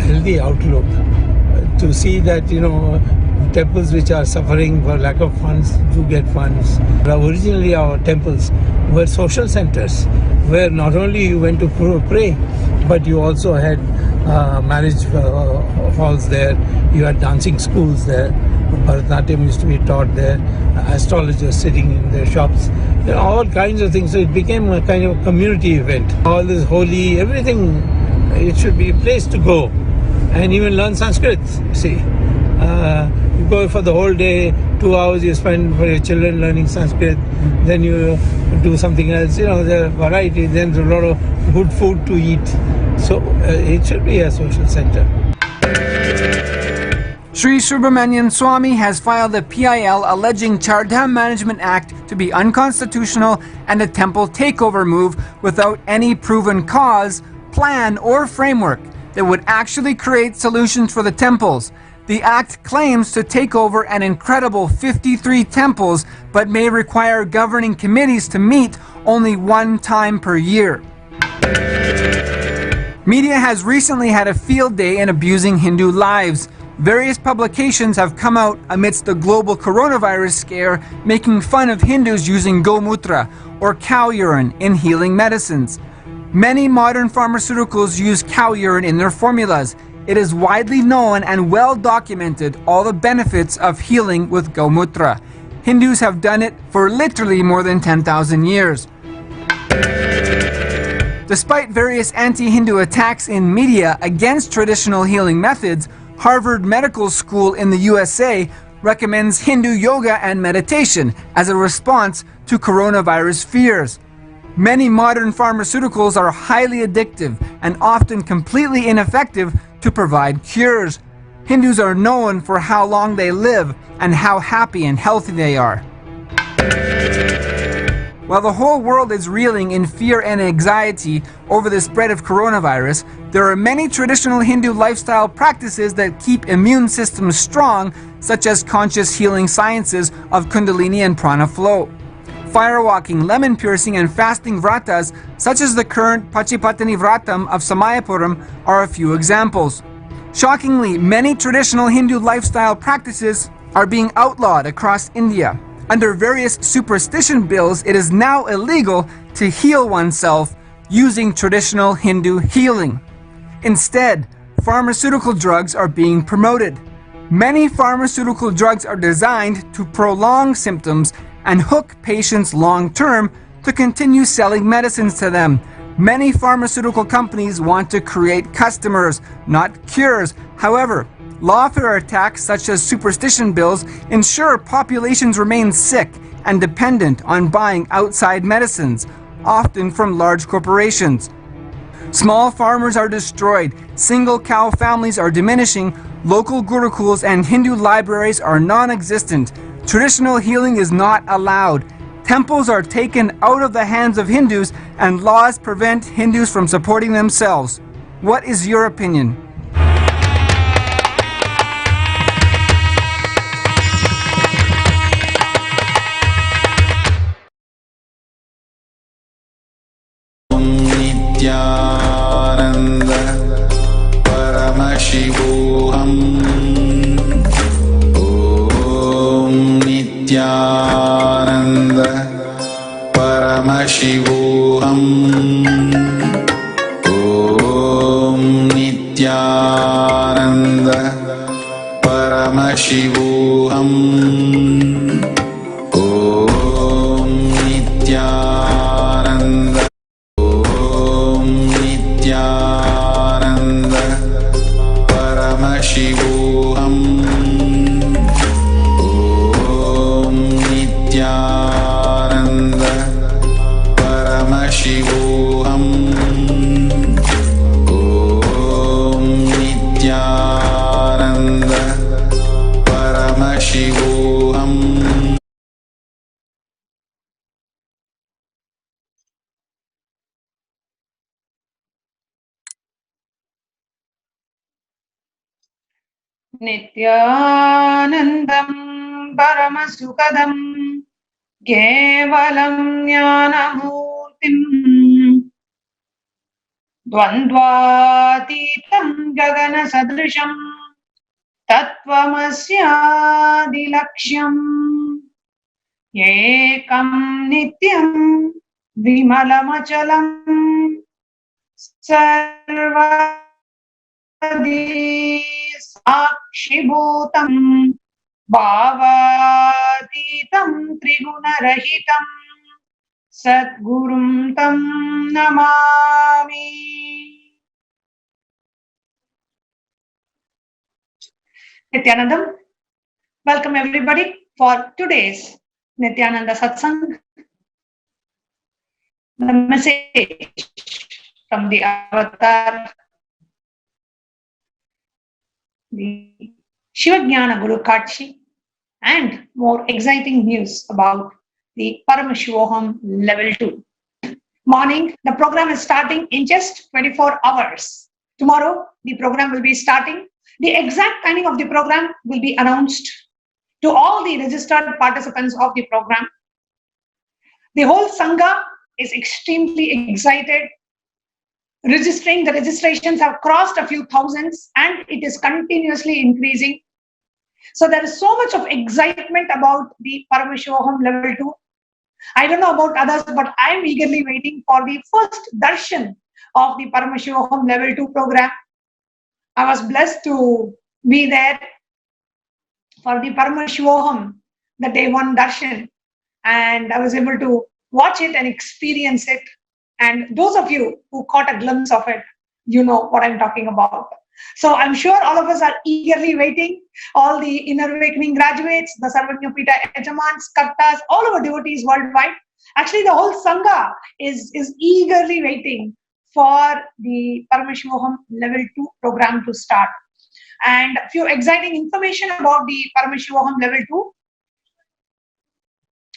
healthy outlook to see that, temples which are suffering for lack of funds do get funds. Originally our temples were social centers where not only you went to pray, but you also had marriage halls there, you had dancing schools there, Bharatanatyam used to be taught there, astrologers sitting in their shops, all kinds of things. So it became a kind of community event. All this holy, everything, it should be a place to go and even learn Sanskrit, see. You go for the whole day, 2 hours you spend for your children learning Sanskrit, then you do something else, there's variety, then there's a lot of good food to eat. So it should be a social center. Sri Subramanian Swami has filed a PIL alleging Chardham Management Act to be unconstitutional and a temple takeover move without any proven cause, plan or framework that would actually create solutions for the temples. The act claims to take over an incredible 53 temples, but may require governing committees to meet only one time per year. Media has recently had a field day in abusing Hindu lives. Various publications have come out amidst the global coronavirus scare, making fun of Hindus using gomutra or cow urine in healing medicines. Many modern pharmaceuticals use cow urine in their formulas. It is widely known and well documented all the benefits of healing with gomutra. Hindus have done it for literally more than 10,000 years. Despite various anti-Hindu attacks in media against traditional healing methods, Harvard Medical School in the USA recommends Hindu yoga and meditation as a response to coronavirus fears. Many modern pharmaceuticals are highly addictive and often completely ineffective to provide cures. Hindus are known for how long they live and how happy and healthy they are. While the whole world is reeling in fear and anxiety over the spread of coronavirus, there are many traditional Hindu lifestyle practices that keep immune systems strong, such as conscious healing sciences of Kundalini and Prana flow. Firewalking, lemon piercing, and fasting vratas, such as the current Pachipatani Vratam of Samayapuram, are a few examples. Shockingly, many traditional Hindu lifestyle practices are being outlawed across India. Under various superstition bills, it is now illegal to heal oneself using traditional Hindu healing. Instead, pharmaceutical drugs are being promoted. Many pharmaceutical drugs are designed to prolong symptoms and hook patients long-term to continue selling medicines to them. Many pharmaceutical companies want to create customers, not cures. However, lawfare attacks such as superstition bills ensure populations remain sick and dependent on buying outside medicines, often from large corporations. Small farmers are destroyed, single cow families are diminishing, local gurukuls and Hindu libraries are non-existent. Traditional healing is not allowed. Temples are taken out of the hands of Hindus and laws prevent Hindus from supporting themselves. What is your opinion? Nithyananda Paramashivoham Om Nithyananda Paramashivoham Om Nithyananda Paramashivoham Om Nithyananda Nithyananda Paramashivoham Om Nithyananda Paramashivoham Om Nithyananda Paramashivoham. Nithyanandam Paramasukadam Kevalam Jnanamurtim द्वन्द्वातीतं गगनसदृशं तत्त्वमस्यादिलक्ष्यम् एकं नित्यं विमलमचलं सर्वदी साक्षिभूतं भावातीतं त्रिगुणरहितं सद्गुरुं तं Namami. Nithyanandam, welcome everybody for today's Nithyananda Satsang. The message from the avatar, the Shivajnana Guru Kachi, and more exciting news about the Paramashivoham Level 2. Morning, the program is starting in just 24 hours. Tomorrow, the program will be starting. The exact timing of the program will be announced to all the registered participants of the program. The whole Sangha is extremely excited. The registrations have crossed a few thousands and it is continuously increasing. So there is so much of excitement about the Paramashivoham Level 2. I don't know about others, but I'm eagerly waiting for the first darshan of the Paramashivoham Level 2 program. I was blessed to be there for the Paramashivoham, the day one darshan, and I was able to watch it and experience it. And those of you who caught a glimpse of it, you know what I'm talking about. So I'm sure all of us are eagerly waiting. All the Inner Awakening graduates, the Sarvajñapita Yajamans, Kattas, all our devotees worldwide. Actually, the whole Sangha is eagerly waiting for the Paramashivoham Level 2 program to start. And a few exciting information about the Paramashivoham Level 2.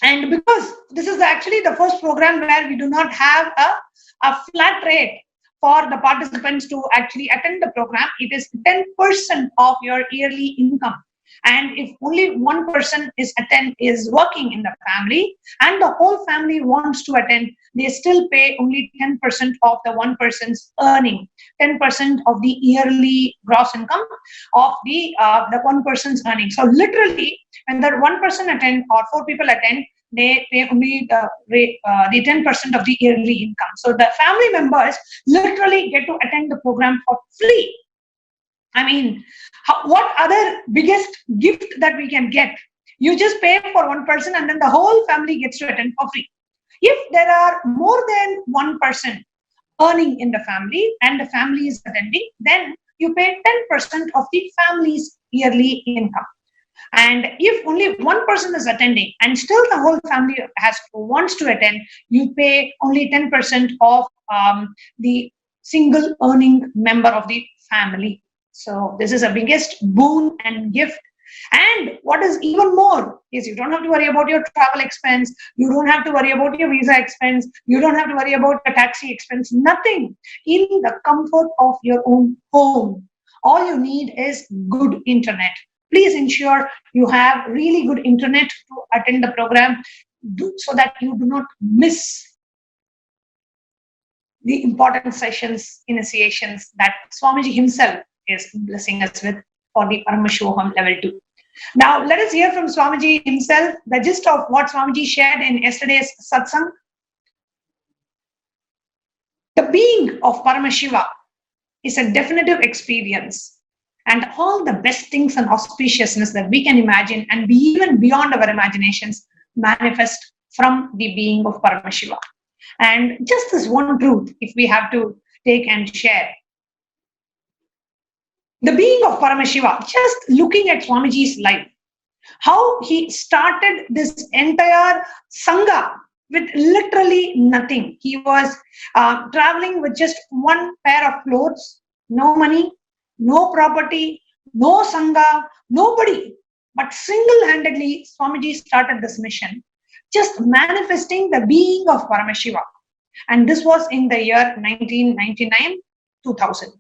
And because this is actually the first program where we do not have a flat rate for the participants to actually attend the program, it is 10% of your yearly income. And if only one person is working in the family and the whole family wants to attend, they still pay only 10% of the one person's earning, 10% of the yearly gross income of the one person's earning. So literally, when that one person attend or four people attend, they pay only the 10% of the yearly income. So the family members literally get to attend the program for free. I mean, what other biggest gift that we can get? You just pay for one person and then the whole family gets to attend for free. If there are more than one person earning in the family and the family is attending, then you pay 10% of the family's yearly income. And if only one person is attending and still the whole family wants to attend, you pay only 10% of the single earning member of the family. So this is the biggest boon and gift. And what is even more is you don't have to worry about your travel expense. You don't have to worry about your visa expense. You don't have to worry about the taxi expense. Nothing. In the comfort of your own home. All you need is good internet. Please ensure you have really good internet to attend the program so that you do not miss the important sessions, initiations that Swamiji himself is blessing us with for the Paramashivoham Level 2. Now, let us hear from Swamiji himself, the gist of what Swamiji shared in yesterday's satsang. The being of Paramashiva is a definitive experience, and all the best things and auspiciousness that we can imagine and be even beyond our imaginations manifest from the being of Paramashiva. And just this one truth, if we have to take and share. The being of Paramashiva, just looking at Swamiji's life, how he started this entire Sangha with literally nothing. He was traveling with just one pair of clothes, no money, no property, no Sangha, nobody. But single-handedly, Swamiji started this mission, just manifesting the being of Paramashiva. And this was in the year 1999-2000.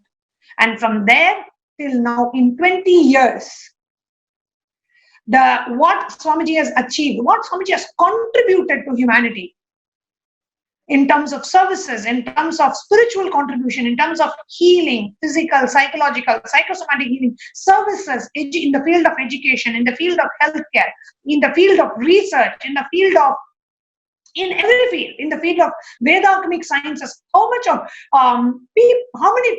And from there till now, in 20 years, what Swamiji has achieved, what Swamiji has contributed to humanity in terms of services, in terms of spiritual contribution, in terms of healing, physical, psychological, psychosomatic healing, services in the field of education, in the field of healthcare, in the field of research, in the field of, in every field, in the field of Vedagamic sciences, how many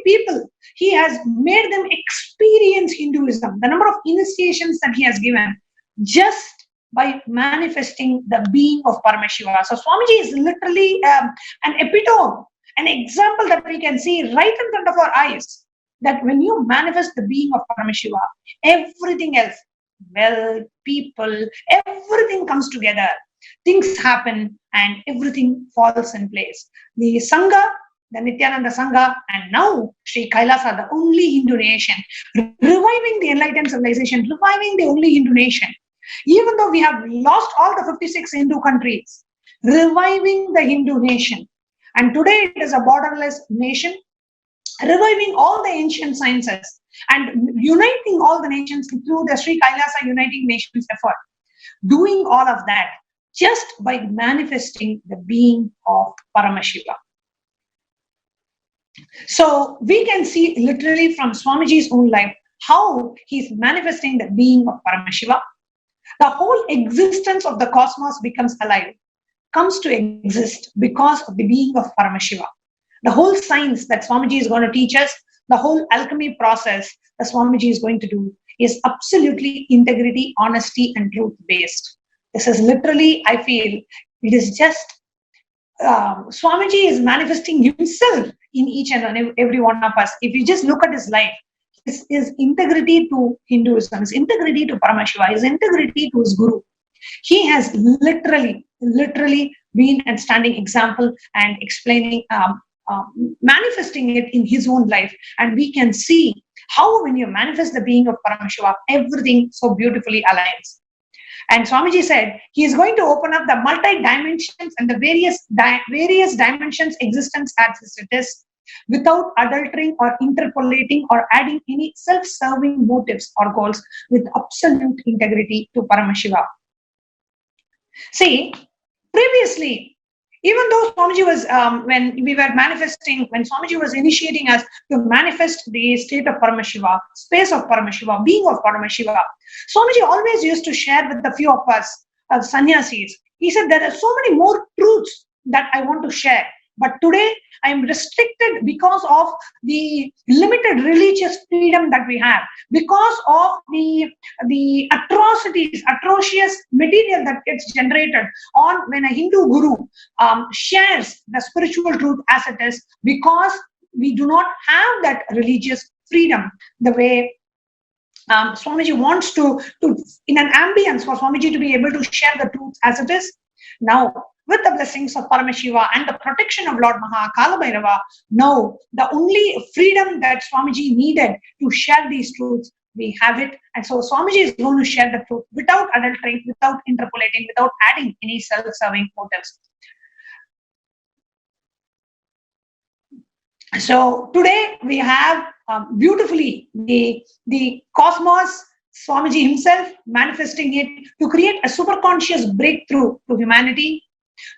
people he has made them experience Hinduism, the number of initiations that he has given, just by manifesting the being of Paramashiva. So Swamiji is literally an epitome, an example that we can see right in front of our eyes, that when you manifest the being of Paramashiva, everything else, wealth, people, everything comes together. Things happen and everything falls in place. The Sangha, the Nithyananda Sangha, and now Sri Kailasa, the only Hindu nation, reviving the enlightened civilization, reviving the only Hindu nation. Even though we have lost all the 56 Hindu countries, reviving the Hindu nation. And today it is a borderless nation, reviving all the ancient sciences and uniting all the nations through the Sri Kailasa Uniting Nations effort. Doing all of that just by manifesting the being of Paramashiva. So we can see literally from Swamiji's own life how he's manifesting the being of Paramashiva. The whole existence of the cosmos becomes alive, comes to exist because of the being of Paramashiva. The whole science that Swamiji is going to teach us, the whole alchemy process that Swamiji is going to do, is absolutely integrity, honesty, and truth based. This is literally, I feel, it is just Swamiji is manifesting himself in each and every one of us. If you just look at his life, his integrity to Hinduism, his integrity to Paramashiva, his integrity to his Guru, he has literally been a standing example and explaining, manifesting it in his own life. And we can see how when you manifest the being of Paramashiva, everything so beautifully aligns. And Swamiji said he is going to open up the multi-dimensions and the various dimensions existence as it is, without adultering or interpolating or adding any self-serving motives or goals, with absolute integrity to Paramashiva. See, previously, even though Swamiji was, when Swamiji was initiating us to manifest the state of Paramashiva, space of Paramashiva, being of Paramashiva, Swamiji always used to share with a few of us, sannyasis. He said, there are so many more truths that I want to share. But today, I am restricted because of the limited religious freedom that we have, because of the atrocious material that gets generated on when a Hindu guru shares the spiritual truth as it is, because we do not have that religious freedom the way Swamiji wants to in an ambience for Swamiji to be able to share the truth as it is. Now, with the blessings of Paramashiva and the protection of Lord Akasha Bhairava, now the only freedom that Swamiji needed to share these truths, we have it. And so Swamiji is going to share the truth without adulterating, without interpolating, without adding any self-serving motives. So today we have beautifully the cosmos, Swamiji himself manifesting it to create a superconscious breakthrough to humanity,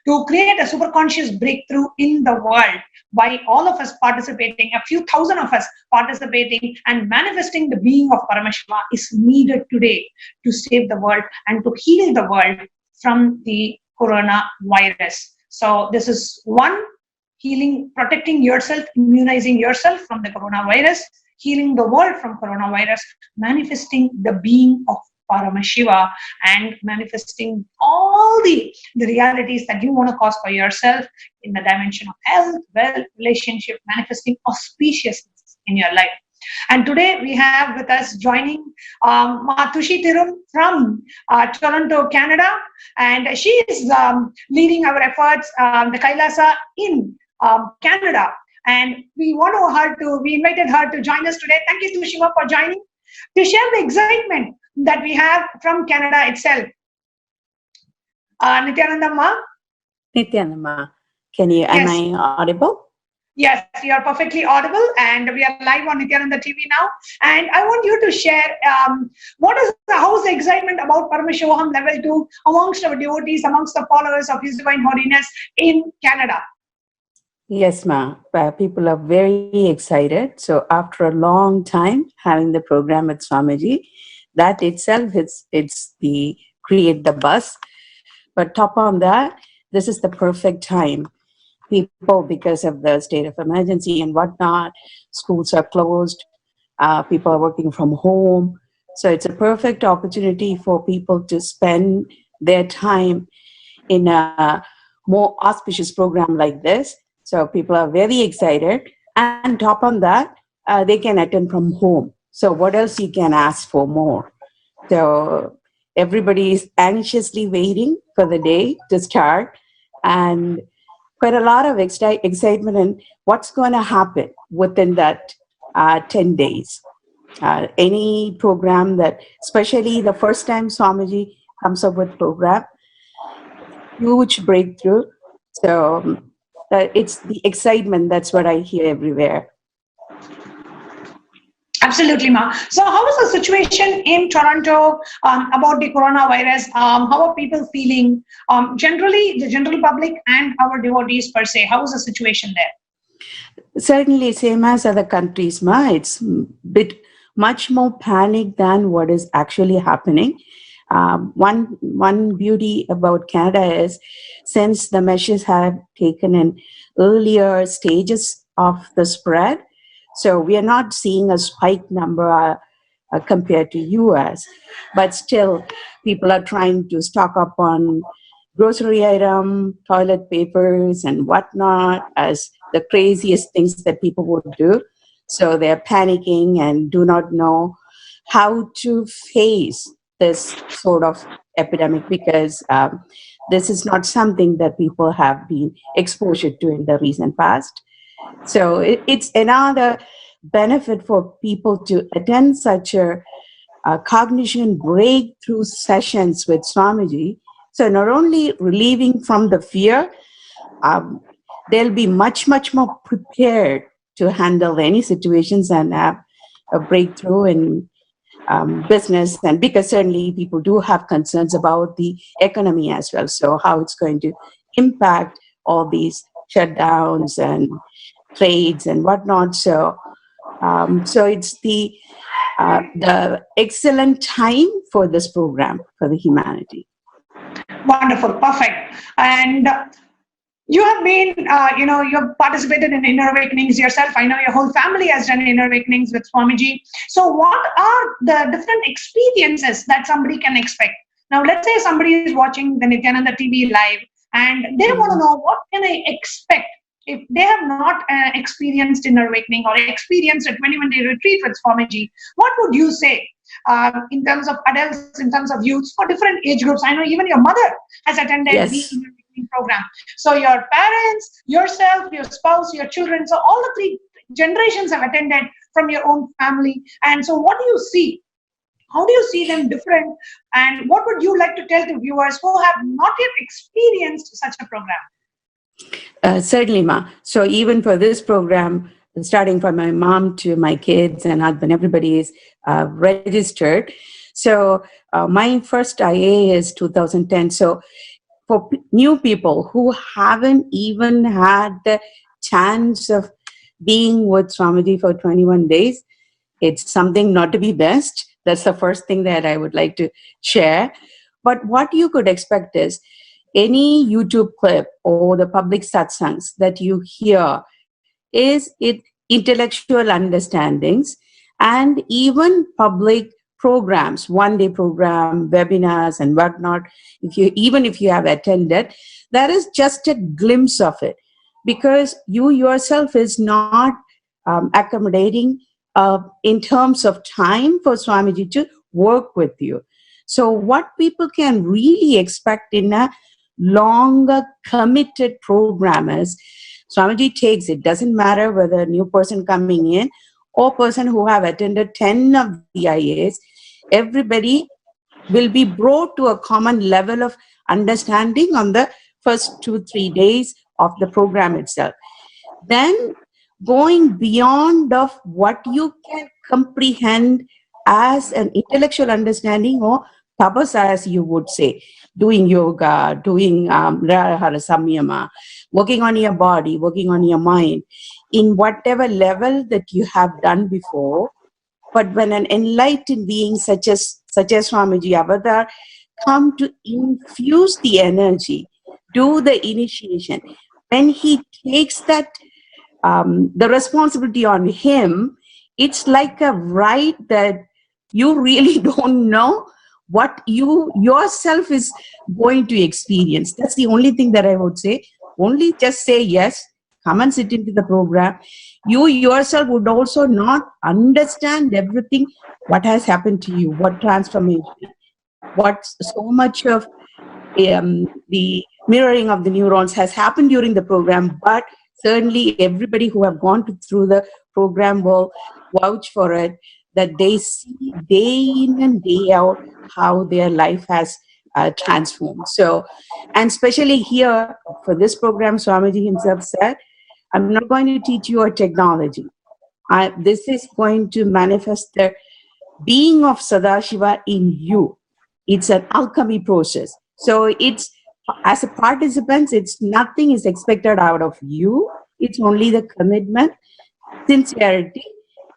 to create a superconscious breakthrough in the world by all of us participating, a few thousand of us participating and manifesting the being of Paramashiva is needed today to save the world and to heal the world from the coronavirus. So this is one, healing, protecting yourself, immunizing yourself from the coronavirus, healing the world from coronavirus, manifesting the being of Paramashiva and manifesting all the realities that you want to cause for yourself in the dimension of health, wealth, relationship, manifesting auspiciousness in your life. And today we have with us joining Matushi Thirum from Toronto, Canada, and she is leading our efforts, the Kailasa in Canada. And we invited her to join us today. Thank you, Tushima, for joining, to share the excitement that we have from Canada itself. Nithyananda ma? Nithyananda, am I audible? Yes, you are perfectly audible, and we are live on Nithyananda TV now. And I want you to share how's the excitement about Paramashivoham Level 2 amongst our devotees, amongst the followers of His Divine Holiness in Canada. Yes, ma. People are very excited. So after a long time having the program with Swamiji, that itself it's the create the buzz. But top on that, this is the perfect time. People, because of the state of emergency and whatnot, schools are closed. People are working from home. So it's a perfect opportunity for people to spend their time in a more auspicious program like this. So people are very excited. And top on that, they can attend from home. So what else you can ask for more? So everybody is anxiously waiting for the day to start, and quite a lot of excitement and what's going to happen within that 10 days. Any program that, especially the first time Swamiji comes up with program, huge breakthrough. So it's the excitement. That's what I hear everywhere. Absolutely, ma. So, how is the situation in Toronto about the coronavirus? How are people feeling? Generally, the general public and our devotees per se. How is the situation there? Certainly, same as other countries, ma. It's much more panic than what is actually happening. One beauty about Canada is, since the measures have taken in earlier stages of the spread, so we are not seeing a spike number compared to US, but still people are trying to stock up on grocery item, toilet papers and whatnot as the craziest things that people would do. So they're panicking and do not know how to face this sort of epidemic, because this is not something that people have been exposed to in the recent past. So it's another benefit for people to attend such a cognition breakthrough sessions with Swamiji. So not only relieving from the fear, they'll be much more prepared to handle any situations and have a breakthrough in business. And because certainly people do have concerns about the economy as well. So how it's going to impact all these shutdowns and trades and whatnot. So it's the excellent time for this program for the humanity. Wonderful, perfect. And you have been, you have participated in inner awakenings yourself. I know your whole family has done inner awakenings with Swamiji. So what are the different experiences that somebody can expect? Now, let's say somebody is watching the Nithyananda TV live and they want to know, what can I expect if they have not experienced inner awakening or experienced a 21-day retreat with Swamiji? What would you say in terms of adults, in terms of youths, for different age groups? I know even your mother has attended Yes. the inner awakening program. So your parents, yourself, your spouse, your children, so all the three generations have attended from your own family. And so what do you see? How do you see them different? And what would you like to tell to viewers who have not yet experienced such a program? Certainly, ma. So even for this program, starting from my mom to my kids and husband, everybody is registered. So my first IA is 2010. So for new people who haven't even had the chance of being with Swamiji for 21 days, it's something not to be best. That's the first thing that I would like to share. But what you could expect is any YouTube clip or the public satsangs that you hear is it intellectual understandings, and even public programs, one-day program, webinars and whatnot. Even if you have attended, that is just a glimpse of it, because you yourself is not accommodating in terms of time for Swamiji to work with you. So what people can really expect in a longer committed program is Swamiji takes, it doesn't matter whether a new person coming in or person who have attended 10 of the IAs, everybody will be brought to a common level of understanding on the first 2-3 days of the program itself. Then going beyond of what you can comprehend as an intellectual understanding or tapas, as you would say, doing yoga, doing Rahara Samyama, working on your body, working on your mind, in whatever level that you have done before. But when an enlightened being such as Swamiji Avatar come to infuse the energy, do the initiation, when he takes that the responsibility on him, it's like a right that you really don't know what you yourself is going to experience. That's the only thing that I would say. Only just say yes, come and sit into the program. You yourself would also not understand everything, what has happened to you, what transformation, what so much of the mirroring of the neurons has happened during the program. But certainly everybody who have gone through the program will vouch for it, that they see day in and day out how their life has transformed. So, and especially here for this program, Swamiji himself said, I'm not going to teach you a technology. This is going to manifest the being of Sadashiva in you. It's an alchemy process. So it's, as a participant, it's nothing is expected out of you. It's only the commitment, sincerity,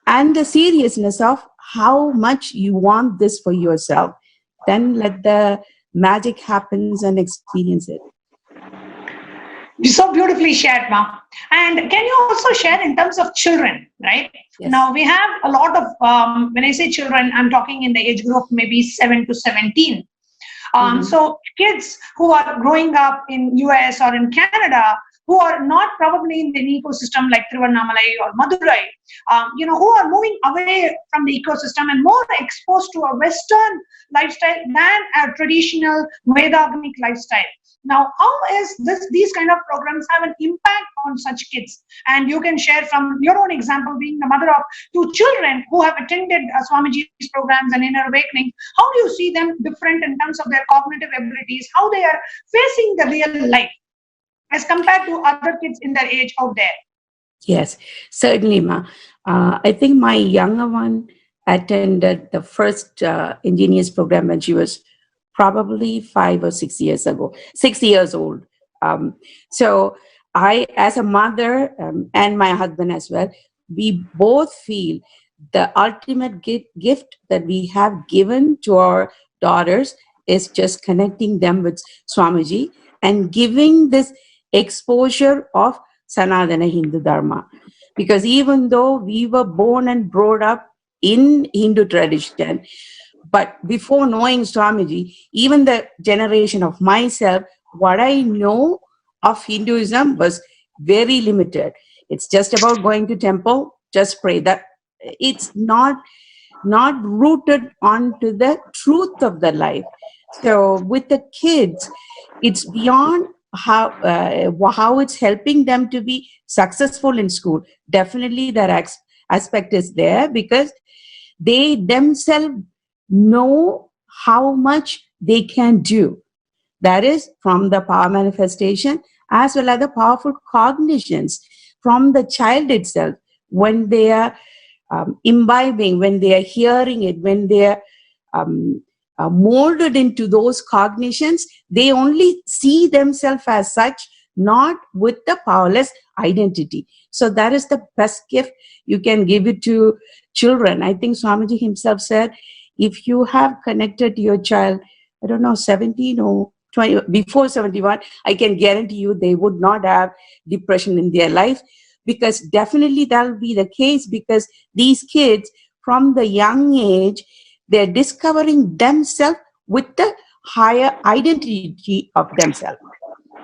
and the seriousness of how much you want this for yourself. Then let the magic happens and experience it. So beautifully shared, Ma. And can you also share in terms of children, right? Yes. Now we have a lot of, when I say children, I'm talking in the age group maybe 7 to 17. So kids who are growing up in US or in Canada, who are not probably in an ecosystem like Tiruvannamalai or Madurai, who are moving away from the ecosystem and more exposed to a Western lifestyle than a traditional Vedagamic lifestyle. Now, how is these kind of programs have an impact on such kids? And you can share from your own example, being the mother of 2 children who have attended Swamiji's programs and Inner Awakening. How do you see them different in terms of their cognitive abilities, how they are facing the real life as compared to other kids in their age out there? Yes, certainly, Ma. I think my younger one attended the first engineers program when she was probably 5 or 6 years ago, 6 years old. So I, as a mother and my husband as well, we both feel the ultimate gift that we have given to our daughters is just connecting them with Swamiji and giving this exposure of Sanatana Hindu Dharma. Because even though we were born and brought up in Hindu tradition, but before knowing Swamiji, even the generation of myself, what I know of Hinduism was very limited. It's just about going to temple, just pray. That it's not rooted onto the truth of the life. So with the kids, it's beyond how it's helping them to be successful in school. Definitely that aspect is there, because they themselves know how much they can do. That is from the power manifestation as well as the powerful cognitions from the child itself, when they are imbibing, when they are hearing it, when they are molded into those cognitions, they only see themselves as such, not with the powerless identity. So that is the best gift you can give it to children. I think Swamiji himself said, if you have connected your child, I don't know, 17 or 20, before 71, I can guarantee you they would not have depression in their life, because definitely that will be the case, because these kids from the young age, they're discovering themselves with the higher identity of themselves.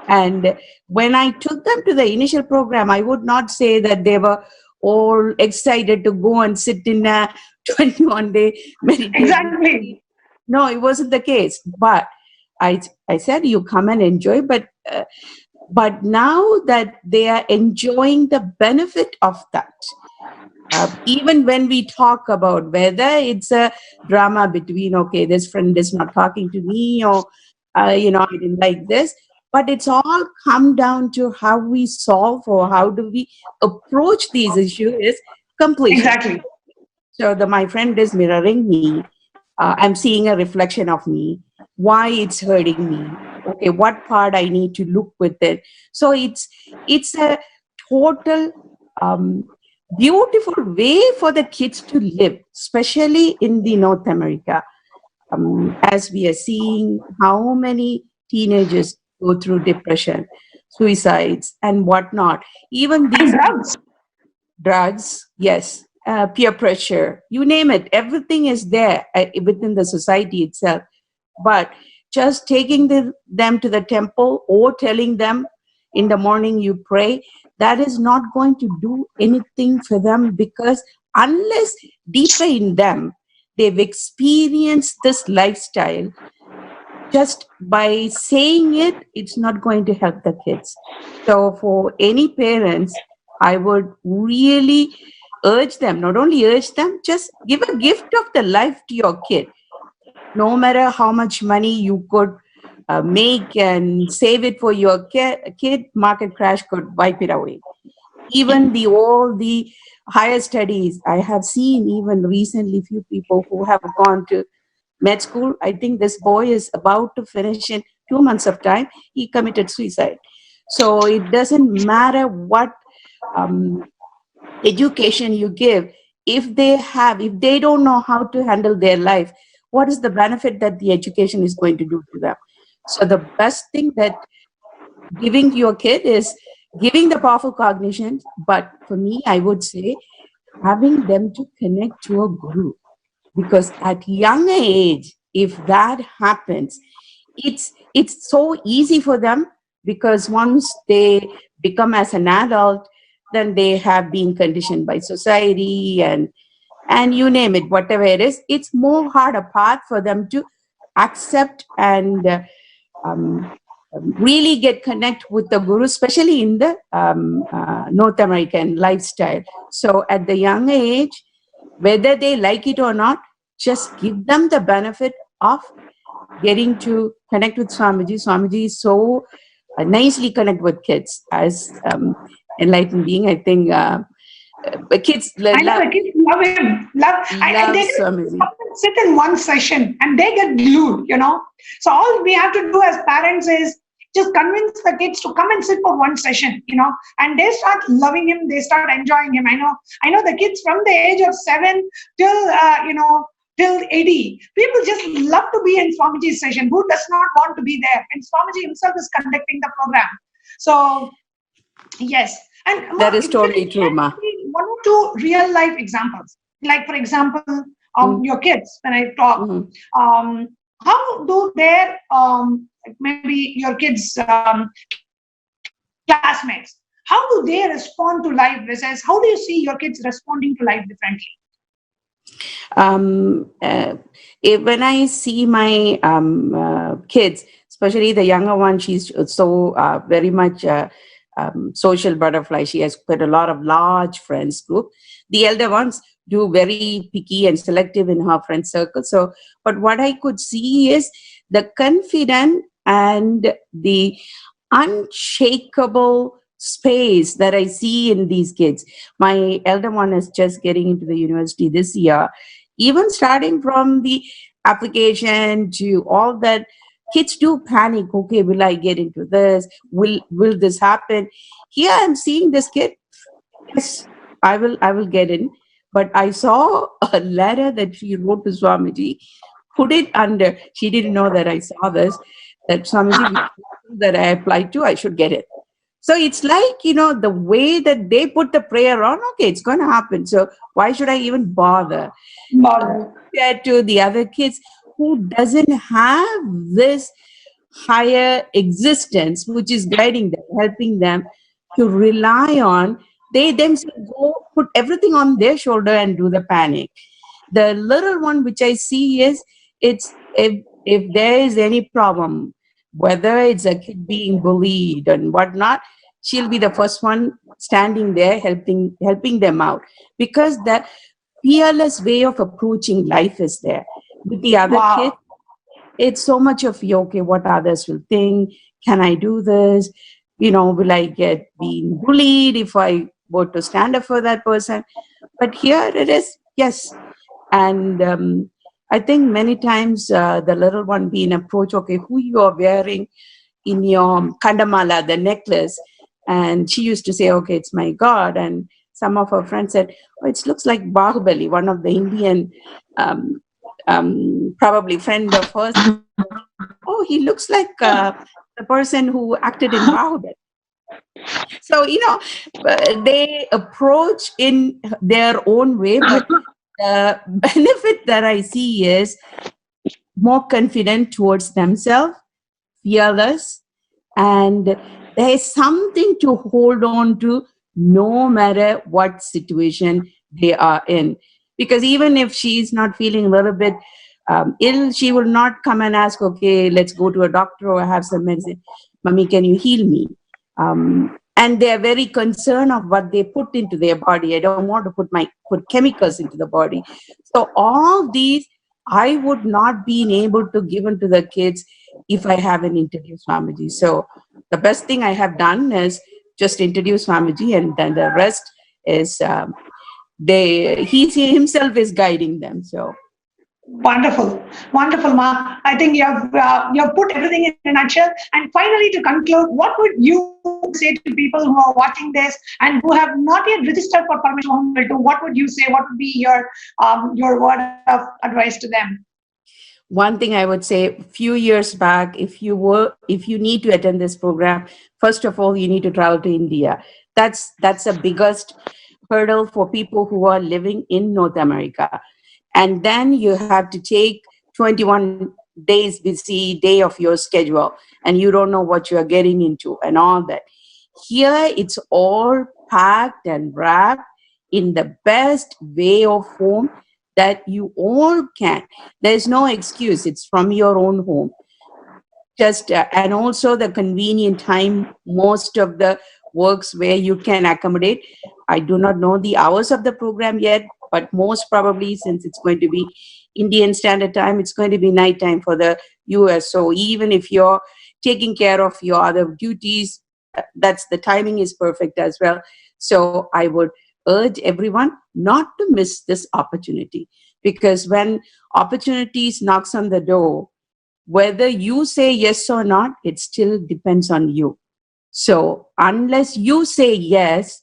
And when I took them to the initial program, I would not say that they were all excited to go and sit in a 21-day meditation. Exactly. No, it wasn't the case. But I said, you come and enjoy. But now that they are enjoying the benefit of that, even when we talk about whether it's a drama between, okay, this friend is not talking to me, or, I didn't like this, but it's all come down to how we solve or how do we approach these issues is completion. Exactly. So my friend is mirroring me. I'm seeing a reflection of me. Why it's hurting me? okay, what part I need to look with it. So it's a total beautiful way for the kids to live, especially in the North America. As we are seeing how many teenagers go through depression, suicides, and whatnot. Even these drugs, yes, peer pressure, you name it, everything is there within the society itself. But just taking them to the temple or telling them in the morning you pray, that is not going to do anything for them, because unless deeper in them they've experienced this lifestyle, just by saying it, it's not going to help the kids. So for any parents, I would really urge them, not only urge them, just give a gift of the life to your kid. No matter how much money you could make and save it for your kid, market crash could wipe it away. Even all the higher studies, I have seen even recently few people who have gone to med school. I think this boy is about to finish in 2 months of time. He committed suicide. So it doesn't matter what education you give. If they don't know how to handle their life, what is the benefit that the education is going to do to them? So the best thing that giving to your kid is giving the powerful cognition. But for me, I would say having them to connect to a guru. Because at younger age, if that happens, it's so easy for them, because once they become as an adult, then they have been conditioned by society and you name it, whatever it is, it's more harder path for them to accept and really get connect with the guru, especially in the North American lifestyle. So at the young age, whether they like it or not, just give them the benefit of getting to connect with Swamiji. Swamiji is so nicely connect with kids as enlightened being. I think kids I know the kids love him. They Swamiji. come and sit in one session and they get glued, So all we have to do as parents is just convince the kids to come and sit for one session, and they start loving him, they start enjoying him. I know the kids from the age of 7 till, till 80, people just love to be in Swamiji's session. Who does not want to be there? And Swamiji himself is conducting the program. So, yes. And that is totally true, Ma. One or two real life examples. Like, for example, your kids, when I talk, how do their, maybe your kids' classmates, how do they respond to life versus how do you see your kids responding to life differently? When I see my kids, especially the younger one, she's so very much social butterfly. She has quite a lot of large friends group. The elder ones do very picky and selective in her friend circle. So, but what I could see is the confident and the unshakable space that I see in these kids. My elder one is just getting into the university this year. Even starting from the application to all that, kids do panic. Okay, will I get into this? Will this happen? Here I'm seeing this kid. Yes, I will get in. But I saw a letter that she wrote to Swamiji, put it under. She didn't know that I saw this. That Swamiji that I applied to, I should get it. So it's like, the way that they put the prayer on, okay, it's going to happen. So why should I even bother? Compared to the other kids who doesn't have this higher existence, which is guiding them, helping them to rely on, they themselves go put everything on their shoulder and do the panic. The little one, which I see is, it's if there is any problem, whether it's a kid being bullied and whatnot, she'll be the first one standing there helping them out, because the fearless way of approaching life is there. With the other kids, it's so much of, okay, what others will think, can I do this, will I get being bullied if I were to stand up for that person? But here it is, yes. And I think many times the little one being approached, okay, who you are wearing, in your Kandamala, the necklace. And she used to say, okay, it's my God. And some of her friends said, oh, it looks like Bahubali, one of the Indian, probably friend of hers. Oh, he looks like the person who acted in Bahubali. So, they approach in their own way, but the benefit that I see is more confident towards themselves, fearless, and there is something to hold on to no matter what situation they are in. Because even if she's not feeling a little bit ill, she will not come and ask, okay, let's go to a doctor or have some medicine. Mummy, can you heal me? And they're very concerned of what they put into their body. I don't want to put chemicals into the body. So all these, I would not be able to give to the kids if I haven't introduced Swamiji. So the best thing I have done is just introduce Swamiji, and then the rest is he himself is guiding them. So wonderful, wonderful, Ma. I think you have put everything in a nutshell. And finally, to conclude, what would you say to people who are watching this and who have not yet registered for Paramashivoham Level 2? What would you say? What would be your word of advice to them? One thing I would say, a few years back, if you need to attend this program, first of all, you need to travel to India. That's the biggest hurdle for people who are living in North America. And then you have to take 21 days busy day of your schedule, and you don't know what you're getting into and all that. Here, it's all packed and wrapped in the best way of home that you all can. There's no excuse. It's from your own home. Just and also the convenient time, most of the works where you can accommodate. I do not know the hours of the program yet, but most probably, since it's going to be Indian Standard Time, it's going to be night time for the US. So even if you're taking care of your other duties, that's the timing is perfect as well. So I would urge everyone not to miss this opportunity, because when opportunities knocks on the door, whether you say yes or not, it still depends on you. So unless you say yes,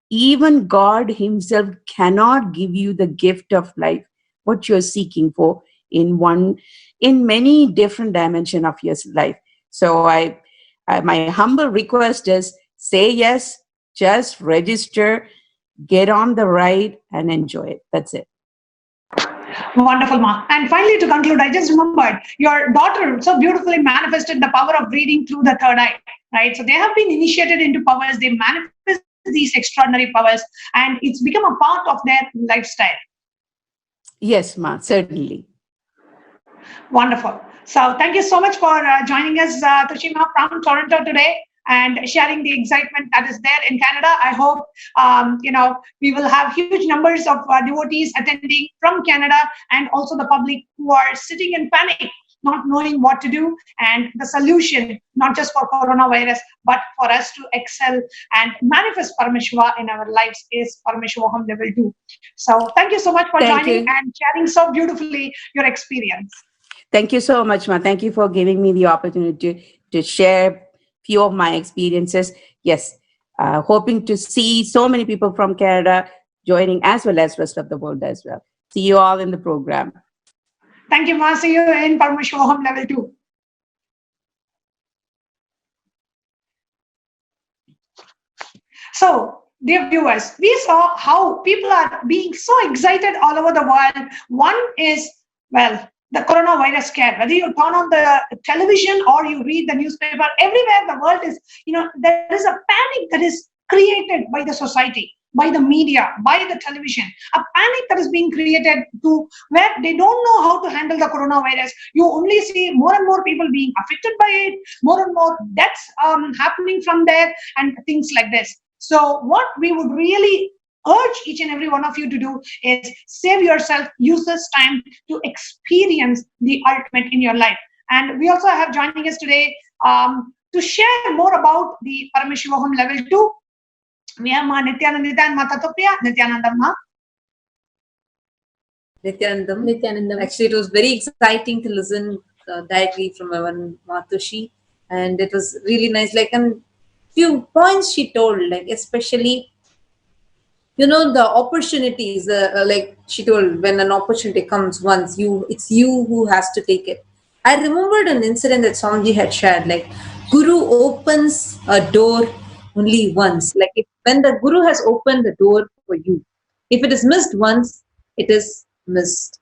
even God himself cannot give you the gift of life, what you're seeking for in many different dimensions of your life. So my humble request is, say yes, just register, get on the ride and enjoy it. That's it. Wonderful, Ma. And finally, to conclude, I just remembered your daughter so beautifully manifested the power of reading through the third eye, right? So they have been initiated into powers, they manifest these extraordinary powers, and it's become a part of their lifestyle. Yes, Ma, certainly. Wonderful. So thank you so much for joining us, Tushima, from Toronto today, and sharing the excitement that is there in Canada. I hope we will have huge numbers of devotees attending from Canada, and also the public who are sitting in panic, not knowing what to do, and the solution, not just for coronavirus, but for us to excel and manifest Paramashiva in our lives, is Paramashivoham Level 2. So thank you so much for joining and sharing so beautifully your experience. Thank you so much, Ma. Thank you for giving me the opportunity to share few of my experiences. Yes, hoping to see so many people from Canada joining, as well as rest of the world as well. See you all in the program. Thank you, Ma. See you in Paramashivoham Level 2. So, dear viewers, we saw how people are being so excited all over the world. One is, well, the coronavirus scare. Whether you turn on the television or you read the newspaper, everywhere the world is, there is a panic that is created by the society, by the media, by the television. A panic that is being created to where they don't know how to handle the coronavirus. You only see more and more people being affected by it, more and more deaths happening from there, and things like this. So what we would really urge each and every one of you to do is save yourself, use this time to experience the ultimate in your life. And we also have joining us today to share more about the Paramashivoham Level 2. We have Ma Nithyananda and Ma Tattvapriya. Nithyananda, Ma. Nithyanandam. Actually, it was very exciting to listen directly from our Matushi. and it was really nice. Like, and few points she told, like especially, the opportunities. Like she told, when an opportunity comes once, it's you who has to take it. I remembered an incident that Swamiji had shared. Like, Guru opens a door only once. Like, when the Guru has opened the door for you, if it is missed once, it is missed.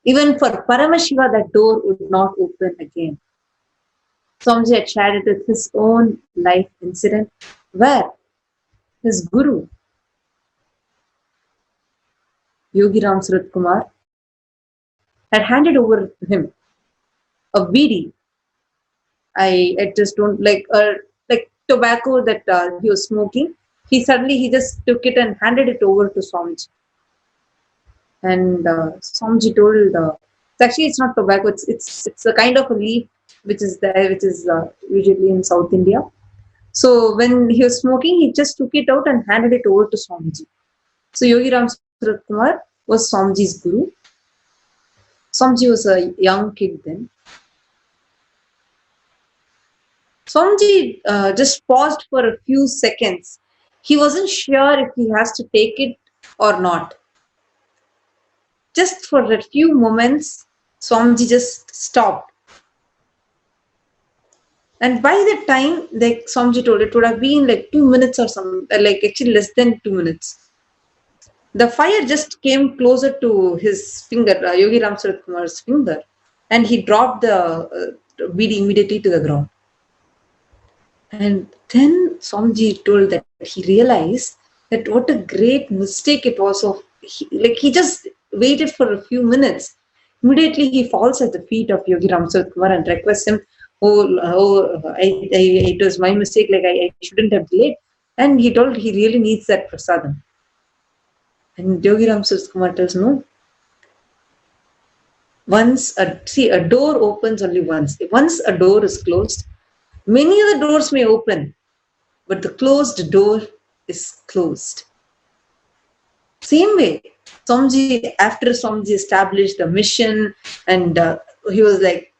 Even for Paramashiva, that door would not open again. Swamiji had shared it with his own life incident, where his Guru, Yogi Ram Surat Kumar, had handed over to him a bidi. I just don't like tobacco that he was smoking. He just took it and handed it over to Swamiji. And Swamiji told, it's not tobacco. It's a kind of a leaf which is usually in South India. So when he was smoking, he just took it out and handed it over to Swamiji. So Yogi Ram Surat Kumar was Swamiji's Guru. Swamiji was a young kid then. Swamiji just paused for a few seconds. He wasn't sure if he has to take it or not. Just for a few moments, Swamiji just stopped. And by the time, like Swamiji told, it would have been like 2 minutes or something, like actually less than 2 minutes. The fire just came closer to his finger, Yogi Ram Surat Kumar's finger, and he dropped the bidi immediately to the ground. And then Swamiji told that he realized that what a great mistake it was. He just waited for a few minutes. Immediately he falls at the feet of Yogi Ram Surat Kumar and requests him, it was my mistake, like I shouldn't have delayed. And he told he really needs that prasadam. And Yogi Ram Surat Kumar tells, no. A door opens only once. Once a door is closed, many other doors may open, but the closed door is closed. Same way, after Swamiji established the mission, and he was like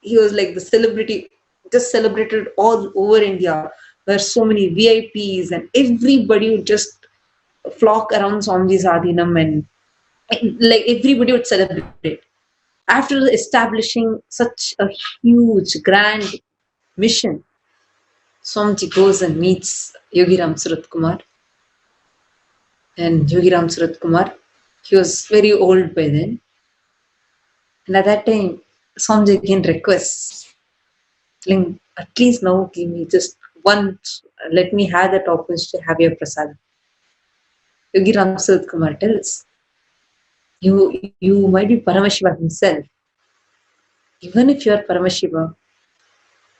the celebrity, just celebrated all over India. There are so many VIPs, and everybody would just flock around Swamiji's Adhinam, and like everybody would celebrate. After establishing such a huge, grand mission, Swamiji goes and meets Yogi Ram Surat Kumar. And Yogi Ram Surat Kumar, he was very old by then. And at that time, Swamiji again requests, at least now give me just one, let me have that opportunity to have your prasad. Yogi Ram Surat Kumar tells, you might be Paramashiva himself. Even if you are Paramashiva,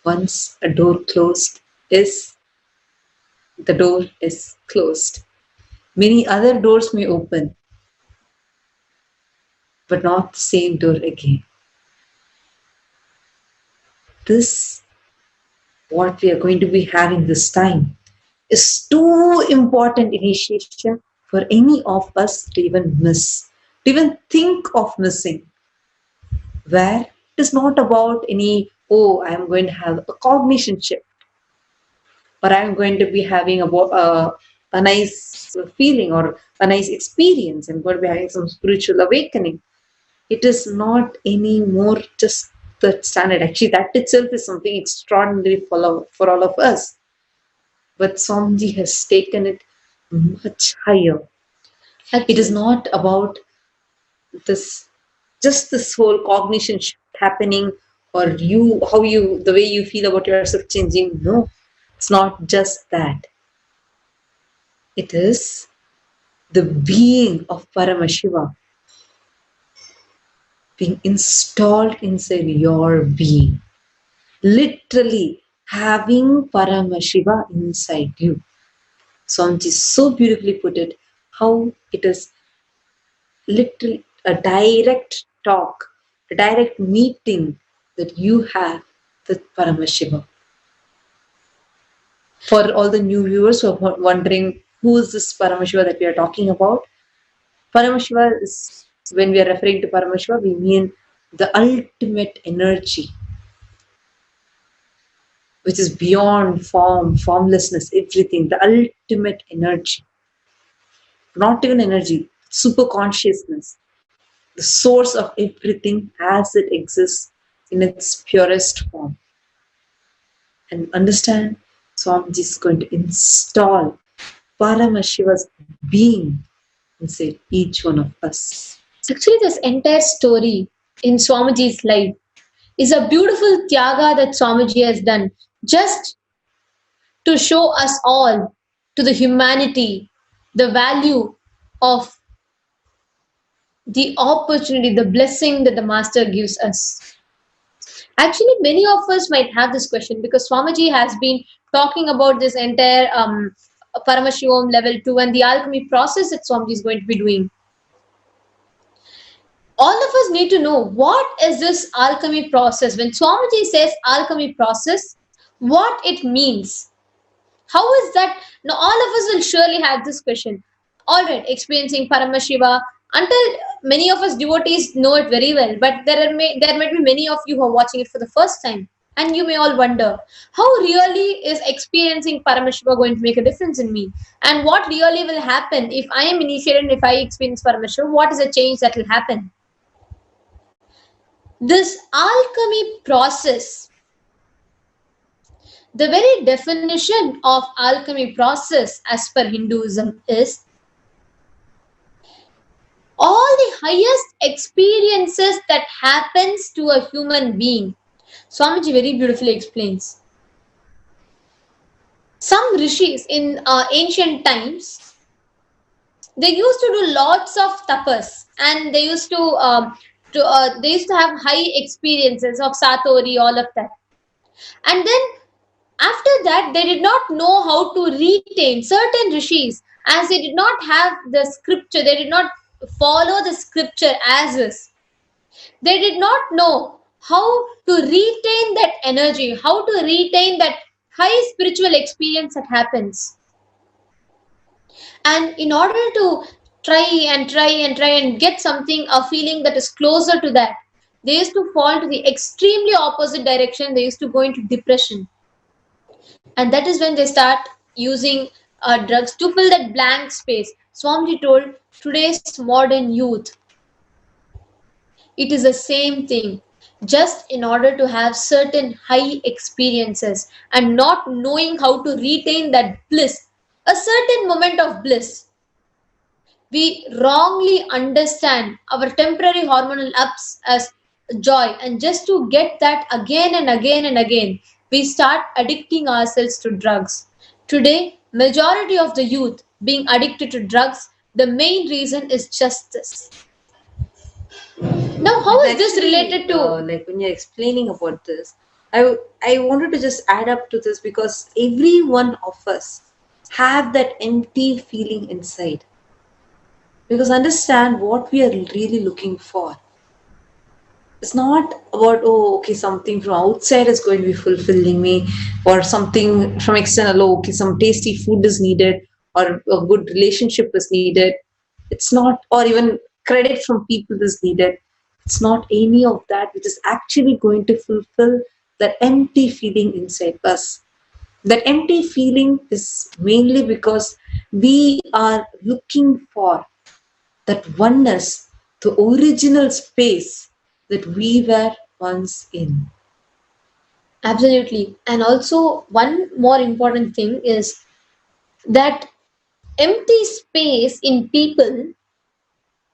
once a door closed the door is closed. Many other doors may open, but not the same door again. This, what we are going to be having this time, is too important initiation for any of us to even miss, to even think of missing. Where it is not about any, I am going to have a cognition shift, or I am going to be having a nice feeling or a nice experience. I'm going to be having some spiritual awakening. It is not any more just the standard. Actually, that itself is something extraordinary for all of us. But Swamiji has taken it much higher. It is not about this whole cognition shift happening, or the way you feel about yourself changing. No, it's not just that. It is the being of Paramashiva being installed inside your being. Literally having Paramashiva inside you. Swamiji so beautifully put it, how it is literally a direct talk, a direct meeting that you have with Paramashiva. For all the new viewers who are wondering, who is this Paramashiva that we are talking about? Paramashiva is, when we are referring to Paramashiva, we mean the ultimate energy, which is beyond form, formlessness, everything, the ultimate energy. Not even energy, super consciousness, the source of everything as it exists in its purest form. And understand, Swamiji is going to install Paramashiva's being inside each one of us. Actually, this entire story in Swamiji's life is a beautiful tyaga that Swamiji has done just to show us all, to the humanity, the value of the opportunity, the blessing that the Master gives us. Actually, many of us might have this question because Swamiji has been talking about this entire Paramashivam level 2 and the alchemy process that Swamiji is going to be doing. All of us need to know, what is this alchemy process? When Swamiji says alchemy process, what it means? How is that? Now, all of us will surely have this question. All right, experiencing Paramashiva, until many of us devotees know it very well, but there might be many of you who are watching it for the first time, and you may all wonder, how really is experiencing Paramashiva going to make a difference in me? And what really will happen if I am initiated and if I experience Paramashiva? What is the change that will happen? This alchemy process, the very definition of alchemy process as per Hinduism is all the highest experiences that happens to a human being. Swamiji very beautifully explains. Some rishis in ancient times, they used to do lots of tapas, and they used to have high experiences of satori, all of that. And then after that, they did not know how to retain certain rishis, as they did not have the scripture, they did not follow the scripture as is. They did not know how to retain that energy, how to retain that high spiritual experience that happens. And in order to try and get something, a feeling that is closer to that, they used to fall to the extremely opposite direction. They used to go into depression. And that is when they start using drugs to fill that blank space. Swamiji told, today's modern youth, it is the same thing. Just in order to have certain high experiences and not knowing how to retain that bliss, a certain moment of bliss, we wrongly understand our temporary hormonal ups as joy, and just to get that again and again and again, we start addicting ourselves to drugs. Today, majority of the youth being addicted to drugs, the main reason is just this. Now, how is this related to... like when you're explaining about this, I wanted to just add up to this, because every one of us have that empty feeling inside. Because understand what we are really looking for. It's not about, oh, okay, something from outside is going to be fulfilling me, or something from external, oh, okay, some tasty food is needed, or a good relationship is needed. It's not, or even credit from people is needed. It's not any of that which is actually going to fulfill that empty feeling inside us. That empty feeling is mainly because we are looking for that oneness, the original space that we were once in. Absolutely. And also, one more important thing is that empty space in people,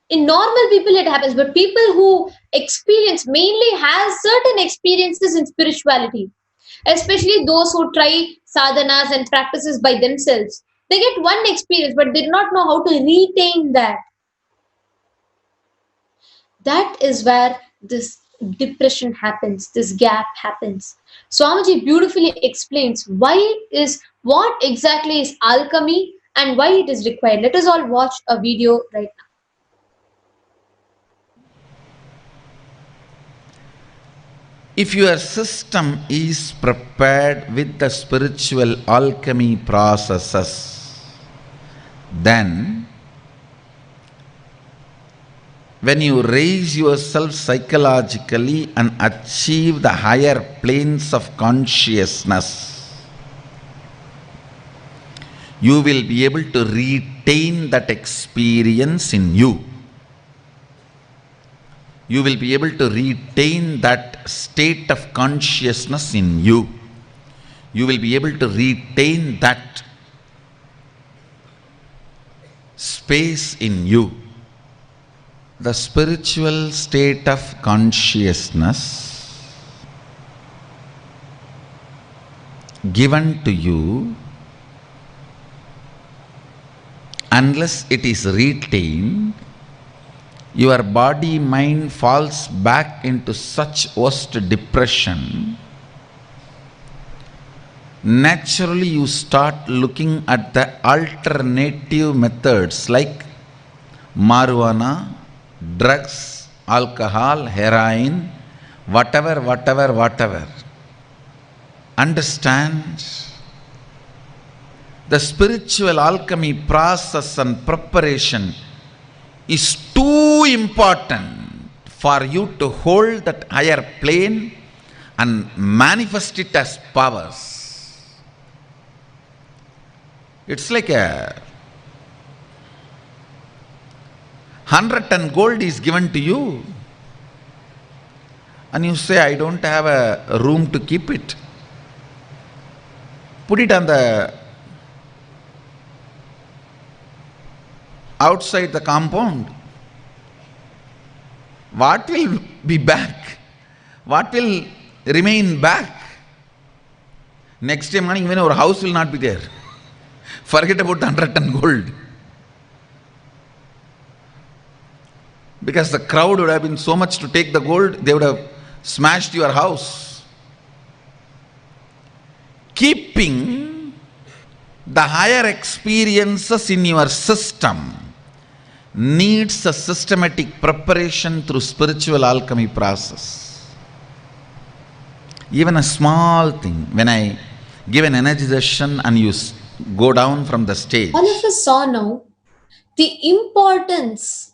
in normal people it happens, but people who experience mainly has certain experiences in spirituality, especially those who try sadhanas and practices by themselves. They get one experience, but they do not know how to retain that. That is where this depression happens, this gap happens. Swamiji beautifully explains what exactly is alchemy and why it is required. Let us all watch a video right now. If your system is prepared with the spiritual alchemy processes, then when you raise yourself psychologically and achieve the higher planes of consciousness, you will be able to retain that experience in you. You will be able to retain that state of consciousness in you. You will be able to retain that space in you. The spiritual state of consciousness given to you, unless it is retained, your body mind falls back into such worst depression. Naturally you start looking at the alternative methods like marijuana, drugs, alcohol, heroin, whatever. Understand? The spiritual alchemy process and preparation is too important for you to hold that higher plane and manifest it as powers. It's like 100-ton gold is given to you, and you say, I don't have a room to keep it. Put it on the outside the compound. What will be back? What will remain back? Next day morning, even our house will not be there. Forget about 100-ton gold. Because the crowd would have been so much to take the gold, they would have smashed your house. Keeping the higher experiences in your system needs a systematic preparation through spiritual alchemy process. Even a small thing, when I give an energy session and you go down from the stage. All of us saw now the importance.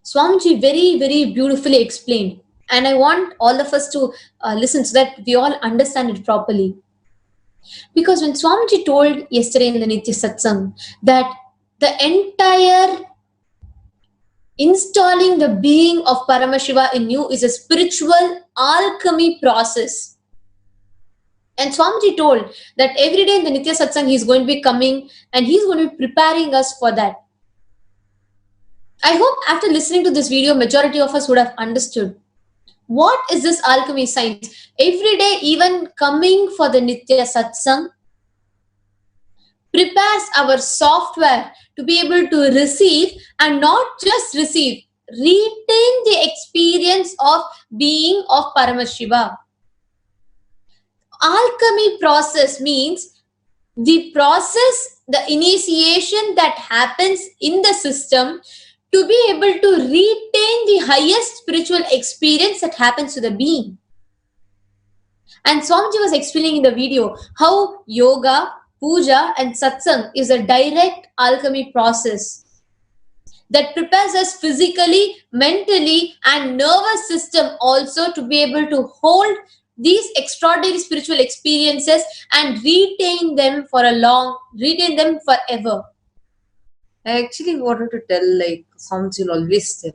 Swamiji very, very beautifully explained. And I want all of us to listen so that we all understand it properly. Because when Swamiji told yesterday in the Nithya Satsang that the entire installing the being of Paramashiva in you is a spiritual alchemy process. And Swamiji told that every day in the Nithya Satsang he is going to be coming and he is going to be preparing us for that. I hope after listening to this video, majority of us would have understood what is this alchemy science. Every day, even coming for the Nithya Satsang prepares our software to be able to receive, and not just receive, retain the experience of being of Paramashiva. Alchemy process means the process, the initiation that happens in the system to be able to retain the highest spiritual experience that happens to the being. And Swamiji was explaining in the video how yoga, puja and satsang is a direct alchemy process that prepares us physically, mentally and nervous system also to be able to hold these extraordinary spiritual experiences and retain them forever. I actually wanted to tell, like Swamiji will always tell,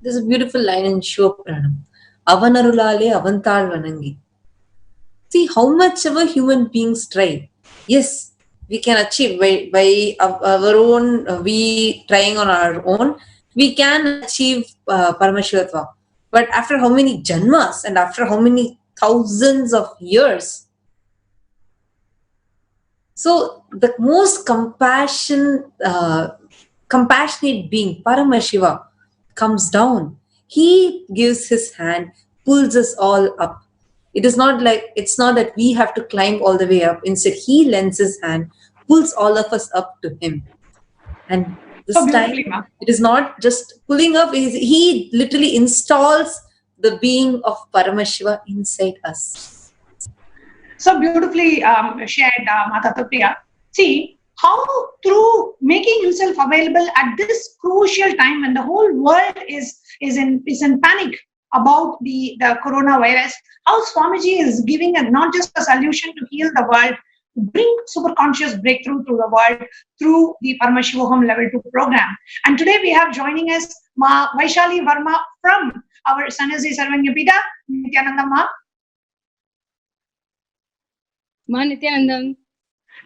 there's a beautiful line in Shiva Pranam. Avanarulale avantal vanangi. See how much our human beings try. Yes, we can achieve by our own, we trying on our own, we can achieve Paramashivatva. But after how many janmas and after how many thousands of years? So the most compassionate being, Paramashiva, comes down. He gives his hand, pulls us all up. It's not that we have to climb all the way up. Instead, he lends his hand, pulls all of us up to him. And this time, it is not just pulling up, he literally installs the being of Paramashiva inside us. So beautifully shared, Mata Tapriya. See, how through making himself available at this crucial time when the whole world is in panic about the coronavirus, how Swamiji is giving not just a solution to heal the world, bring super conscious breakthrough to the world through the Paramashivoham Level 2 program. And today we have joining us Ma Vaishali Verma from our Sanasi Sarvanyapita, Nithyananda Ma. Ma Nithyanandam.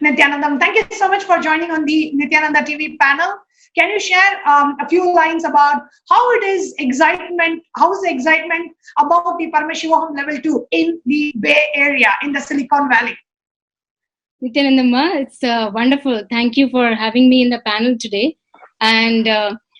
Nithyanandam, thank you so much for joining on the Nithyananda TV panel. Can you share a few lines about how it is excitement, how is the excitement about the Paramashivoham Level 2 in the Bay Area, in the Silicon Valley? Nithyanandam, it's wonderful. Thank you for having me in the panel today. And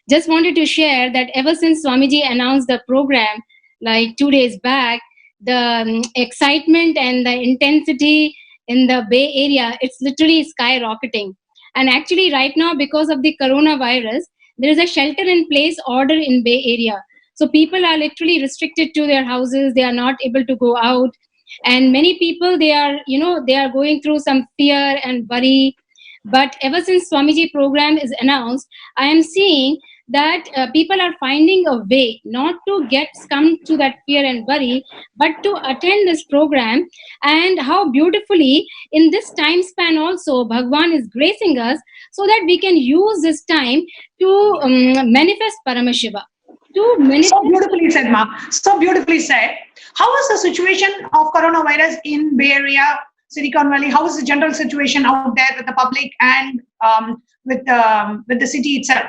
just wanted to share that ever since Swamiji announced the program, like 2 days back, the excitement and the intensity in the Bay Area, it's literally skyrocketing. And actually right now, because of the coronavirus, there is a shelter in place order in Bay Area. So people are literally restricted to their houses. They are not able to go out. And many people, they are going through some fear and worry. But ever since Swamiji program is announced, I am seeing that people are finding a way not to get succumbed to that fear and worry, but to attend this program. And how beautifully in this time span also Bhagavan is gracing us so that we can use this time to manifest Paramashiva. So beautifully said, Ma. So beautifully said. How is the situation of coronavirus in Bay Area, Silicon Valley? How is the general situation out there with the public and with the city itself?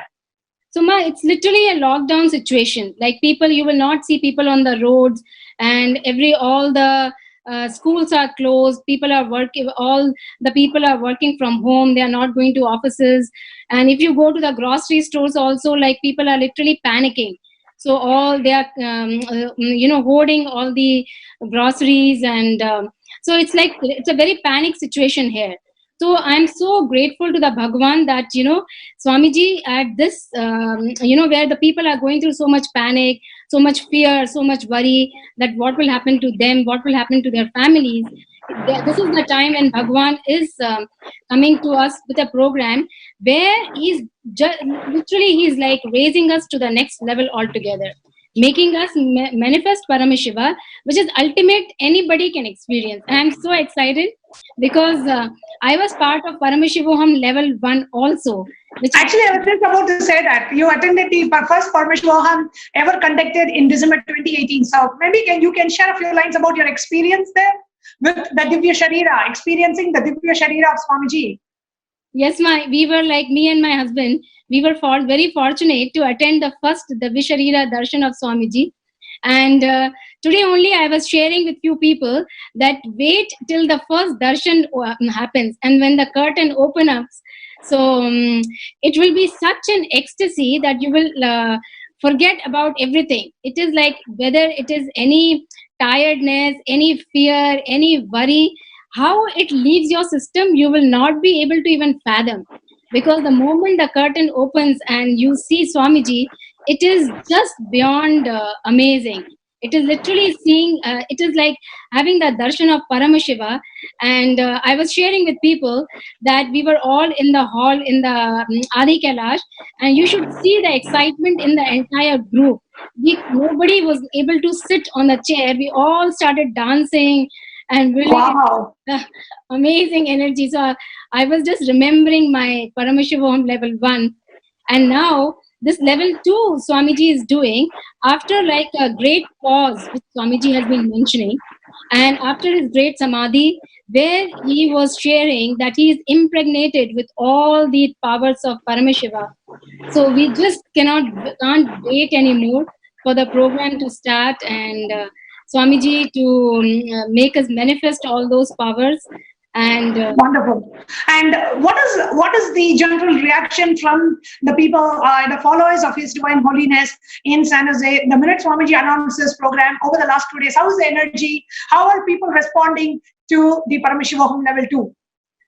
So, Ma, it's literally a lockdown situation. Like people, you will not see people on the roads, and all the schools are closed. People are working. All the people are working from home. They are not going to offices. And if you go to the grocery stores, also, like people are literally panicking. So all they are, hoarding all the groceries, and so it's a very panic situation here. So I'm so grateful to the Bhagavan that, Swamiji at this, where the people are going through so much panic, so much fear, so much worry that what will happen to them, what will happen to their families. This is the time when Bhagavan is coming to us with a program where he's like raising us to the next level altogether, making us manifest Paramashiva, which is ultimate anybody can experience. And I'm so excited because I was part of Paramashivoham Level 1 also. Actually, I was just about to say that you attended the first Paramashivoham ever conducted in December 2018. So maybe you can share a few lines about your experience there with the Divya Sharira, experiencing the Divya Sharira of Swamiji. Yes, we were like me and my husband. We were very fortunate to attend the first Divya Sharira Darshan of Swamiji. And today only I was sharing with few people that wait till the first darshan happens, and when the curtain opens up, so it will be such an ecstasy that you will forget about everything. It is like whether it is any tiredness, any fear, any worry, how it leaves your system, you will not be able to even fathom. Because the moment the curtain opens and you see Swamiji, it is just beyond amazing. It is literally seeing, it is like having the darshan of Paramashiva. And I was sharing with people that we were all in the hall in the Adi Kailash, and you should see the excitement in the entire group. Nobody was able to sit on the chair. We all started dancing and really wow. Amazing energy. So I was just remembering my Paramashivoham Level 1. And now this Level 2 Swamiji is doing after like a great pause, which Swamiji has been mentioning. And after his great Samadhi, where he was sharing that he is impregnated with all the powers of Paramashiva. So we just can't wait anymore for the program to start and Swamiji to make us manifest all those powers. And wonderful. And what is the general reaction from the people, the followers of His Divine Holiness in San Jose? The minute Swamiji announced this program over the last 2 days, how is the energy? How are people responding to the Paramashivoham Level 2?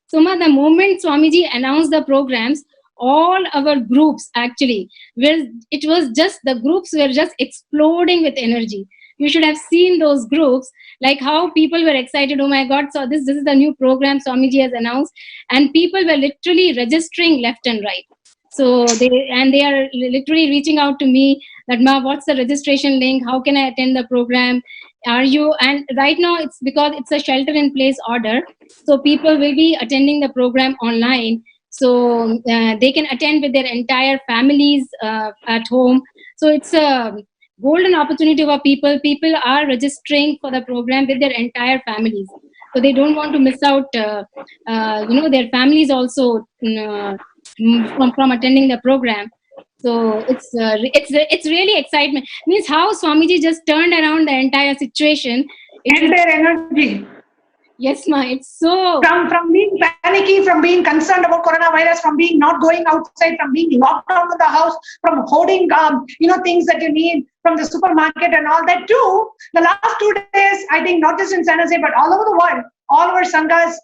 Suma, the moment Swamiji announced the programs, all our groups actually, the groups were just exploding with energy. you should have seen those groups, like how people were excited. Oh my God, so this is the new program Swamiji has announced. And people were literally registering left and right. So they are literally reaching out to me that, Ma, what's the registration link? How can I attend the program? Are you? And right now it's because it's a shelter in place order. So people will be attending the program online. So they can attend with their entire families at home. So it's a golden opportunity for people. People are registering for the program with their entire families. So they don't want to miss out, their families also from attending the program. So it's really excitement. Means how Swamiji just turned around the entire situation. Entire energy. Yes, ma. It's so from being panicky, from being concerned about coronavirus, from being not going outside, from being locked down in the house, from hoarding things that you need from the supermarket and all that too. The last 2 days, I think not just in San Jose but all over the world, all our sanghas,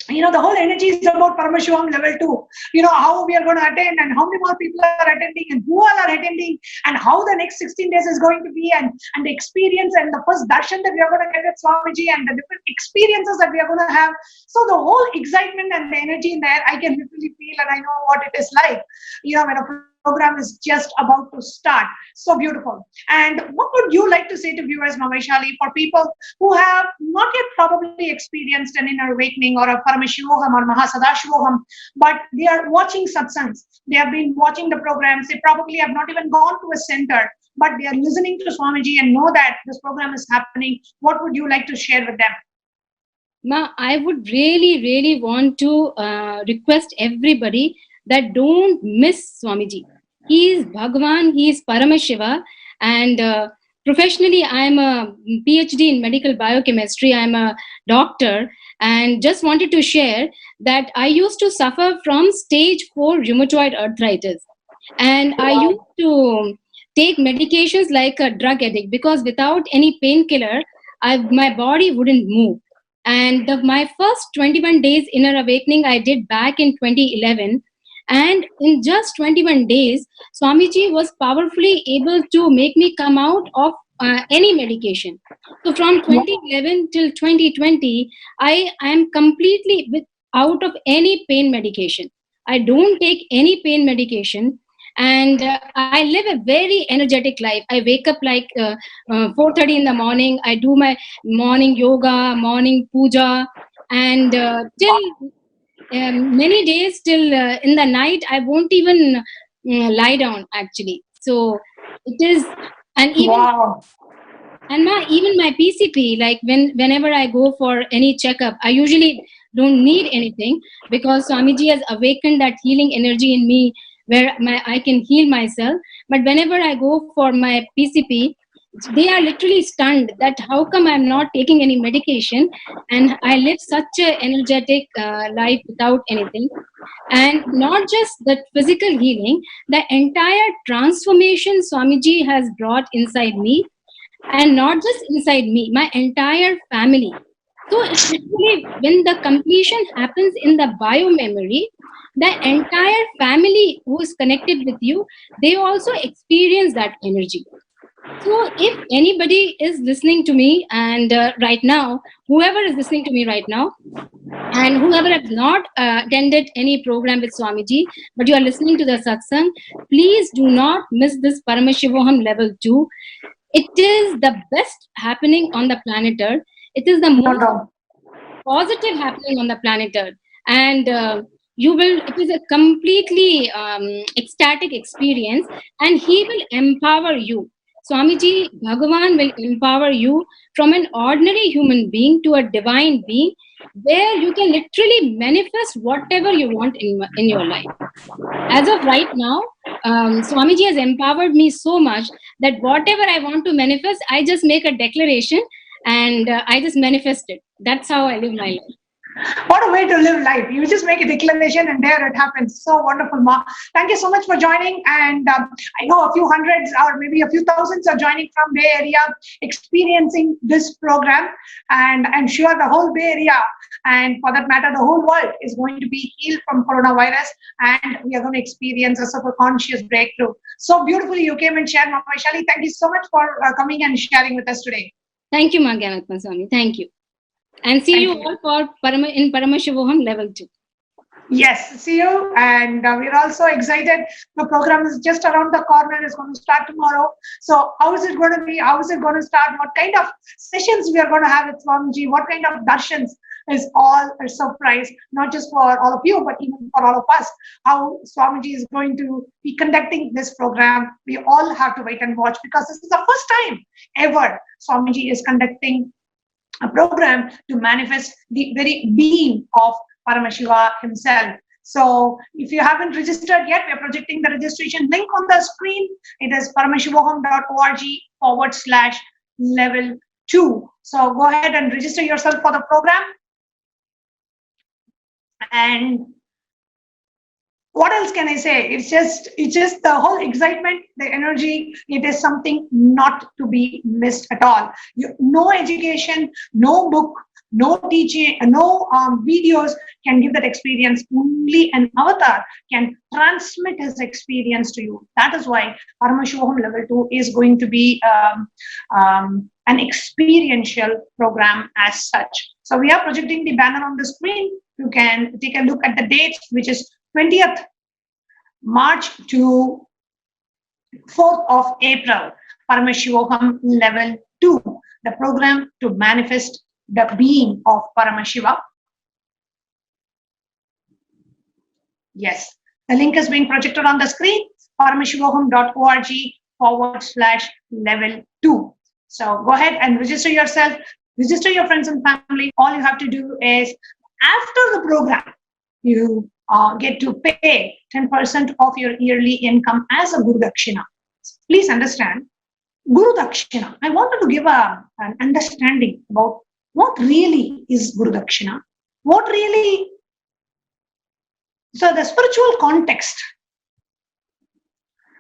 the whole energy is about Paramashivam level 2. How we are going to attend and how many more people are attending and who all are attending and how the next 16 days is going to be and the experience and the first darshan that we are going to get with Swamiji and the different experiences that we are going to have. So the whole excitement and the energy in there, I can literally feel, and I know what it is like, when a program is just about to start. So beautiful. And what would you like to say to viewers, Mamaishali, for people who have not yet probably experienced an inner awakening or a Paramashivoham or Mahasannidhanam, but they are watching satsangs, they have been watching the programs, they probably have not even gone to a center, but they are listening to Swamiji and know that this program is happening. What would you like to share with them? Ma, I would really, really want to request everybody that don't miss Swamiji. He is Bhagavan, he is Paramashiva, and professionally I am a PhD in medical biochemistry. I am a doctor, and just wanted to share that I used to suffer from stage 4 rheumatoid arthritis, and I used to take medications like a drug addict, because without any painkiller, my body wouldn't move. And my first 21 days inner awakening I did back in 2011. And in just 21 days, Swamiji was powerfully able to make me come out of any medication. So from 2011 till 2020, I am completely out of any pain medication. I don't take any pain medication. And I live a very energetic life. I wake up like 4:30 in the morning. I do my morning yoga, morning puja, and till many days till in the night I won't even lie down actually. So it is, and even even my PCP, like whenever I go for any checkup, I usually don't need anything, because Swamiji has awakened that healing energy in me where I can heal myself. But whenever I go for my PCP, they are literally stunned that how come I'm not taking any medication and I live such an energetic life without anything. And not just that physical healing, the entire transformation Swamiji has brought inside me, and not just inside me, my entire family. So it's literally when the completion happens in the bio memory, the entire family who is connected with you, they also experience that energy. So if anybody is listening to me, and right now, whoever is listening to me right now, and whoever has not attended any program with Swamiji, but you are listening to the satsang, please do not miss this Paramashivoham level 2. It is the best happening on the planet Earth. It is the most positive happening on the planet Earth. And it is a completely ecstatic experience, and he will empower you. Swamiji, Bhagavan will empower you from an ordinary human being to a divine being, where you can literally manifest whatever you want in your life. As of right now, Swamiji has empowered me so much that whatever I want to manifest, I just make a declaration and I just manifest it. That's how I live my life. What a way to live life. You just make a declaration and there it happens. So wonderful, Ma. Thank you so much for joining. And I know a few hundreds or maybe a few thousands are joining from Bay Area, experiencing this program. And I'm sure the whole Bay Area, and for that matter, the whole world is going to be healed from coronavirus. And we are going to experience a super conscious breakthrough. So beautifully you came and shared, Mama Vaishali. Thank you so much for coming and sharing with us today. Thank you, Magyanatma Swami. Thank you. And see you all for in Paramashivoham level 2. Yes, see you. And we're also excited. The program is just around the corner. It's going to start tomorrow. So how is it going to be? How is it going to start? What kind of sessions we are going to have with Swamiji? What kind of darshans is all a surprise, not just for all of you, but even for all of us. How Swamiji is going to be conducting this program. We all have to wait and watch, because this is the first time ever Swamiji is conducting a program to manifest the very being of Paramashiva himself. So if you haven't registered yet, we are projecting the registration link on the screen. It is paramashivoham.org/level 2. So go ahead and register yourself for the program. And what else can I say? It's just the whole excitement, the energy. It is something not to be missed at all. No education, no book, no teaching, no videos can give that experience. Only an avatar can transmit his experience to you. That is why Paramashivoham level 2 is going to be an experiential program as such. So we are projecting the banner on the screen. You can take a look at the dates, which is 20th March to 4th of April, Paramashivoham level 2, the program to manifest the being of Paramashiva. Yes, the link is being projected on the screen, paramashivoham.org/level 2. So go ahead and register yourself, register your friends and family. All you have to do is, after the program, you get to pay 10% of your yearly income as a Guru Dakshina. Please understand, Guru Dakshina. I wanted to give an understanding about what really is Guru Dakshina. What really, so the spiritual context.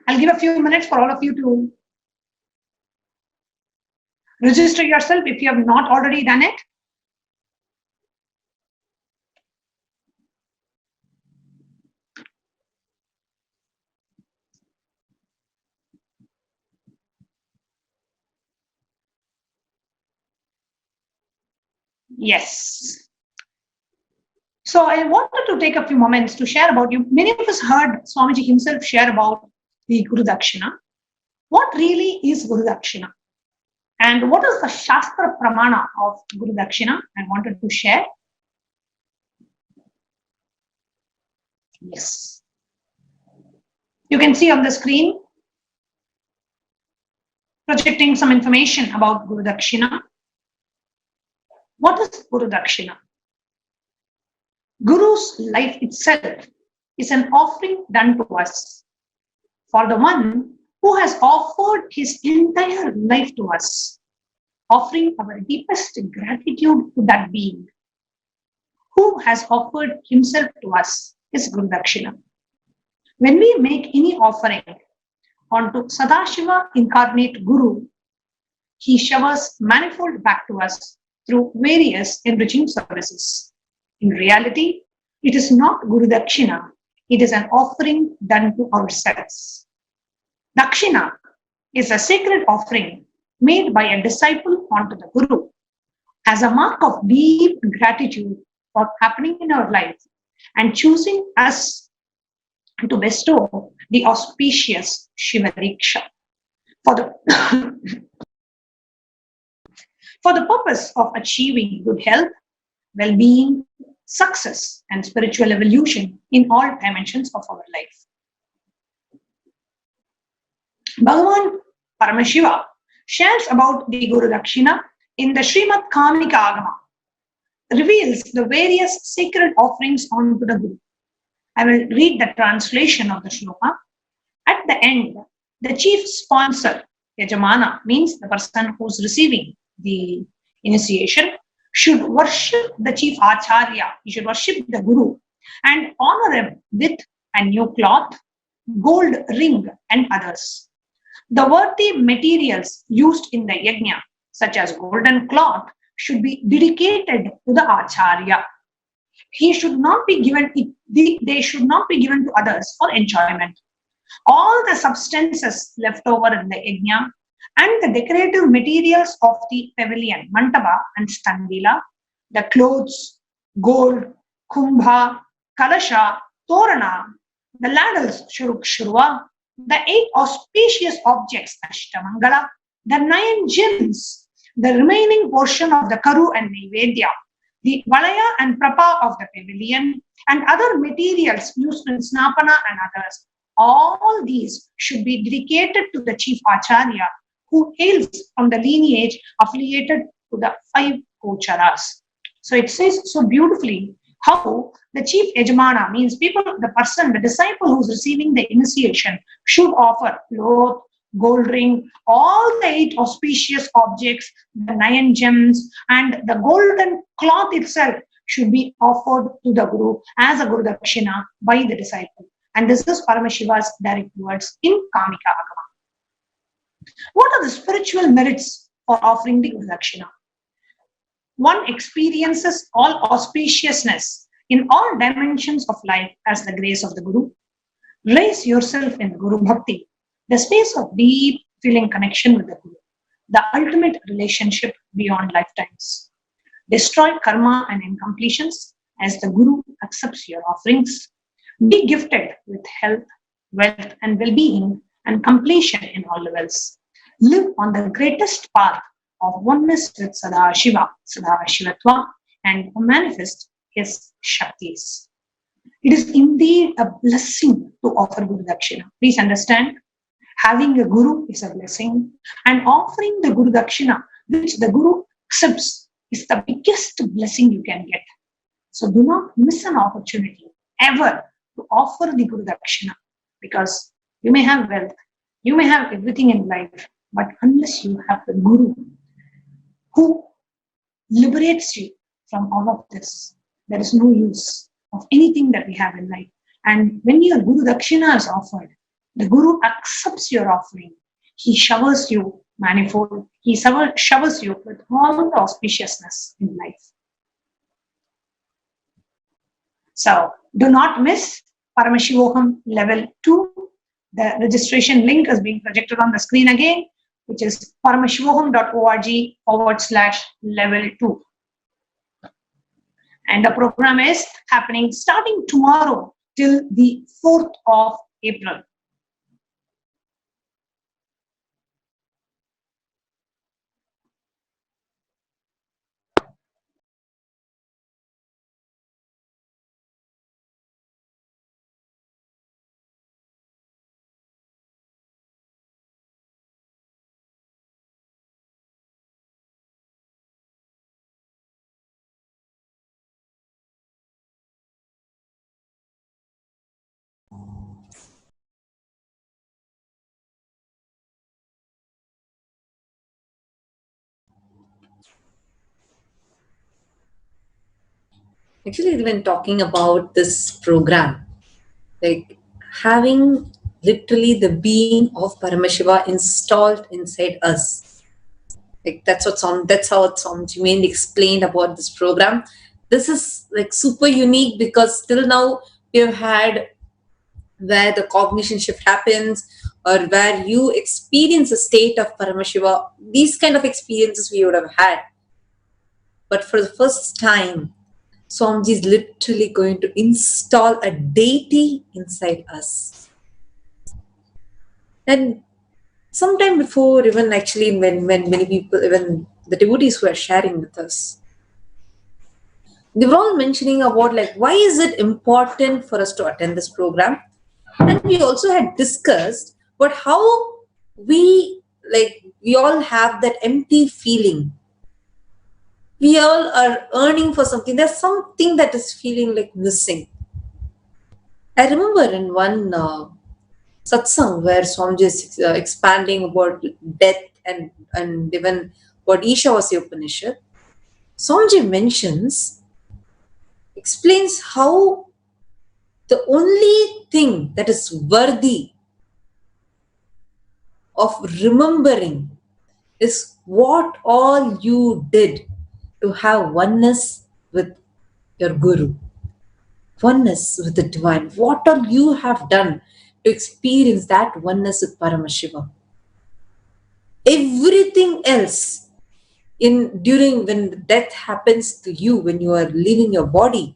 I'll give a few minutes for all of you to register yourself if you have not already done it. Yes. So I wanted to take a few moments to share about you. Many of us heard Swamiji himself share about the Guru Dakshina. What really is Guru Dakshina? And what is the Shastra Pramana of Guru Dakshina? I wanted to share. Yes. You can see on the screen, projecting some information about Guru Dakshina. What is Guru Dakshina? Guru's life itself is an offering done to us for the one who has offered his entire life to us, offering our deepest gratitude to that being who has offered himself to us is Guru Dakshina. When we make any offering onto Sadashiva incarnate Guru, he showers manifold back to us through various enriching services. In reality, it is not Guru Dakshina, it is an offering done to ourselves. Dakshina is a sacred offering made by a disciple onto the Guru as a mark of deep gratitude for happening in our life and choosing us to bestow the auspicious Shivariksha. For the purpose of achieving good health, well-being, success, and spiritual evolution in all dimensions of our life. Bhagavan Paramashiva shares about the Guru Dakshina in the Srimad Kamika Agama, reveals the various sacred offerings onto the Guru. I will read the translation of the shloka. At the end, the chief sponsor, Yajamana, means the person who's receiving the initiation, should worship the chief Acharya, he should worship the Guru and honor him with a new cloth, gold ring, and others. The worthy materials used in the yajna, such as golden cloth, should be dedicated to the Acharya. He should not be given, they should not be given to others for enjoyment. All the substances left over in the yajna and the decorative materials of the pavilion, mantapa and standila, the clothes, gold, kumbha, kalasha, torana, the ladles, shuruk shurva, the 8 auspicious objects, ashtamangala, the 9 gems, the remaining portion of the karu and naivedya, the valaya and prapa of the pavilion, and other materials used in snapana and others. All these should be dedicated to the chief Acharya, who hails from the lineage affiliated to the 5 Kocharas. So it says so beautifully how the chief Yajamana, means people, the person, the disciple who's receiving the initiation, should offer cloth, gold ring, all the 8 auspicious objects, the 9 gems, and the golden cloth itself should be offered to the Guru as a Guru Dakshina by the disciple. And this is Paramashiva's direct words in Kamika Agama. What are the spiritual merits for offering the Guru Dakshina? One experiences all auspiciousness in all dimensions of life as the grace of the Guru. Raise yourself in Guru Bhakti, the space of deep feeling connection with the Guru, the ultimate relationship beyond lifetimes. Destroy karma and incompletions as the Guru accepts your offerings. Be gifted with health, wealth, and well-being and completion in all levels. Live on the greatest path of oneness with Sadashiva, Sadashivatva, and manifest his Shaktis. It is indeed a blessing to offer Guru Dakshina. Please understand, having a Guru is a blessing, and offering the Guru Dakshina, which the Guru accepts, is the biggest blessing you can get. So do not miss an opportunity ever to offer the Guru Dakshina, because you may have wealth, you may have everything in life, but unless you have the Guru who liberates you from all of this, there is no use of anything that we have in life. And when your Guru Dakshina is offered, the Guru accepts your offering. He showers you manifold. He showers you with all the auspiciousness in life. So do not miss Paramashivoham Level 2. The registration link is being projected on the screen again, which is paramashivoham.org/level 2. And the program is happening starting tomorrow till the 4th of April. Actually, when talking about this program, like having literally the being of Paramashiva installed inside us, like that's how it sounds mainly explained about this program. This is like super unique because till now we have had where the cognition shift happens or where you experience a state of Paramashiva. These kind of experiences we would have had, but for the first time, Swamiji is literally going to install a deity inside us. And sometime before, even actually when many people, even the devotees who are sharing with us, they were all mentioning about like, why is it important for us to attend this program? And we also had discussed about how we all have that empty feeling. We all are yearning for something. There's something that is feeling like missing. I remember in one satsang where Swamiji is expanding about death and even about Ishavasya Upanishad. Swamiji explains how the only thing that is worthy of remembering is what all you did to have oneness with your Guru, oneness with the divine. What all you have done to experience that oneness with Paramashiva. Everything else during when death happens to you, when you are leaving your body,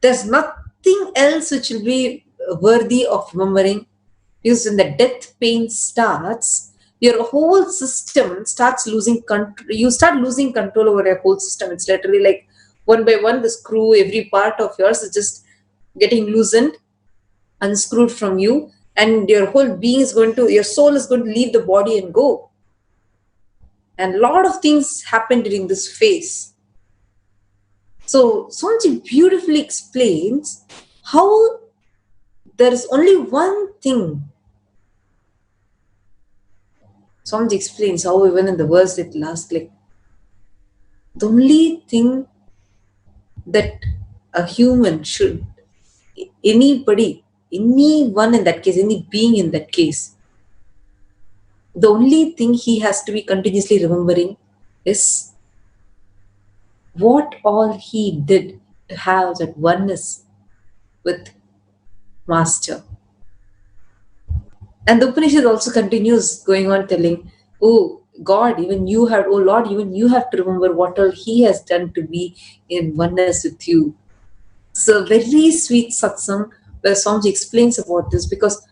there's nothing else which will be worthy of remembering, because when the death pain starts, your whole system starts losing control. You start losing control over your whole system. It's literally like one by one, the screw, every part of yours is just getting loosened, unscrewed from you, and your whole being is your soul is going to leave the body and go. And a lot of things happen during this phase. So Swamiji beautifully explains how there is only one thing. Swamiji explains how even in the verse it lasts, like the only thing that a human should, anybody, anyone in that case, any being in that case, the only thing he has to be continuously remembering is what all he did to have that oneness with Master. And the Upanishad also continues going on telling, oh God, even you have, oh Lord, even you have to remember what all he has done to be in oneness with you. So very sweet satsang where Swamiji explains about this, because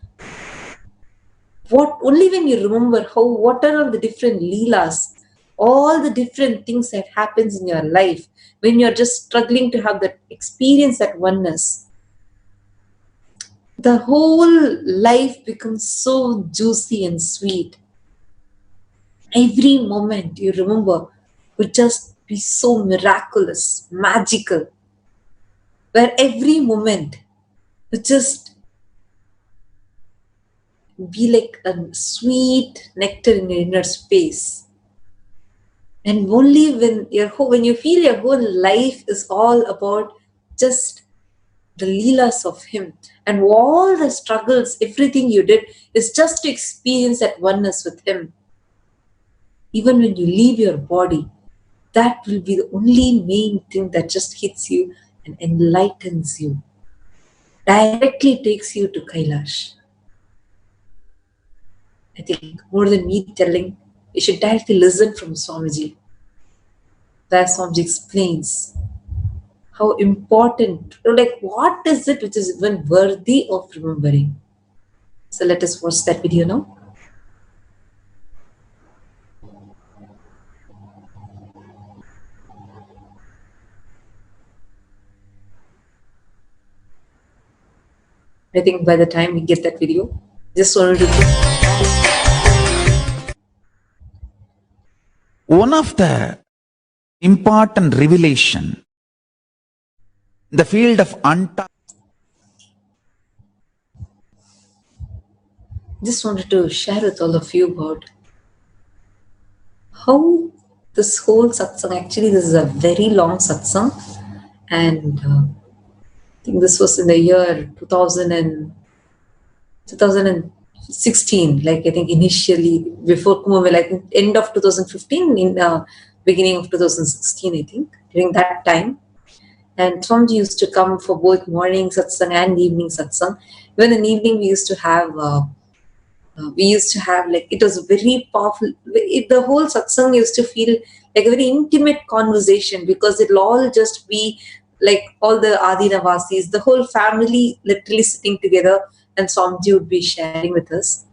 only when you remember what are all the different leelas, all the different things that happens in your life, when you're just struggling to have that experience, that oneness, the whole life becomes so juicy and sweet. Every moment you remember would just be so miraculous, magical, where every moment would just be like a sweet nectar in your inner space. And only when you feel your whole life is all about just the leelas of him, and all the struggles, everything you did is just to experience that oneness with him. Even when you leave your body, that will be the only main thing that just hits you and enlightens you, directly takes you to Kailash. I think more than me telling, you should directly listen from Swamiji, where Swamiji explains how important, like what is it which is even worthy of remembering. So let us watch that video now. I think by the time we get that video, just wanted to... One of the important revelation, the field of just wanted to share with all of you about how this whole satsang, actually this is a very long satsang, and I think this was in the year 2016, like I think initially before Kumbh Mela, I think end of 2015, in beginning of 2016, I think, during that time. And Swamiji used to come for both morning satsang and evening satsang. Even in the evening we used to have like, it was very powerful. The whole satsang used to feel like a very intimate conversation, because it'll all just be like all the Adi Navasis, the whole family literally sitting together, and Swamiji would be sharing with us.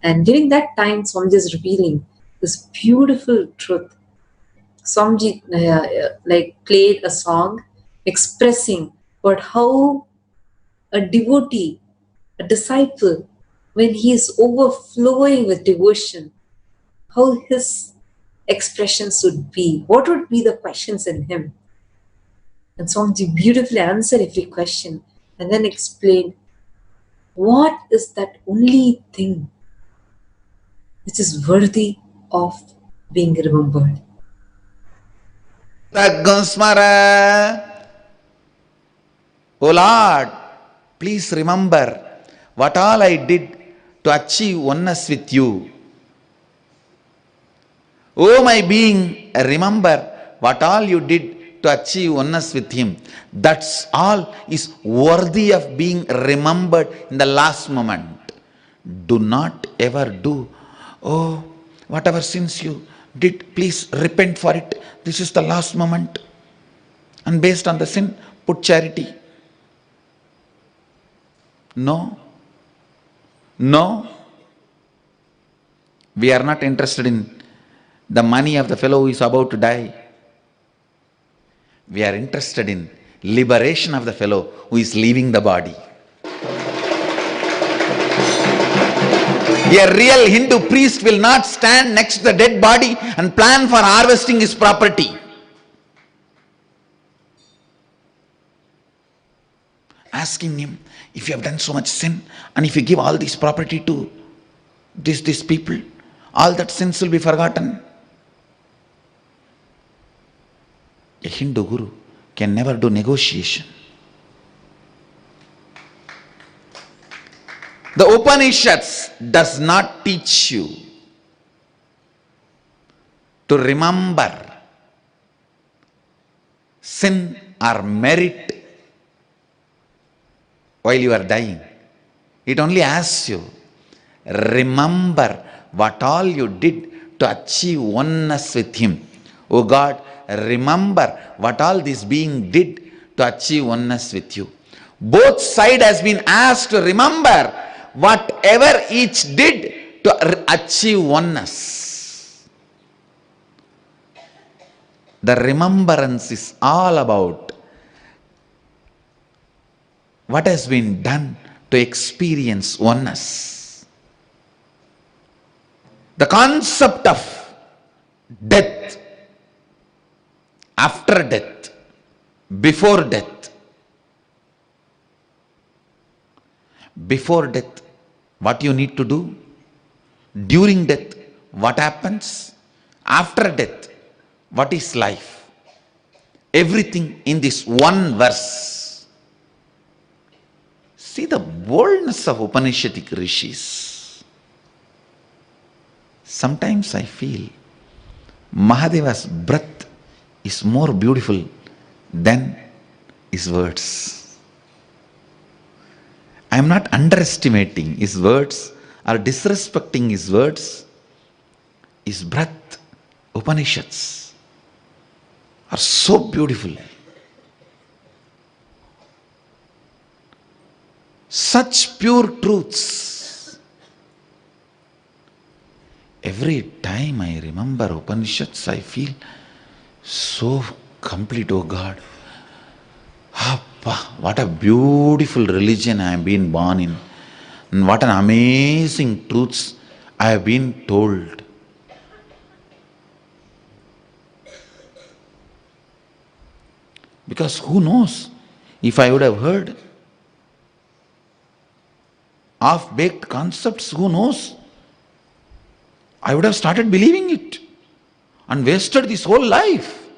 And during that time, Swamiji is revealing this beautiful truth. Swamiji like played a song expressing about how a devotee, a disciple, when he is overflowing with devotion, how his expressions would be, what would be the questions in him. And Swamiji beautifully answered every question and then explained what is that only thing which is worthy of being remembered. Smara. O Lord, please remember what all I did to achieve oneness with you. O my being, remember what all you did to achieve oneness with him. That's all is worthy of being remembered in the last moment. Do not ever do, oh, whatever sins you did, please repent for it. This is the last moment. And based on the sin, put charity. No. No. We are not interested in the money of the fellow who is about to die. We are interested in liberation of the fellow who is leaving the body. A real Hindu priest will not stand next to the dead body and plan for harvesting his property. Asking him, if you have done so much sin and if you give all this property to these people, all that sins will be forgotten. A Hindu guru can never do negotiation. The Upanishads does not teach you to remember sin or merit while you are dying. It only asks you, remember what all you did to achieve oneness with him. Oh God, remember what all this being did to achieve oneness with you. Both sides has been asked to remember whatever each did to achieve oneness. The remembrance is all about what has been done to experience oneness. The concept of death, after death, before death. Before death, what you need to do? During death, what happens? After death, what is life? Everything in this one verse. See the boldness of Upanishadic rishis. Sometimes I feel Mahadeva's breath is more beautiful than his words. I am not underestimating his words or disrespecting his words. His breath, Upanishads, are so beautiful. Such pure truths. Every time I remember Upanishads, I feel so complete, oh God. What a beautiful religion I have been born in. And what an amazing truths I have been told. Because who knows, if I would have heard half-baked concepts, who knows, I would have started believing it and wasted this whole life.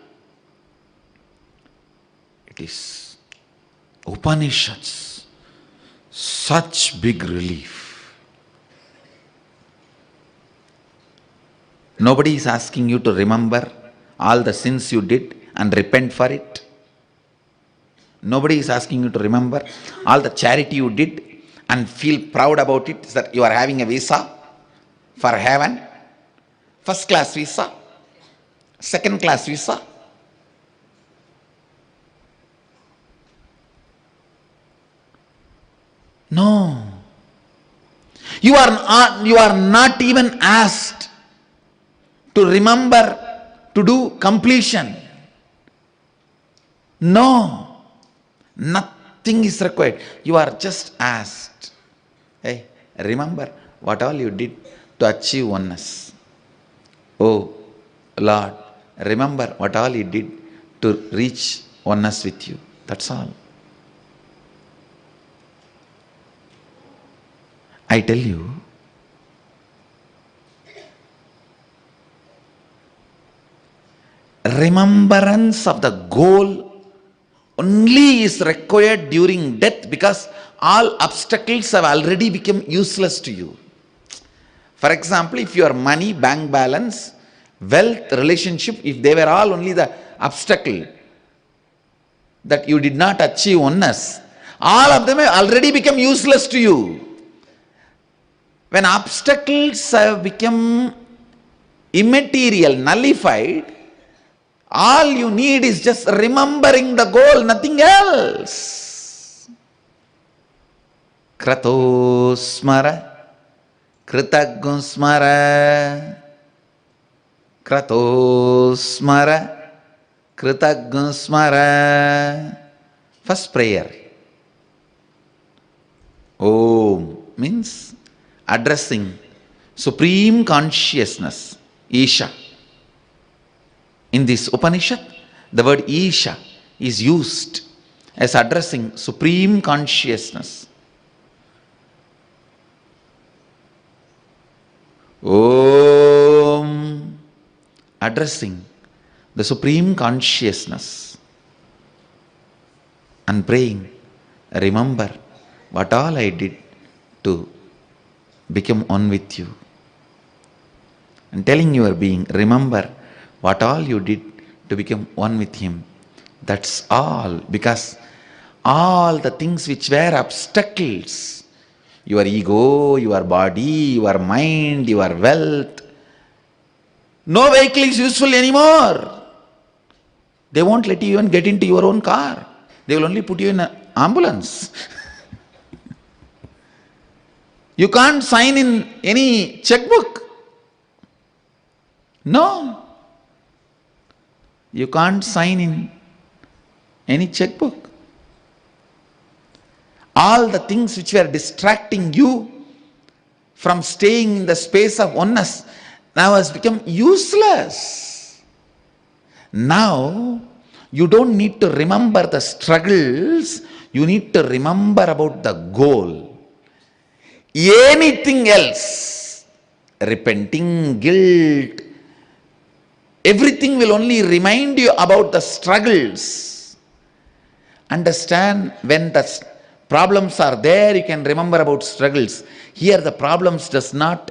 It is Upanishads, such big relief. Nobody is asking you to remember all the sins you did and repent for it. Nobody is asking you to remember all the charity you did and feel proud about it, that you are having a visa for heaven, first class visa, second class visa. No. You are not even asked to remember, to do completion. No. Nothing is required. You are just asked, hey, remember what all you did to achieve oneness. Oh Lord, remember what all you did to reach oneness with you. That's all. I tell you, remembrance of the goal only is required during death, because all obstacles have already become useless to you. For example, if your money, bank balance, wealth, relationship, if they were all only the obstacle that you did not achieve oneness, all of them have already become useless to you. When obstacles have become immaterial, nullified, all you need is just remembering the goal, nothing else. Krato smara, kritaggo smara, krato smara, kritaggo smara. First prayer. Om means addressing Supreme Consciousness, Isha. In this Upanishad, the word Isha is used as addressing Supreme Consciousness. Om, addressing the Supreme Consciousness and praying, remember what all I did to become one with you. And telling your being, remember what all you did to become one with him. That's all, because all the things which were obstacles, your ego, your body, your mind, your wealth, no vehicle is useful anymore. They won't let you even get into your own car. They will only put you in an ambulance. You can't sign in any checkbook. No. You can't sign in any checkbook. All the things which were distracting you from staying in the space of oneness now has become useless. Now, you don't need to remember the struggles, you need to remember about the goal. Anything else, repenting, guilt, everything will only remind you about the struggles. Understand, when the problems are there, you can remember about struggles. Here the problems does not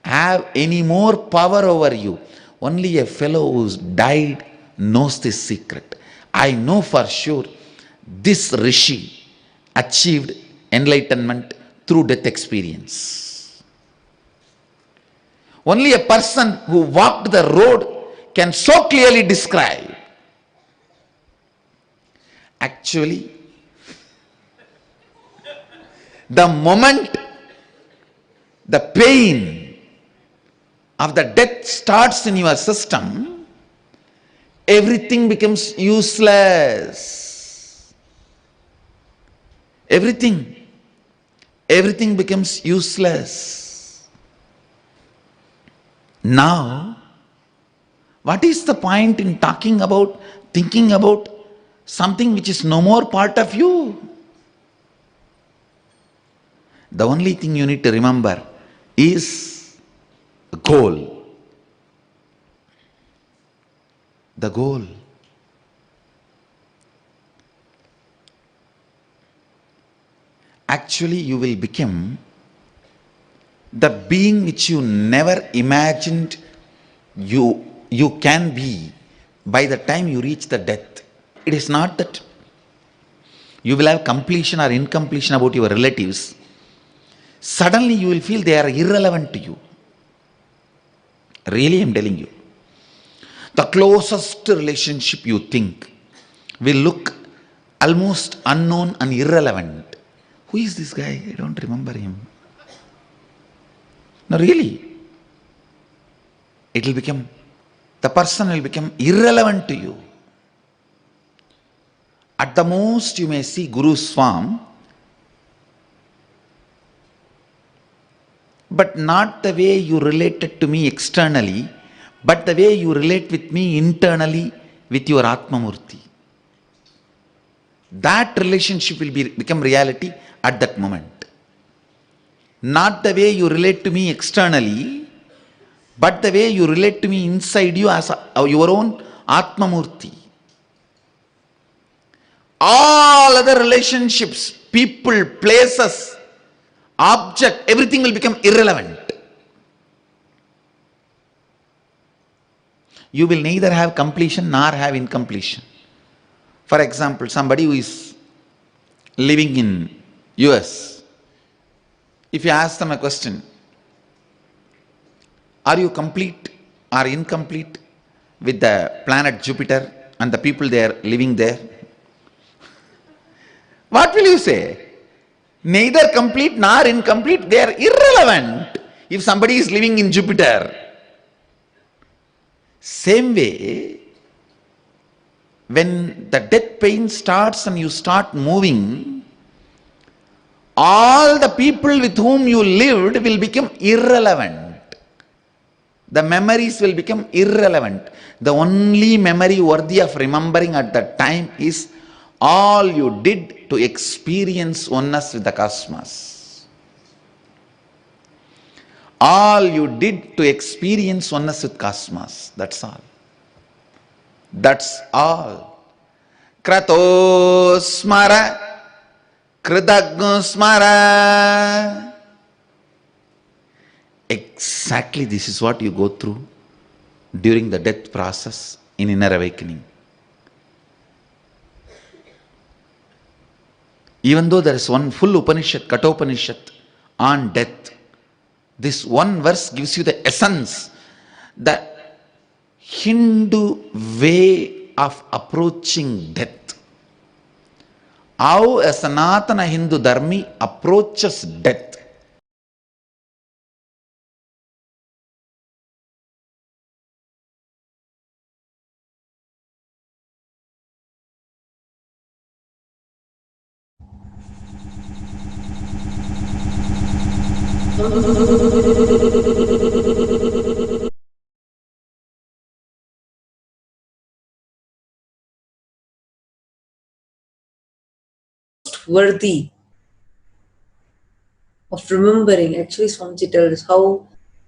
have any more power over you. Only a fellow who's died knows this secret. I know for sure this Rishi achieved enlightenment through death experience. Only a person who walked the road can so clearly describe. Actually, the moment the pain of the death starts in your system, everything becomes useless. Everything becomes useless. Now, what is the point in talking about, thinking about something which is no more part of you? The only thing you need to remember is the goal. The goal. Actually, you will become the being which you never imagined you can be by the time you reach the death. It is not that you will have completion or incompletion about your relatives. Suddenly you will feel they are irrelevant to you. Really, I am telling you. The closest relationship you think will look almost unknown and irrelevant. Who is this guy? I don't remember him. No, really. The person will become irrelevant to you. At the most, you may see Guru's form, but not the way you related to me externally, but the way you relate with me internally with your Atmamurti. That relationship will become reality at that moment. Not the way you relate to me externally, but the way you relate to me inside you as your own Atmamurti. All other relationships, people, places, object, everything will become irrelevant. You will neither have completion nor have incompletion. For example, somebody who is living in US, if you ask them a question, are you complete or incomplete with the planet Jupiter and the people there living there? What will you say? Neither complete nor incomplete, they are irrelevant if somebody is living in Jupiter. Same way, when the death pain starts and you start moving, all the people with whom you lived will become irrelevant. The memories will become irrelevant. The only memory worthy of remembering at that time is all you did to experience oneness with the cosmos. All you did to experience oneness with cosmos. That's all. That's all. Krato smara, kritagno smara. Exactly this is what you go through during the death process in inner awakening. Even though there is one full Upanishad, Kathopanishad, on death, this one verse gives you the essence, the Hindu way of approaching death. How a Sanatana Hindu Dharmi approaches death. Worthy of remembering. Actually, Swamiji tells how,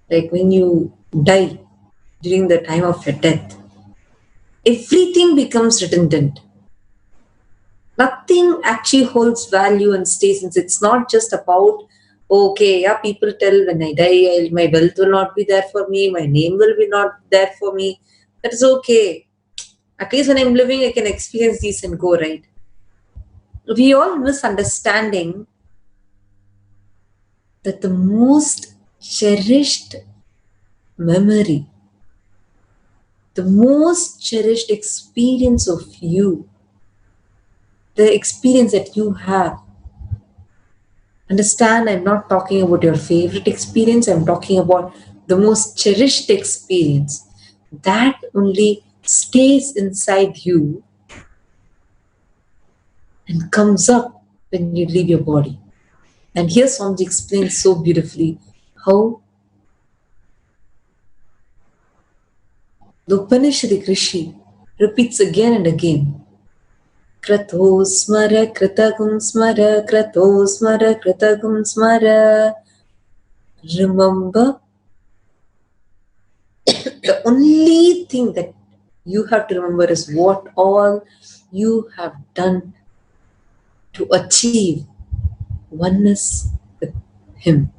like when you die during the time of your death, everything becomes redundant. Nothing actually holds value and stays. It's not just about, okay, yeah, people tell when I die, my wealth will not be there for me, my name will be not there for me. That is okay. At least when I'm living, I can experience these and go, right? We all misunderstanding that the most cherished memory, the most cherished experience of you, the experience that you have. Understand, I'm not talking about your favorite experience, I'm talking about the most cherished experience. That only stays inside you and comes up when you leave your body. And here Swamiji explains so beautifully how the Upanishadic Rishi repeats again and again. Krato smara kritagum smara, krato smara kritagum smara. Remember, the only thing that you have to remember is what all you have done to achieve oneness with Him.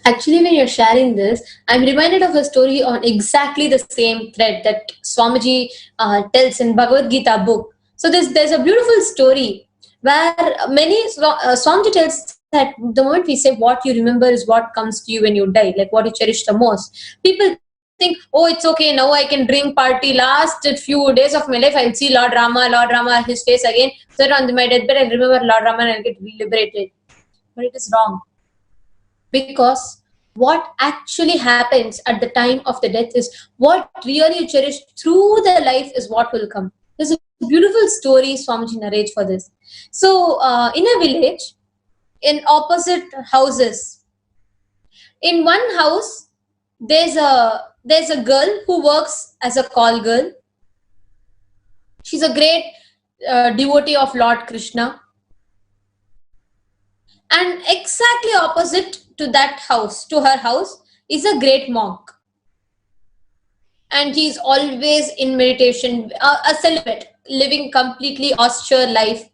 Actually, when you're sharing this, I'm reminded of a story on exactly the same thread that Swamiji tells in Bhagavad Gita book. So there's a beautiful story where Swamiji tells that the moment we say what you remember is what comes to you when you die, like what you cherish the most. People think, oh, it's okay, now I can drink, party, last few days of my life, I'll see Lord Rama, his face again, sit on my deathbed, I'll remember Lord Rama and I'll get liberated. But it is wrong. Because what actually happens at the time of the death is what really you cherish through the life is what will come. There's a beautiful story Swamiji narrates for this. So in a village, in opposite houses, in one house, there's a girl who works as a call girl. She's a great devotee of Lord Krishna. And exactly opposite to that house, to her house, is a great monk. and he's always in meditation, a celibate, living completely austere life.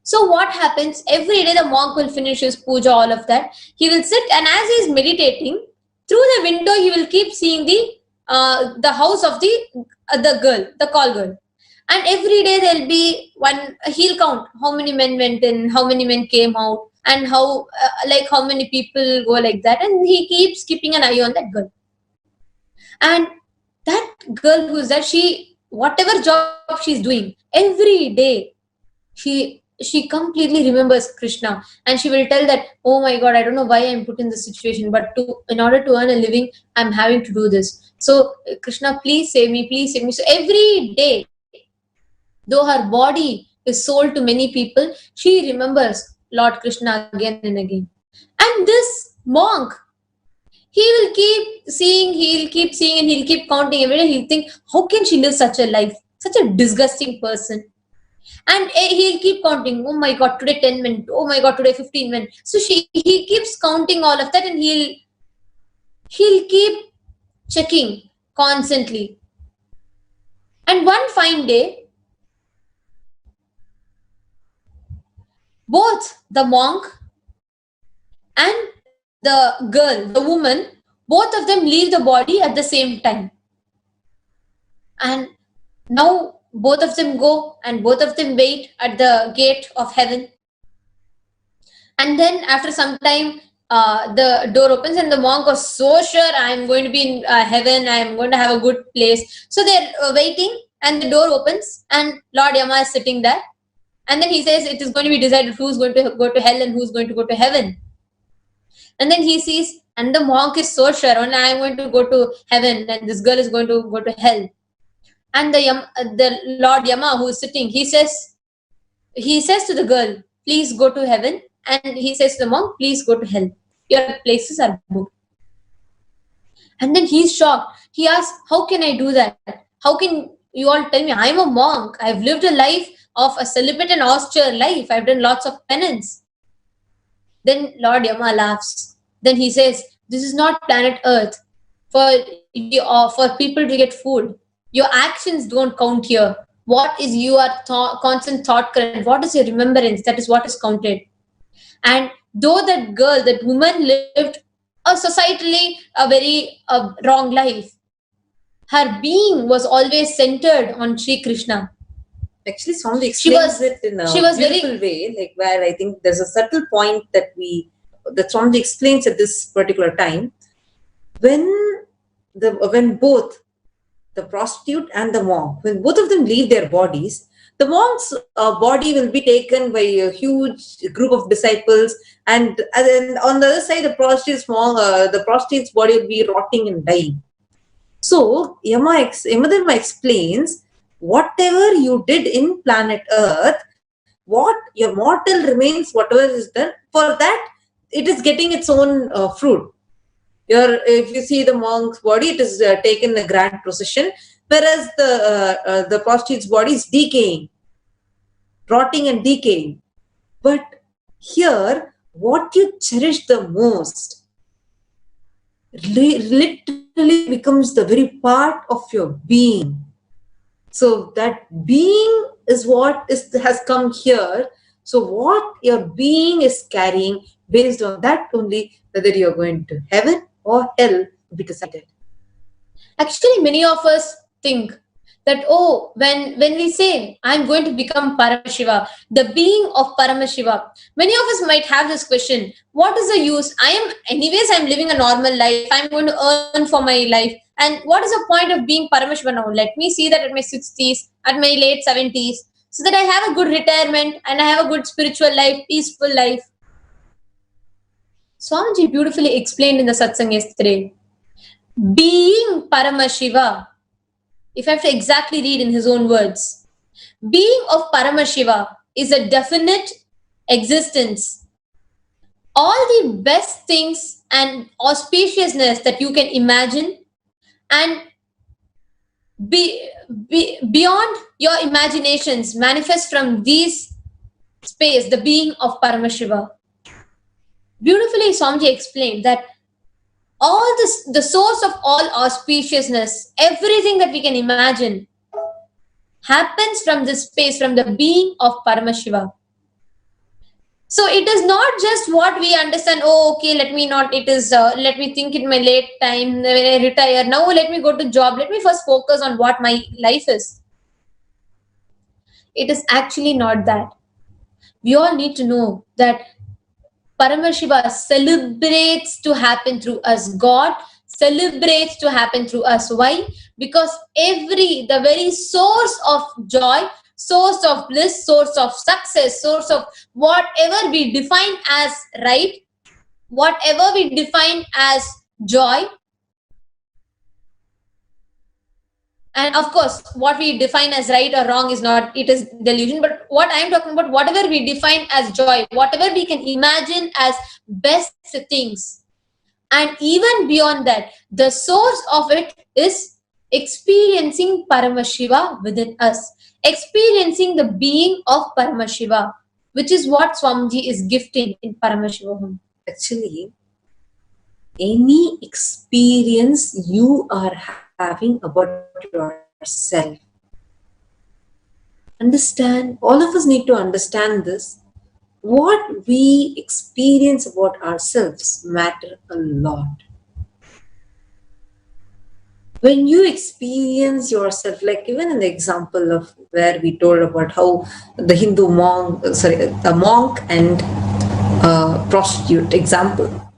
So what happens? Every day the monk will finish his puja, all of that. He will sit, and as he is meditating, through the window he will keep seeing the house of the girl, the call girl. And every day there'll be one, he'll count how many men went in, how many men came out, and how many people go like that. And he keeps keeping an eye on that girl. And that girl who's that, whatever job she's doing, every day she completely remembers Krishna, and she will tell that, oh my God, I don't know why I'm put in this situation, but in order to earn a living, I'm having to do this. So Krishna, please save me, please save me. So every day, though her body is sold to many people, she remembers Lord Krishna again and again. And this monk, he will keep seeing, and he'll keep counting every day. He'll think, how can she live such a life? Such a disgusting person. And he'll keep counting, oh my God, today 10 men, oh my God, today 15 men. So he keeps counting all of that, and he'll keep checking constantly. And one fine day, both the monk and the girl, the woman, both of them leave the body at the same time. And now both of them go, and both of them wait at the gate of heaven. And then after some time, the door opens, and the monk was so sure, I'm going to be in heaven, I'm going to have a good place. So they're waiting, and the door opens, and Lord Yama is sitting there. And then he says, it is going to be decided who's going to go to hell and who's going to go to heaven. And then he sees, and the monk is so sure, only I'm going to go to heaven, and this girl is going to go to hell. And the Lord Yama, who is sitting, he says to the girl, please go to heaven. And he says to the monk, please go to hell. Your places are booked. And then he's shocked. He asks, how can I do that? How can you all tell me? I'm a monk. I've lived a life of a celibate and austere life. I've done lots of penance. Then Lord Yama laughs. Then he says, this is not planet Earth for people to get food. Your actions don't count here. What is your constant thought current? What is your remembrance? That is what is counted. And though that girl, that woman lived societally a very wrong life, her being was always centered on Sri Krishna. Actually, Swami explains it in a beautiful way, like where I think there's a subtle point that Swami explains at this particular time. When both the prostitute and the monk, when both of them leave their bodies, the monk's body will be taken by a huge group of disciples, and then on the other side, the prostitute's body will be rotting and dying. So Yamadharma explains, whatever you did in planet Earth, what your mortal remains, whatever is done, for that it is getting its own fruit. If you see the monk's body, it is taken in a grand procession, whereas the prostitute's body is decaying, rotting and decaying. But here, what you cherish the most literally becomes the very part of your being. So that being is what has come here. So what your being is carrying, based on that only, whether you're going to heaven or hell will be decided. Actually, many of us think that, when we say, I'm going to become Paramashiva, the being of Paramashiva, many of us might have this question, what is the use? I'm living a normal life, I'm going to earn for my life. And what is the point of being Paramashiva now? Let me see that at my 60s, at my late 70s, so that I have a good retirement and I have a good spiritual life, peaceful life. Swamiji beautifully explained in the satsang yesterday. Being Paramashiva, if I have to exactly read in his own words, being of Paramashiva is a definite existence. All the best things and auspiciousness that you can imagine, and beyond your imaginations, manifest from these space, the being of Paramashiva. Beautifully, Swamiji explained that all this, the source of all auspiciousness, everything that we can imagine happens from this space, from the being of Paramashiva. So it is not just what we understand, oh, okay, let me think in my late time, when I retire, now let me go to job, let me first focus on what my life is. It is actually not that. We all need to know that Paramashiva celebrates to happen through us. God celebrates to happen through us. Why? Because the very source of joy, source of bliss, source of success, source of whatever we define as right, whatever we define as joy, and of course, what we define as right or wrong is not, it is delusion. But what I am talking about, whatever we define as joy, whatever we can imagine as best things, and even beyond that, the source of it is experiencing Paramashiva within us, experiencing the being of Paramashiva, which is what Swamiji is gifting in Paramashivoham. Actually, any experience you are having about yourself, understand, all of us need to understand this. What we experience about ourselves matter a lot. When you experience yourself, like even in the example of where we told about how the monk and prostitute example.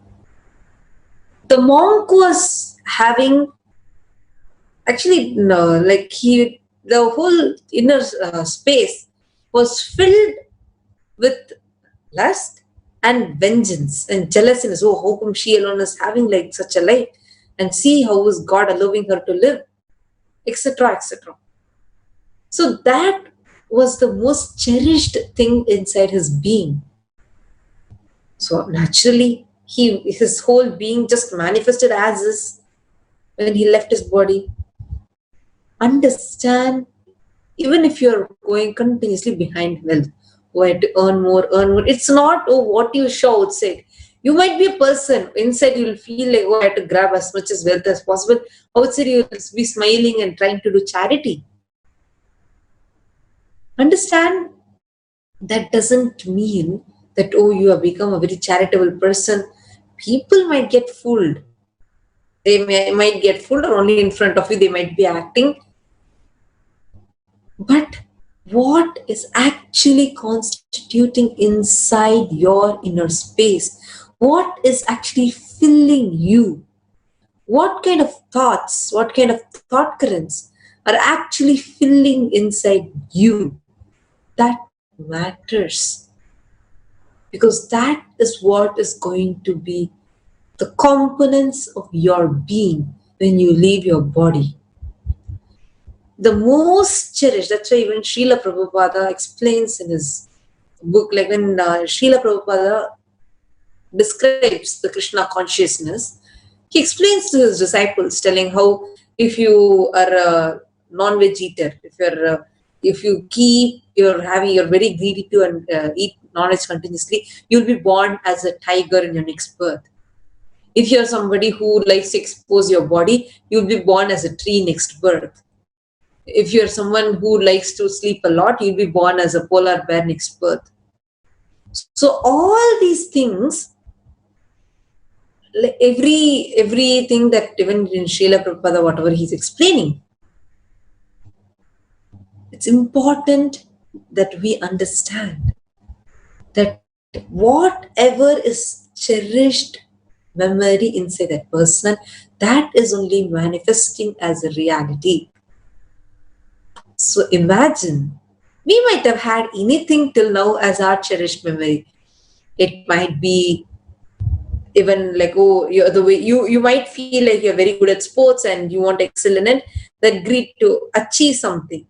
The monk was having, actually, the whole inner space was filled with lust and vengeance and jealousness. Oh, how come she alone is having like such a life? And see how is God allowing her to live, etc., etc. So that was the most cherished thing inside his being. So naturally, his whole being just manifested as is when he left his body. Understand, even if you're going continuously behind wealth, who had to earn more. It's not what you show outside. You might be a person, inside you will feel like, I have to grab as much as wealth as possible. Outside you will be smiling and trying to do charity. Understand, that doesn't mean that, you have become a very charitable person. People might get fooled. They might get fooled, or only in front of you they might be acting. But what is actually constituting inside your inner space? What is actually filling you? What kind of thoughts, what kind of thought currents are actually filling inside you? That matters. Because that is what is going to be the components of your being when you leave your body. The most cherished, that's why even Srila Prabhupada explains in his book, like when Srila Prabhupada describes the Krishna consciousness, he explains to his disciples, telling how if you are a non-veg eater, if you're very greedy to eat non-veg continuously, you'll be born as a tiger in your next birth. If you're somebody who likes to expose your body, you'll be born as a tree next birth. If you're someone who likes to sleep a lot, you'll be born as a polar bear next birth. So all these things, everything that even in Srila Prabhupada, whatever he's explaining, it's important that we understand that whatever is cherished memory inside that person, that is only manifesting as a reality. So imagine, we might have had anything till now as our cherished memory. It might be even like, you might feel like you're very good at sports and you want to excel in it, that greed to achieve something.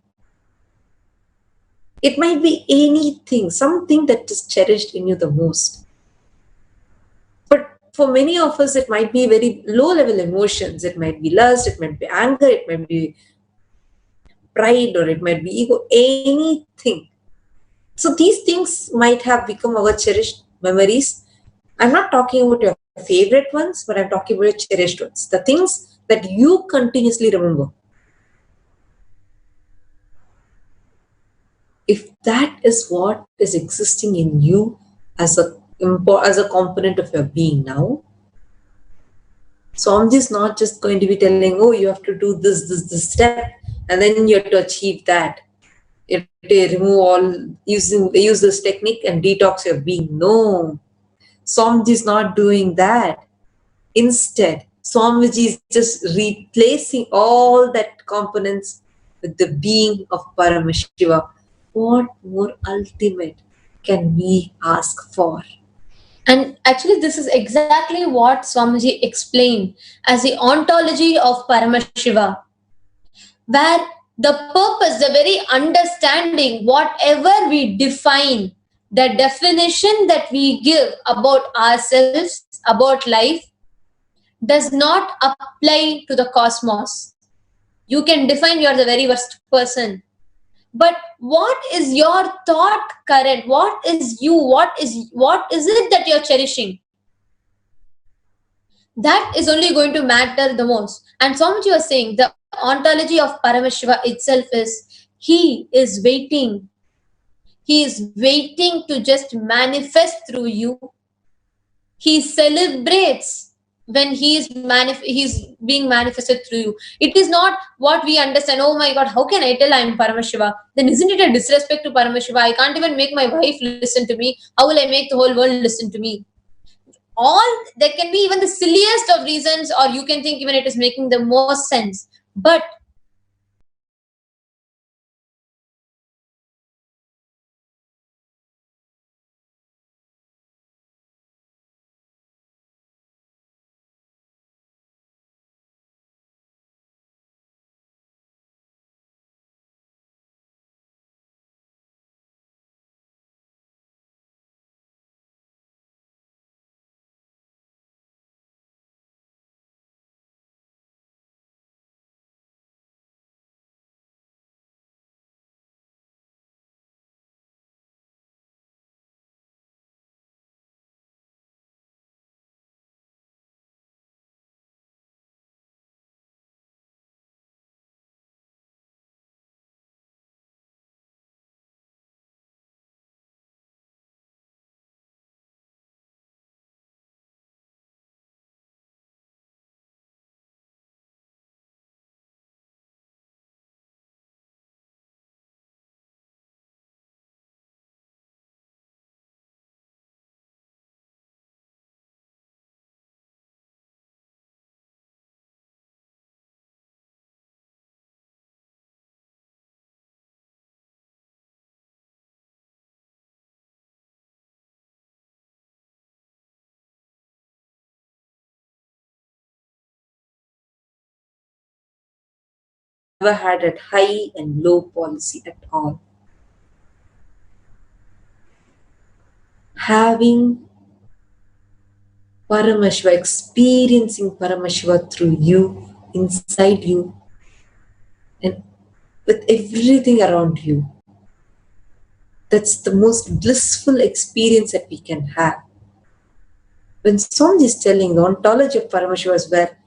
It might be anything, something that is cherished in you the most. But for many of us, it might be very low level emotions. It might be lust, it might be anger, it might be pride, or it might be ego, anything. So these things might have become our cherished memories. I'm not talking about your favorite ones, but I'm talking about your cherished ones. The things that you continuously remember. If that is what is existing in you as a component of your being now, Swamiji is not just going to be telling, oh, you have to do this step, and then you have to achieve that. You have to remove all, use this technique and detox your being. No, Swamiji is not doing that. Instead, Swamiji is just replacing all that components with the being of Paramashiva. What more ultimate can we ask for? And actually, this is exactly what Swamiji explained as the ontology of Paramashiva, where the purpose, the very understanding, whatever we define, the definition that we give about ourselves, about life, does not apply to the cosmos. You can define you are the very worst person. But what is your thought current? What is you? What is it that you're cherishing? That is only going to matter the most. And Swamiji was saying the ontology of Paramashiva itself is he is waiting. He is waiting to just manifest through you. He celebrates when he's being manifested through you. It is not what we understand. Oh my God, how can I tell I'm Paramashiva? Then isn't it a disrespect to Paramashiva? I can't even make my wife listen to me. How will I make the whole world listen to me? There can be even the silliest of reasons, or you can think even it is making the most sense. But Never had a high and low policy at all. Having Paramashiva, experiencing Paramashiva through you, inside you, and with everything around you. That's the most blissful experience that we can have. When Swamiji is telling the ontology of Paramashiva is where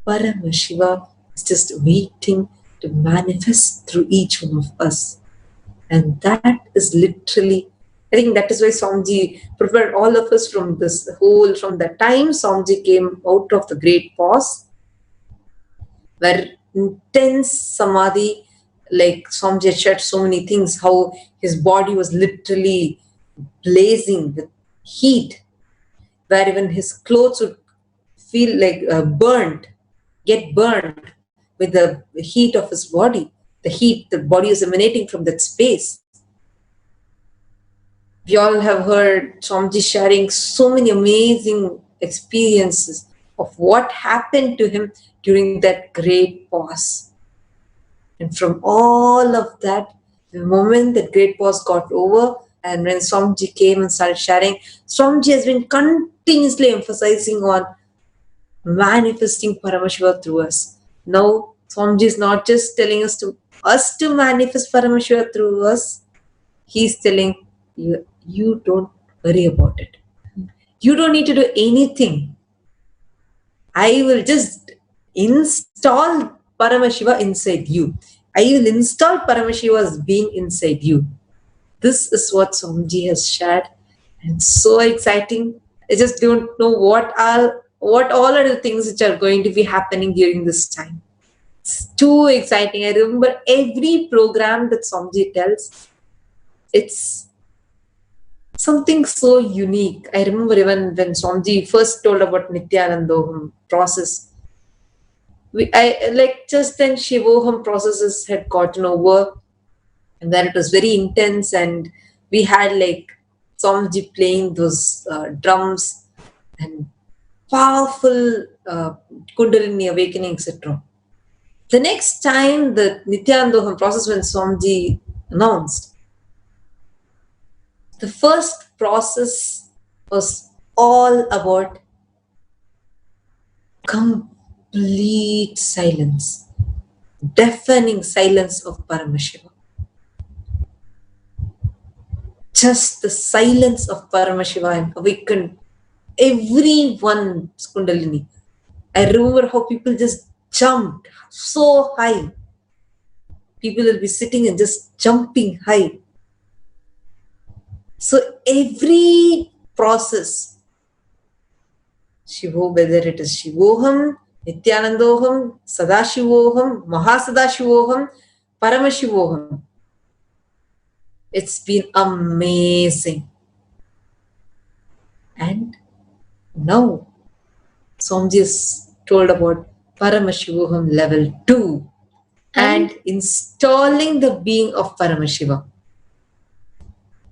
Paramashiva is just waiting to manifest through each one of us. And that is literally, I think that is why Swamiji prepared all of us from the time Swamiji came out of the great pause, where intense samadhi, like Swamiji had shared so many things, how his body was literally blazing with heat, where even his clothes would feel like get burned with the heat of his body, the heat the body is emanating from that space. We all have heard Swamiji sharing so many amazing experiences of what happened to him during that great pause. And from all of that, the moment that great pause got over, and when Swamiji came and started sharing, Swamiji has been continuously emphasizing on manifesting Paramashiva through us. Now, Swamiji is not just telling us to manifest Paramashiva through us. He's telling you don't worry about it. You don't need to do anything. I will just install Paramashiva inside you. I will install Paramashiva's being inside you. This is what Swamiji has shared, and so exciting. I just don't know what all are the things which are going to be happening during this time. It's too exciting. I remember every program that Swamiji tells, it's something so unique. I remember even when Swamiji first told about Nithyananda process, just then Shivoham processes had gotten over, and then it was very intense, and we had like Swamiji playing those drums and powerful Kundalini awakening, etc. The next time the Nithyananda process, when Swamiji announced, the first process was all about complete silence, deafening silence of Paramashiva. Just the silence of Paramashiva and awakened everyone's Kundalini. I remember how people just jumped so high. People will be sitting and just jumping high. So every process, whether it is Shivoham, Nithyanandoham, Sadashivoham, Mahasannidhanam, Paramashivoham, it's been amazing. And now Swamiji is told about Paramashivoham level 2 and installing the being of Paramashiva.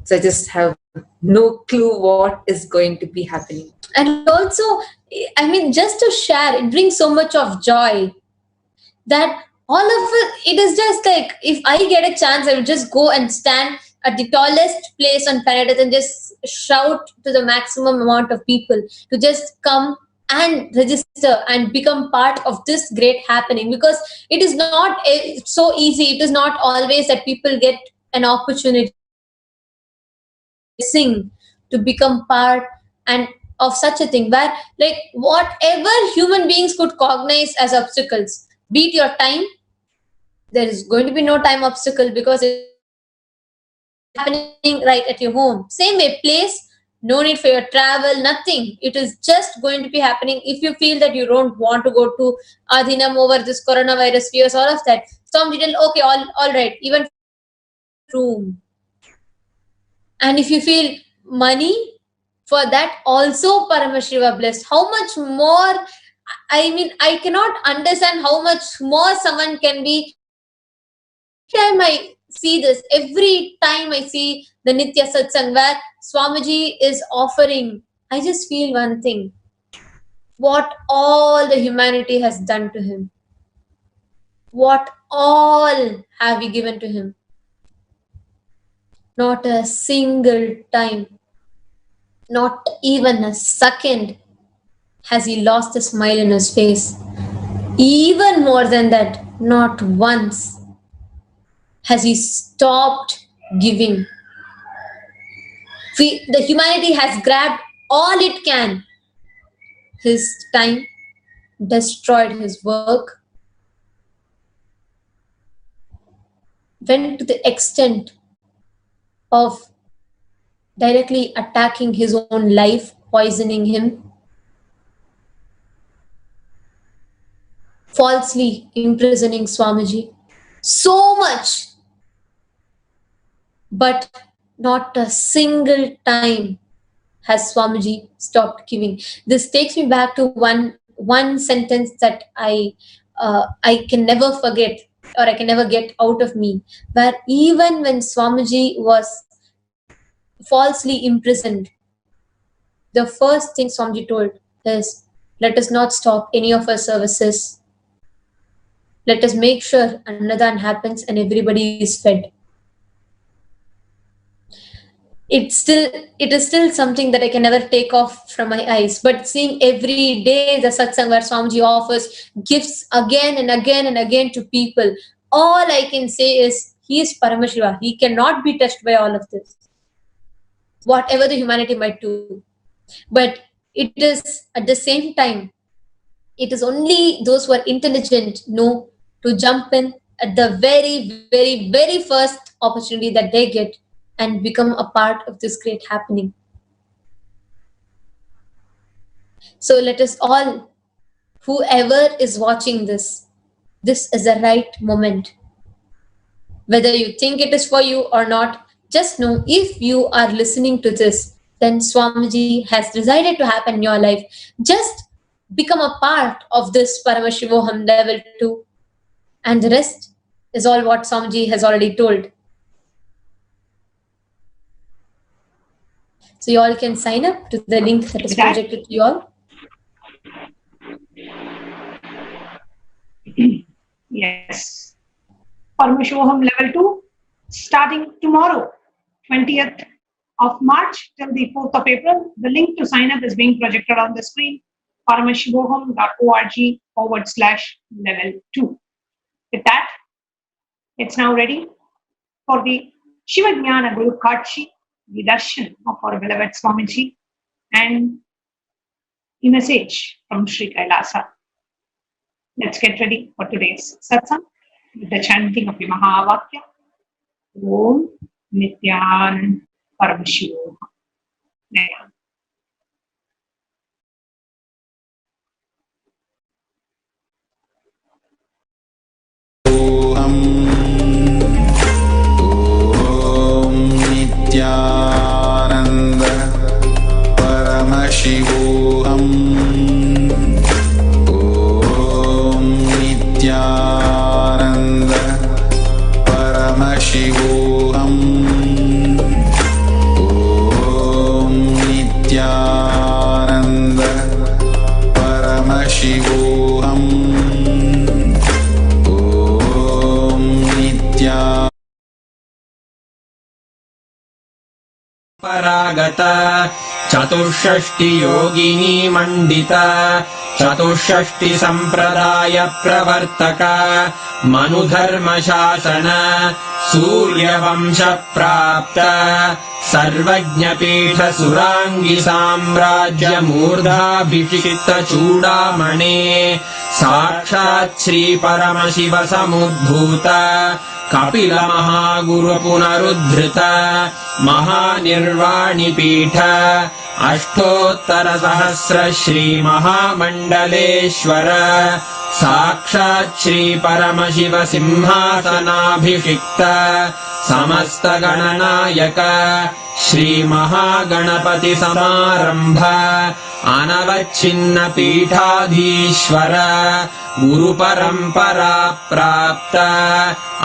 So I just have no clue what is going to be happening. And also, I mean, just to share, it brings so much of joy that all of it is just like, if I get a chance, I will just go and stand at the tallest place on planet Earth and just shout to the maximum amount of people to just come and register and become part of this great happening, because it is not so easy. It is not always that people get an opportunity to become part and of such a thing, where like whatever human beings could cognize as obstacles, be it your time, there is going to be no time obstacle because it's happening right at your home. Same way, place, no need for your travel, nothing. It is just going to be happening. If you feel that you don't want to go to Adhinam over this coronavirus fears, all of that, some detail, okay, all right, even room. And if you feel money, for that also Paramashiva blessed. How much more, I mean, I cannot understand how much more someone can be. Every time I see this, every time I see the Nithya Satsang where Swamiji is offering, I just feel one thing. What all the humanity has done to him. What all have we given to him. Not a single time, not even a second has he lost a smile in his face. Even more than that, not once has he stopped giving. The humanity has grabbed all it can. His time, destroyed his work, went to the extent of directly attacking his own life, poisoning him, falsely imprisoning Swamiji. So much. But not a single time has Swamiji stopped giving. This takes me back to one sentence that I can never forget, or I can never get out of me, where even when Swamiji was falsely imprisoned, the first thing Swamiji told is, let us not stop any of our services. Let us make sure Annadan happens and everybody is fed. It is still something that I can never take off from my eyes. But seeing every day the satsang where Swamiji offers gifts again and again and again to people, all I can say is, he is Paramashiva. He cannot be touched by all of this. Whatever the humanity might do. But it is at the same time, it is only those who are intelligent know to jump in at the very, very, very first opportunity that they get and become a part of this great happening. So let us all, whoever is watching this is a right moment. Whether you think it is for you or not, just know if you are listening to this, then Swamiji has decided to happen in your life. Just become a part of this Paramashivoham level 2, and the rest is all what Swamiji has already told. So you all can sign up to the link that is projected to you all. Yes. Paramashivoham level 2 starting tomorrow, 20th of March till the 4th of April. The link to sign up is being projected on the screen. paramashivoham.org/level 2. With that, it's now ready for the Shiva Jnana Guru Kachi, the darshan of our beloved Swamiji, and a message from Sri Kailasa. Let's get ready for today's satsang with the chanting of the Mahavakya. Om Nithyananda Paramashivoham Level. Om Nithyananda Paramashivoham. Om Nithyananda Paramashivoham. Om Nithyananda Paramashivoham. परागता चतुष्षष्टि योगिनी मंडिता चतुष्षष्टि संप्रदाय प्रवर्तक मनुधर्म शासन सूर्यवंश प्राप्त सर्वज्ञपीठ सुरांगी साम्राज्य मूर्धाभिषिक्त चूडामणे साक्षात् श्री परमशिव समुद्भूत कपिल महागुरु पुनरुद्धृत महानिर्वाणि पीठ अष्टोत्तर सहस्र श्री महामंडलेश्वर साक्षात् श्री परमशिव सिंहासनाभिषिक्त समस्त गणनायक श्री महागणपति समारंभ अनवच्छिन्न पीठाधीश्वर गुरु परंपरा प्राप्त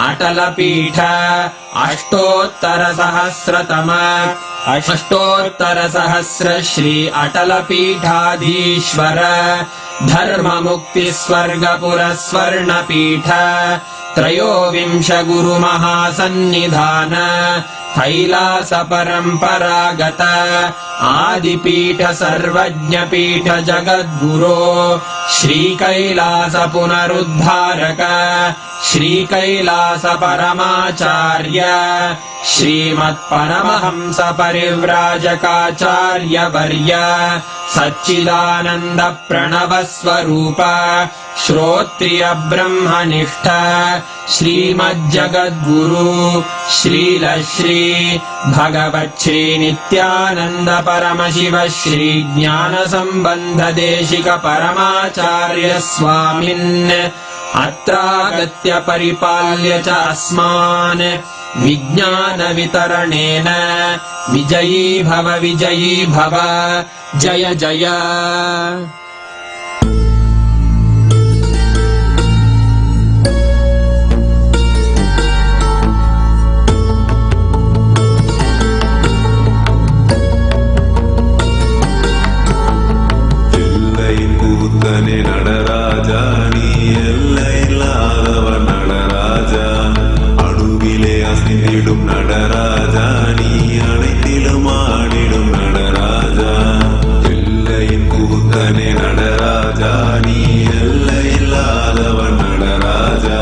अटल पीठ अष्टोत्तर सहस्र श्री अटल पीठाधीश्वर धर्म मुक्ति स्वर्गपुर स्वर्ण पीठ त्रयोविंश गुरु महासन्निधान कैलास परंपरागत आदिपीठ सर्वज्ञ पीठ जगद्गुरो श्री कैलास पुनरुद्धारक श्री कैलास परमाचार्य श्रीमत् परमहंस परिव्राजकाचार्य वर्य सच्चिदानंद प्रणव स्वरूप श्रोत्रिय ब्रह्मनिष्ठ श्रीमज्जगद्गुरु श्रील श्री भगवत् श्री नित्यानंद परमशिव श्री ज्ञान संबंध देशिक परमाचार्य स्वामिन् अत्रागत्य परिपाल्य च अस्मान् विज्ञान वितरणेन विजयी भव जय जय நடராஜா நீ எல்லையில்லாதவன் நடராஜா அணுவிலே அசைந்திடும் நடராஜா நீ அனைத்திலும் ஆடிடும் நடராஜா எல்லையின் கூத்தனே நடராஜா நீ எல்லையில்லாதவன் நடராஜா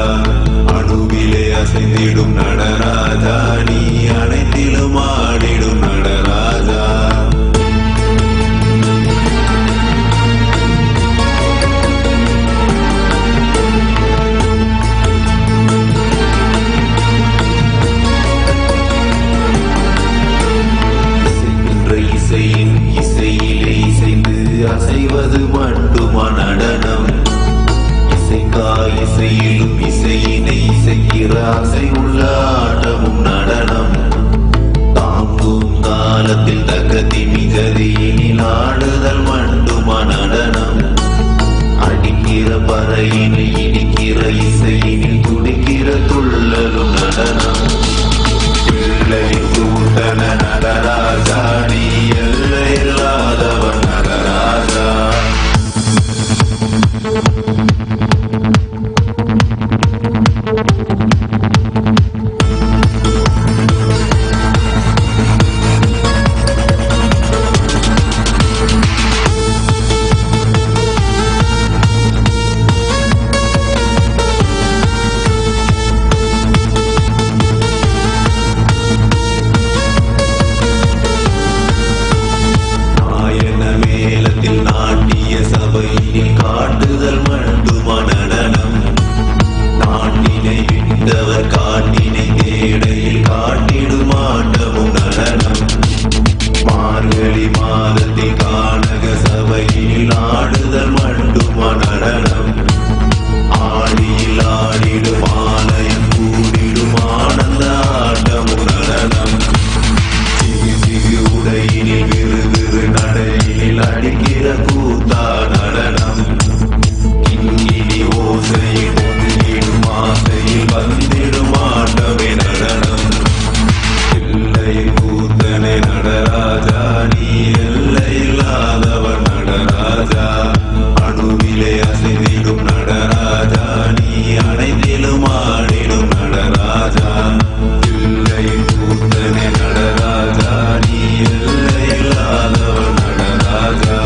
அணுவிலே அசைந்திடும் நடராஜா நீ அனைத்திலும் ஆடிடும் நடராஜா ஆசை உள்ள ஆட்டமும் நடனம். தாங்கும் காலத்தில் தக்க திமிகதியினில் ஆடுதல் மண்டுமா நடனம். அடிக்கிற பறையினில் இடிக்கிற இசையினில் துடிக்கிற துள்ளலும் நடனம். பிள்ளை கூட்டன நடராஜா நீ எல்லை இல்லாதவன் நடராஜா. காட்டுதல் மண்டுமா நடனம். நாட்டினை விட்டவர் காட்டினை தேடையில் காட்டிடும் ஆட்டமும் நடனம். மார்கழி மாதத்தில் கானக சபையில் ஆடுதல் மண்டுமா நடனம். ஆடியில் ஆடிடும் ஆலயம் கூடிடும் ஆனந்த ஆட்டமும் நடனம். சிகு சிகு உடையினில் விறுவிறு நடையினில் அடிக்கிற கூத்தா நடனம். கிங்கினி ஓசையில் பொங்கிடும் ஆசையில் வந்திடும் ஆட்டமே நடனம். எல்லை கூத்தனை நடராஜா நீ எல்லை இல்லாதவர் நடராஜா. அணுவிலே அசைந்திடும் நடராஜா நீ அனைத்திலும் ஆடிடும் நடராஜா. எல்லை கூத்தனை நடராஜா நீ எல்லை இல்லாதவர் நடராஜா.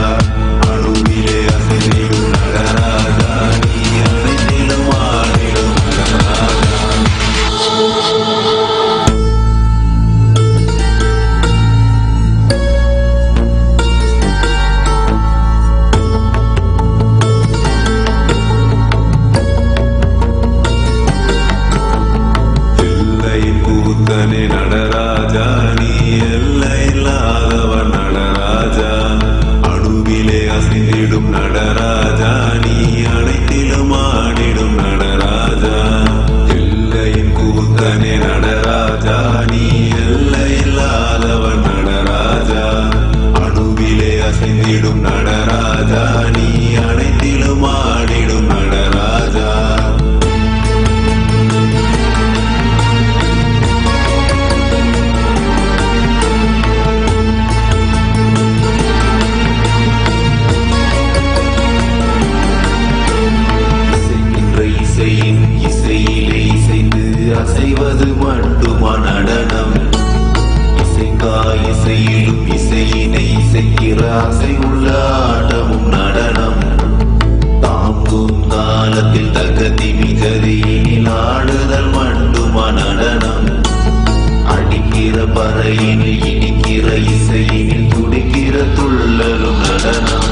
அணுவிலே அசைந்திடும் நடராஜா நீ அனைத்திலும் ஆடிடும் நடராஜா. எல்லை கூத்தனே நடராஜா நீ எல்லை இல்லாதவர் நடராஜா. அணுவிலே அசைந்திடும் நடராஜா நீ அனைத்திலும் ஆடிடும் நடராஜா. எல்லையின் கூத்தனே நடராஜா நீ எல்லை இல்லாதவர் நடராஜா. அணுவிலே அசைந்திடும் நடராஜா நீ அனைத்திலும் ஆடிடும் நடராஜா. இசையின் இசையிலே இசைந்து அசைவது மண்டுமா நடனம். இசைக்கா இசையிலும் இசையினை இசைக்கிற அசை உள்ள ஆட்டமும் நடனம். தாங்கும் காலத்தில் தக்க திமிகதியினில் ஆடுதல் மண்டுமா நடனம். அடிக்கிற பறையினில் இடிக்கிற இசையினில் துடிக்கிற துள்ளலும் நடனம்.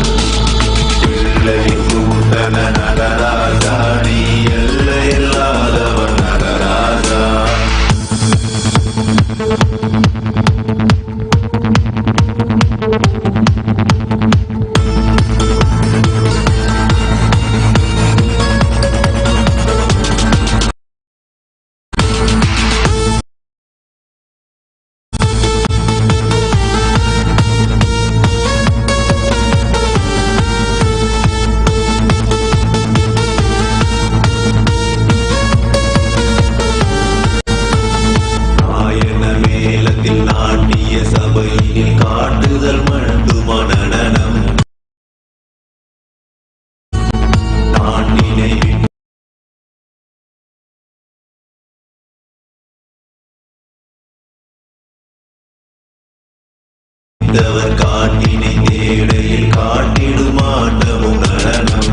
பிள்ளை கூட்டன நடராஜா நீ எல்லை இல்லாதவன் நடராஜா. விட்டவர் காட்டினை தேடையில் காட்டிடும் ஆட்டமும் நடனம்.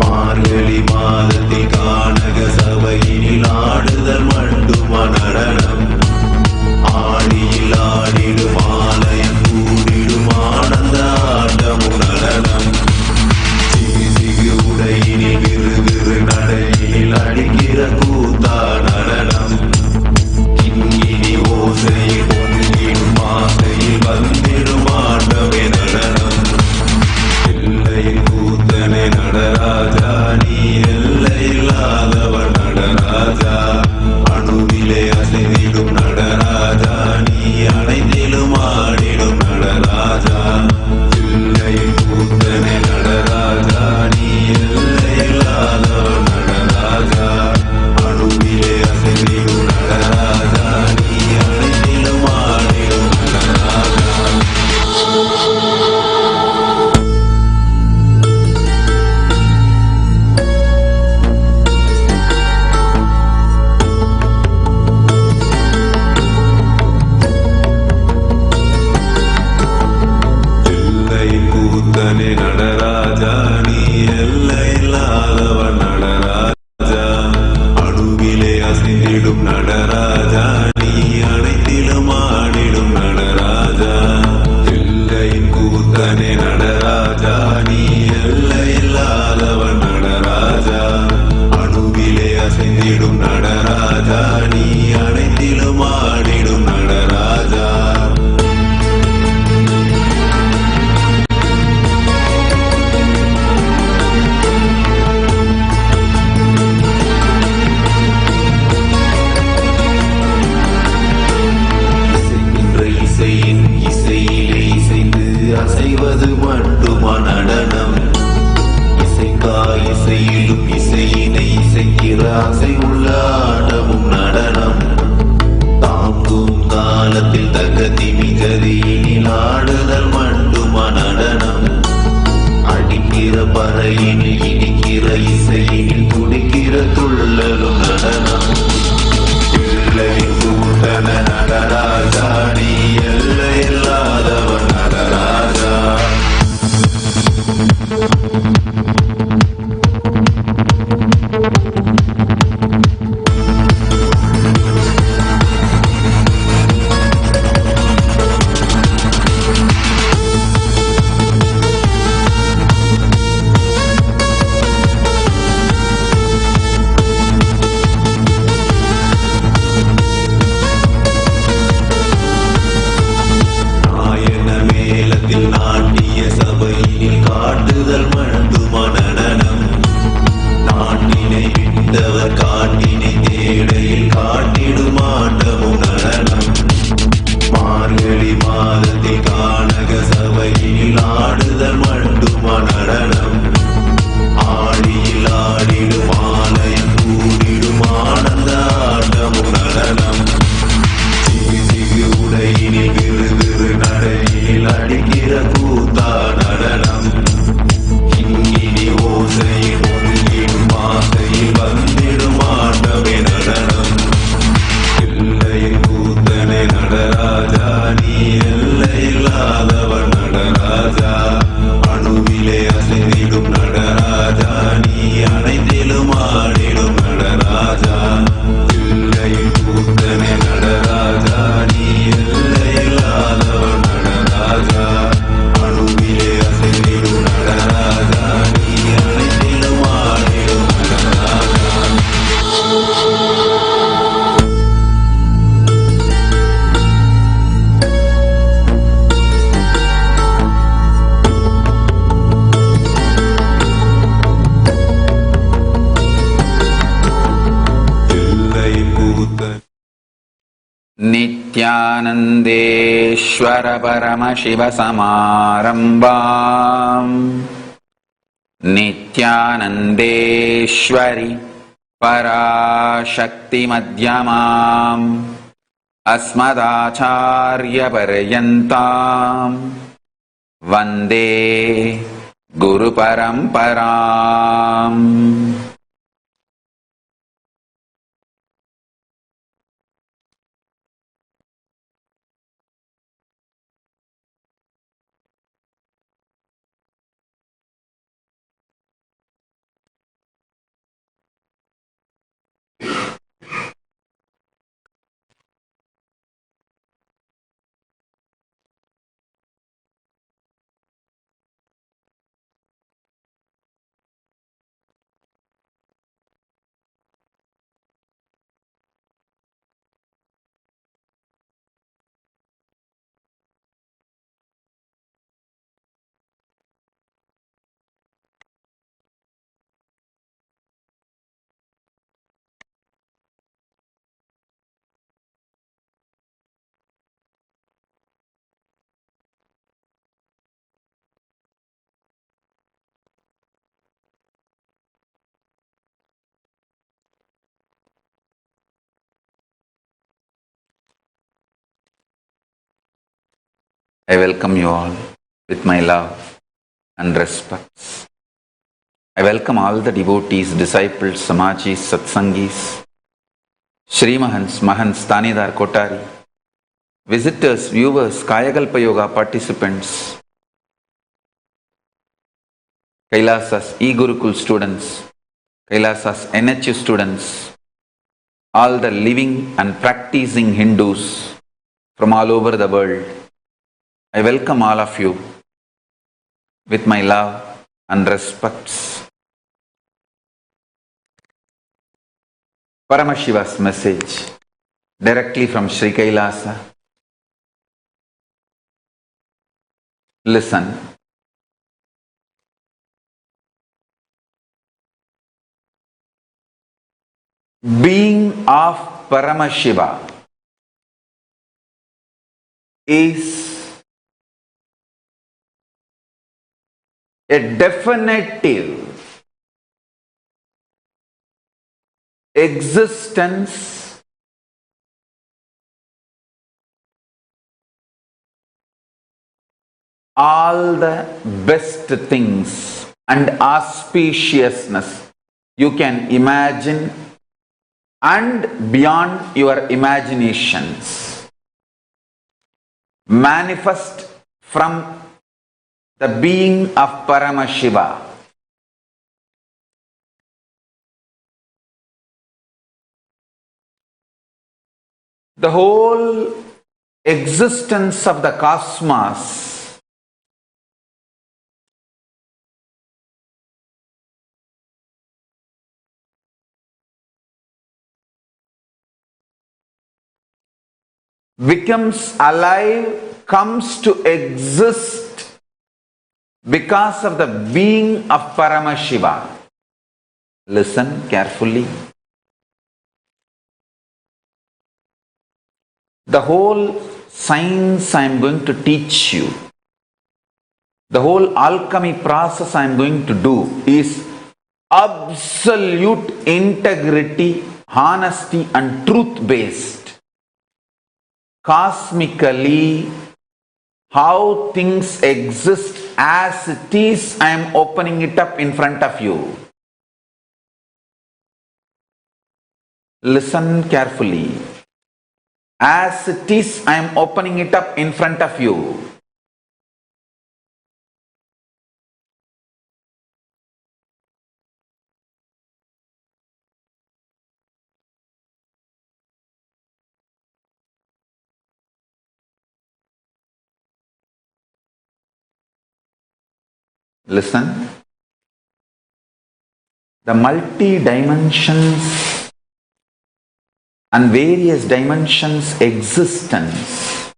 மார்கழி மாதத்தில் கானக சபையினில் ஆடுதல் மண்டுமா நடனம். ஆடியில் ஆடிடும் ஆலயம் கூடிடும் ஆனந்த ஆட்டமும் நடனம். சிகு சிகு உடையினில் பறையினில் விறு நடையினில் அடிக்கிற கூத்தா நடனம் கிண்கிணி ஓசையில் பொங்கிடும் ஆசையில் வந்திடும் ஆண்டவே நடனம் எல்லையில் கூத்தனே நடராஜா நீ எல்லையில்லாதவன் நடராஜா அணுவிலே அசைந்திடும் நடராஜா நீ அனைத்திலும் ஆடிடும் நடராஜா எல்லையில் கூத்தனே நடராஜா நீ எல்லையில்லாதவன் நடராஜா அணுவிலே அசைந்திடும் நடராஜா நீ அனைத்திலும் ஆடிடும் நடராஜா கூத்தனே நடராஜா நீ எல்லையில்லாதவன் நடராஜா அணுவிலே அசைந்திடும் நடராஜா நீ அனைத்திலும் ஆடிடும் நடராஜா எல்லையின் கூத்தனே நடராஜா நீ எல்லையில்லாதவன் நடராஜா அணுவிலே அசைந்திடும் நடராஜா நீ அனைத்திலும் ஆடிடும் நடராஜா இசையிலே இசைந்து அசைவது மட்டுமா நடனம் இசைக்கா இசையிலும் இசையினை இசைக்கிற அசைவுள்ள ஆட்டமும் நடனம் தாங்கும் காலத்தில் தகதி மிகதியினில் ஆடுதல் மட்டுமா நடனம் அடிக்கிற பறையினில் இடிக்கிற இசையினில் துடிக்கிற துள்ளலும் நடனம் எல்லையின் கூட்டன நடராஜா நீ எல்லையில்லாதவன் நடராஜா நாட்டிய சபையினில் காட்டுதல் மட்டுமா நடனம் நாட்டினை விட்டவர் காட்டினை தேடையில் காட்டிடும் ஆட்டமும் நடனம் மார்கழி மாதத்தில் கானக சபையினில் ஆடுதல் மட்டுமா நடனம் ஆடியில் ஆடிடும் ஆலயம் கூடிடும் ஆனந்த ஆட்டமும் நடனம் சிகு உடையினில் விறு நடையினில் அடிக்கிற கூத்தா நடனம் கிண்கிணி ஓசையில் பொங்கிடும் ஆசையில் வந்திடும் ஆண்டவே நடனம் எல்லையில் கூத்தனே நடராஜா நீ எல்லையில்லாதவன் நடராஜா அணுவிலே அசைந்திடும் நடராஜா நீ அனைத்திலும் ஆடிடும் நடராஜா எல்லையில் கூத்தனே நடராஜா நீ எல்லையில்லாதவன் நடராஜா அணுவிலே அசைந்திடும் நடராஜா நீ அனைத்திலும் ஆடிடும் நடராஜா नित्यानन्देश्वर परमशिव समारम्भाम् नित्यानन्देश्वरि पराशक्तिमध्यमाम् अस्मदाचार्यपर्यन्ताम् वन्दे गुरुपरम्पराम् I welcome you all with my love and respects. I welcome all the devotees, disciples, samajis, satsangis, Shri Mahants, Mahants, Tanidar, Kotari, visitors, viewers, Kayakalpa Yoga participants, Kailasas E-Gurukul students, Kailasas NHU students, all the living and practicing Hindus from all over the world. I welcome all of you with my love and respects. Paramashiva's message directly from Sri Kailasa. Listen. Being of Paramashiva is a definitive existence all the best things and auspiciousness you can imagine and beyond your imaginations manifest from the being of Paramashiva. The whole existence of the cosmos becomes alive, comes to exist because of the being of Paramashiva. Listen carefully. The whole science I am going to teach you, the whole alchemy process I am going to do is absolute integrity, honesty and truth based. Cosmically, how things exist as it is, I am opening it up in front of you. Listen carefully. As it is, I am opening it up in front of you. Listen. The multi-dimensions and various dimensions existence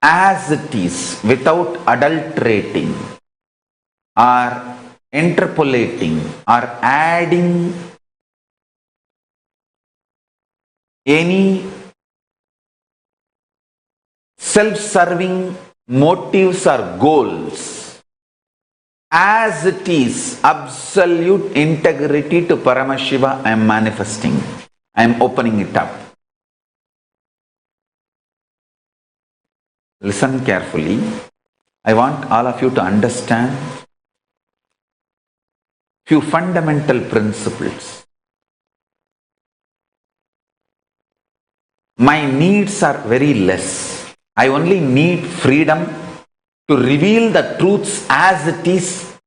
as it is without adulterating or interpolating or adding any self-serving motives or goals, as it is absolute integrity to Paramashiva I am manifesting. I am opening it up. Listen carefully. I want all of you to understand few fundamental principles. My needs are very less. I only need freedom to reveal the truths as it is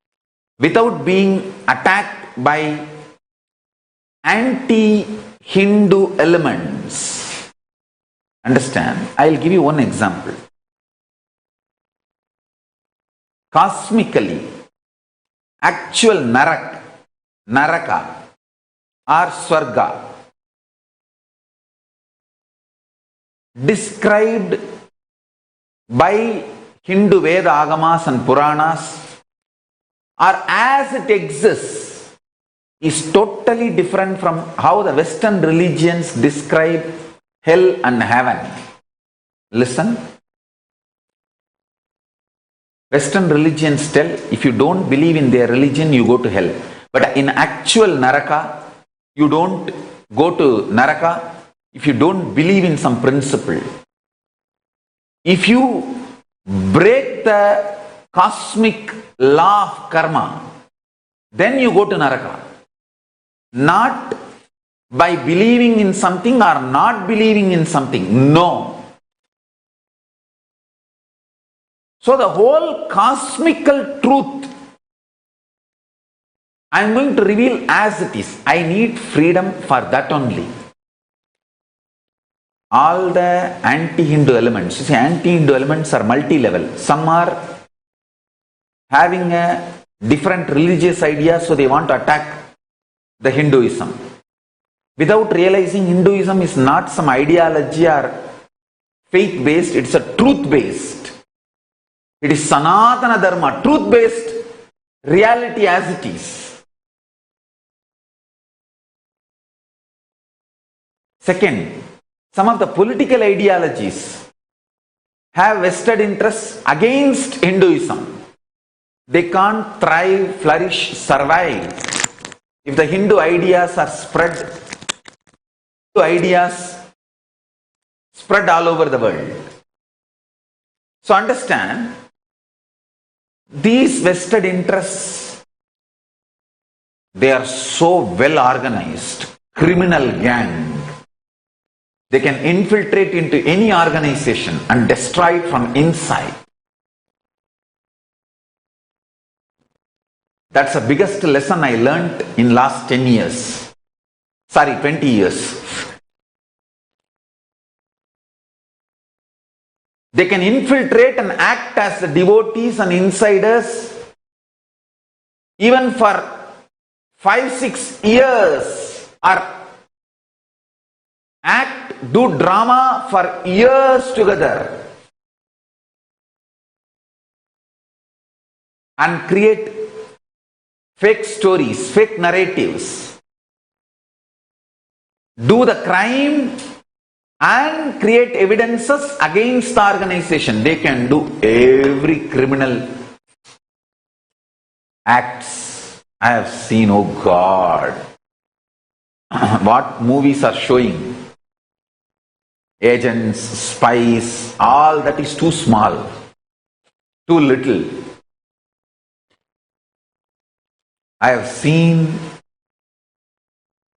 without being attacked by anti-Hindu elements. Understand? I will give you one example. Cosmically, actual naraka or swarga described by Hindu Veda Agamas and Puranas or as it exists is totally different from how the Western religions describe hell and heaven. Listen. Western religions tell if you don't believe in their religion, you go to hell. But in actual Naraka, you don't go to Naraka if you don't believe in some principle. If you break the cosmic law of karma, then you go to Naraka. Not by believing in something or not believing in something. No. So the whole cosmical truth I am going to reveal as it is. I need freedom for that only. All the anti-Hindu elements, you see, anti-Hindu elements are multi-level. Some are having a different religious idea, so they want to attack the Hinduism. Without realizing Hinduism is not some ideology or faith-based, it's a truth-based. It is Sanatana Dharma, truth-based reality as it is. Second, some of the political ideologies have vested interests against Hinduism. They can't thrive, flourish, survive if the Hindu ideas are spread all over the world. So understand, these vested interests, they are so well organized, criminal gang. They can infiltrate into any organization and destroy it from inside. That's the biggest lesson I learned in last 10 years. 20 years. They can infiltrate and act as the devotees and insiders even for 5-6 years, or do drama for years together and create fake stories, fake narratives, do the crime and create evidences against the organization. They can do every criminal acts. I have seen, oh God, what movies are showing. Agents, spies, all that is too small, too little. I have seen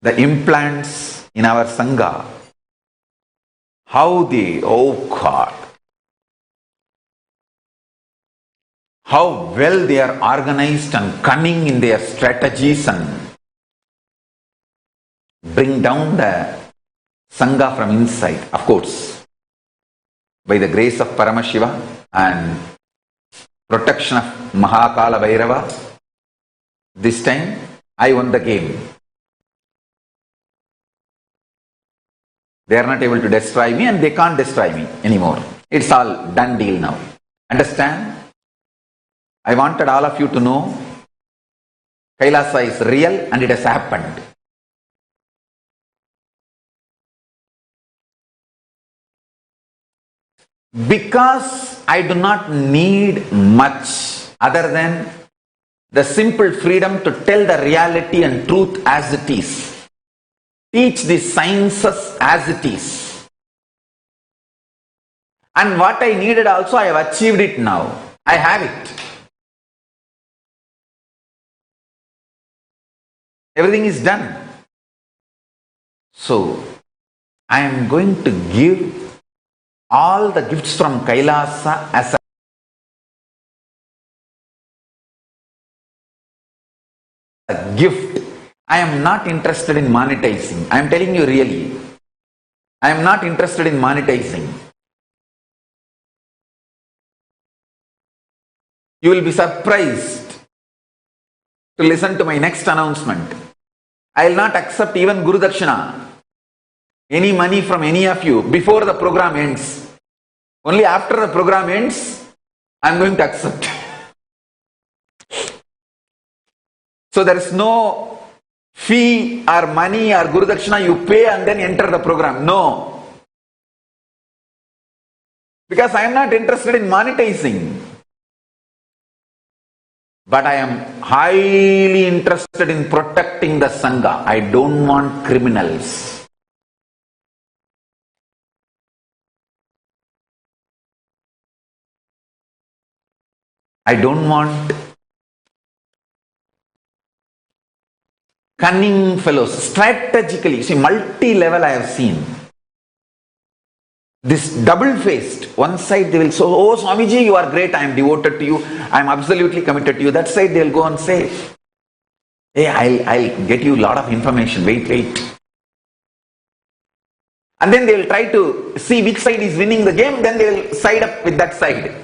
the implants in our Sangha, how they, oh God, how well they are organized and cunning in their strategies and bring down the Sangha from inside. Of course, by the grace of Paramashiva and protection of Akasha Bhairava, this time I won the game. They are not able to destroy me and they can't destroy me anymore. It's all done deal now. Understand? I wanted all of you to know Kailasa is real and it has happened. Because I do not need much other than the simple freedom to tell the reality and truth as it is. Teach the sciences as it is. And what I needed also, I have achieved it now. I have it. Everything is done. So, I am going to give all the gifts from Kailasa as a gift. I am not interested in monetizing. I am telling you really. I am not interested in monetizing. You will be surprised to listen to my next announcement. I will not accept even Guru Dakshina, any money from any of you before the program ends. Only after the program ends, I am going to accept. So there is no fee or money or Guru Dakshina you pay and then enter the program. No. Because I am not interested in monetizing. But I am highly interested in protecting the Sangha. I don't want criminals. I don't want cunning fellows. Strategically, see, multi-level I have seen. This double-faced. One side they will say, oh Swamiji, you are great, I am devoted to you, I am absolutely committed to you. That side they will go and say, hey, I'll get you a lot of information, wait. And then they will try to see which side is winning the game, then they will side up with that side,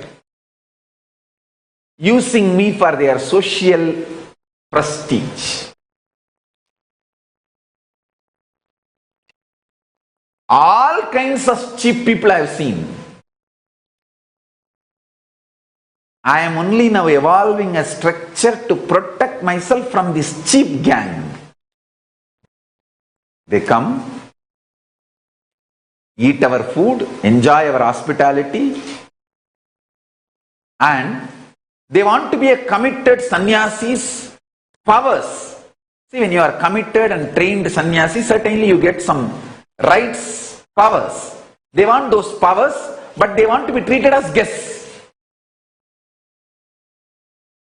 using me for their social prestige. All kinds of cheap people I have seen. I am only now evolving a structure to protect myself from this cheap gang. They come, eat our food, enjoy our hospitality, and they want to be a committed sannyasis. Powers. See, when you are committed and trained sannyasi, certainly you get some rights, powers. They want those powers, but they want to be treated as guests.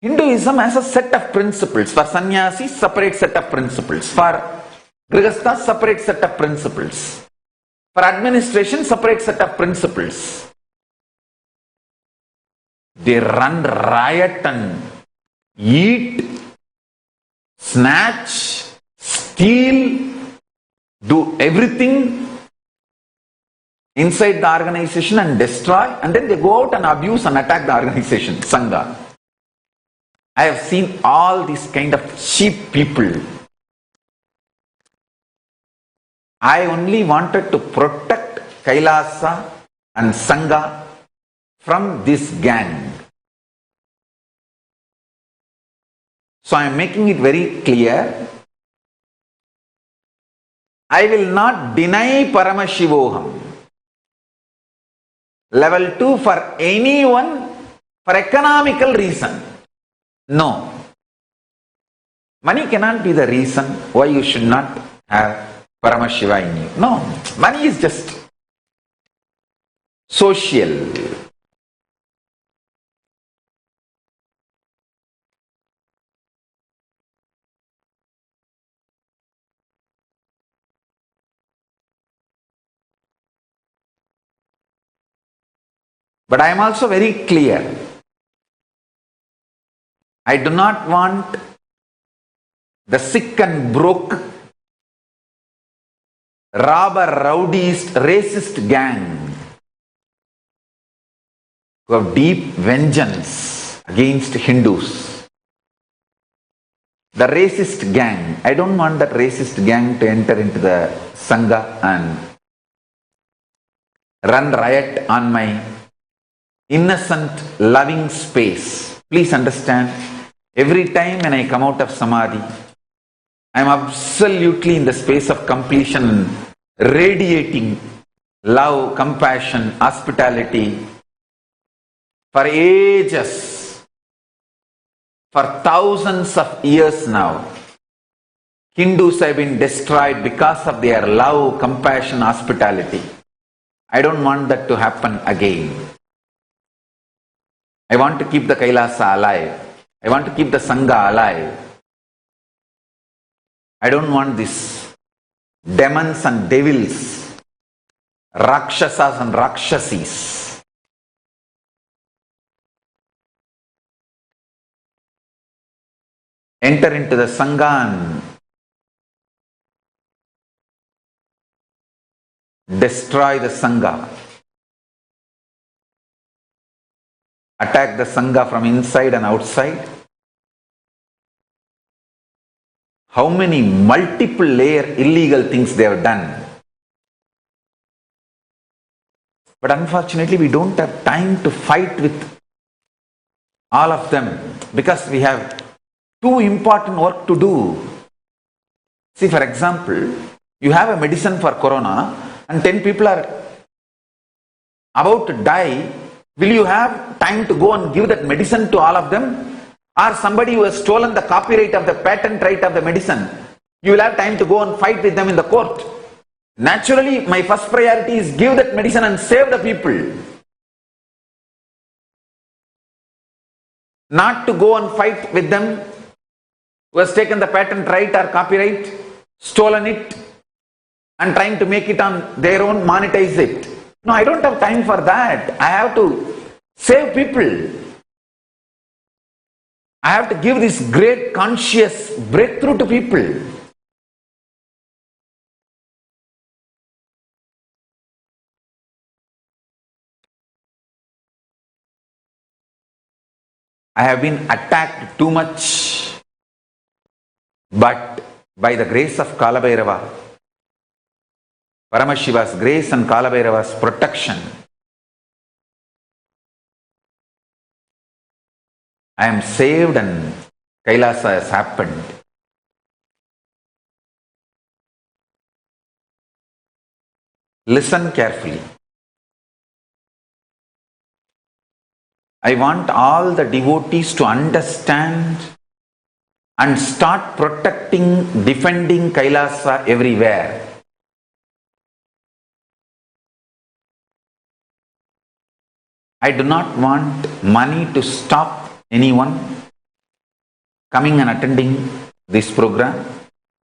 Hinduism has a set of principles. For sannyasis, separate set of principles. For grihasthas, separate set of principles. For administration, separate set of principles. They run riot and eat, snatch, steal, do everything inside the organization and destroy, and then they go out and abuse and attack the organization, Sangha. I have seen all these kind of cheap people. I only wanted to protect Kailasa and Sangha from this gang. So I am making it very clear. I will not deny Paramashivoham level 2 for anyone for economical reason. No. Money cannot be the reason why you should not have Paramashiva in you. No. Money is just social. But I am also very clear. I do not want the sick and broke, robber, rowdyist, racist gang who have deep vengeance against Hindus. The racist gang, I don't want that racist gang to enter into the Sangha and run riot on my innocent, loving space. Please understand, every time when I come out of Samadhi, I am absolutely in the space of completion and radiating love, compassion, hospitality. For ages, for thousands of years now, Hindus have been destroyed because of their love, compassion, hospitality. I don't want that to happen again. I want to keep the Kailasa alive. I want to keep the Sangha alive. I don't want these demons and devils, Rakshasas and Rakshasis. Enter into the Sangha and destroy the Sangha. Attack the Sangha from inside and outside. How many multiple layer illegal things they have done. But unfortunately, we don't have time to fight with all of them because we have too important work to do. See, for example, you have a medicine for corona and 10 people are about to die. Will you have time to go and give that medicine to all of them? Or somebody who has stolen the copyright of the patent right of the medicine, you will have time to go and fight with them in the court. Naturally, my first priority is give that medicine and save the people. not to go and fight with them who has taken the patent right or copyright, stolen it, and trying to make it on their own, monetize it. No, I don't have time for that. I have to save people. I have to give this great conscious breakthrough to people. I have been attacked too much, but by the grace of Kala Bhairava, Paramashiva's grace and Kala Bhairava's protection, I am saved and Kailasa has happened. Listen carefully. I want all the devotees to understand and start protecting, defending Kailasa everywhere. I do not want money to stop anyone coming and attending this program,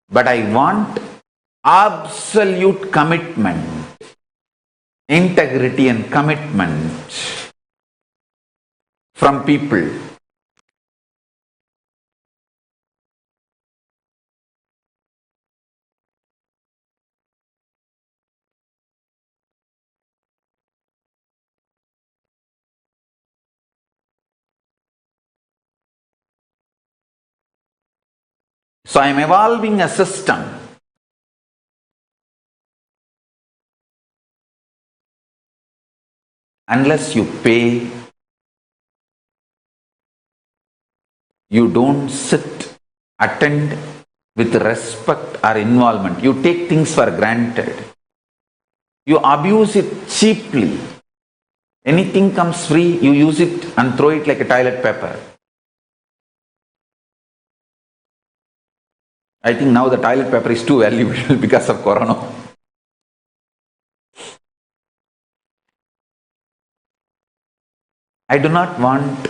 but I want absolute commitment, integrity and commitment from people. So I am evolving a system. Unless you pay, you don't sit, attend with respect or involvement. You take things for granted. You abuse it cheaply. Anything comes free, you use it and throw it like a toilet paper. I think now the toilet paper is too valuable because of Corona. I do not want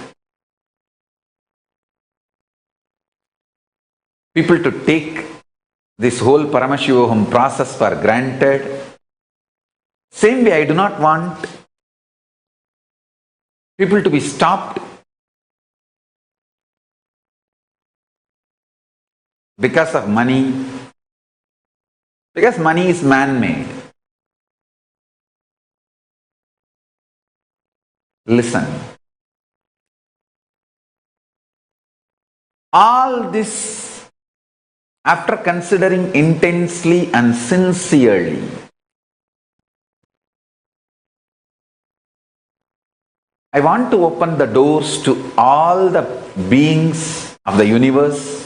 people to take this whole Paramashivoham process for granted. Same way, I do not want people to be stopped because of money, because money is man-made. Listen. All this, after considering intensely and sincerely, I want to open the doors to all the beings of the universe.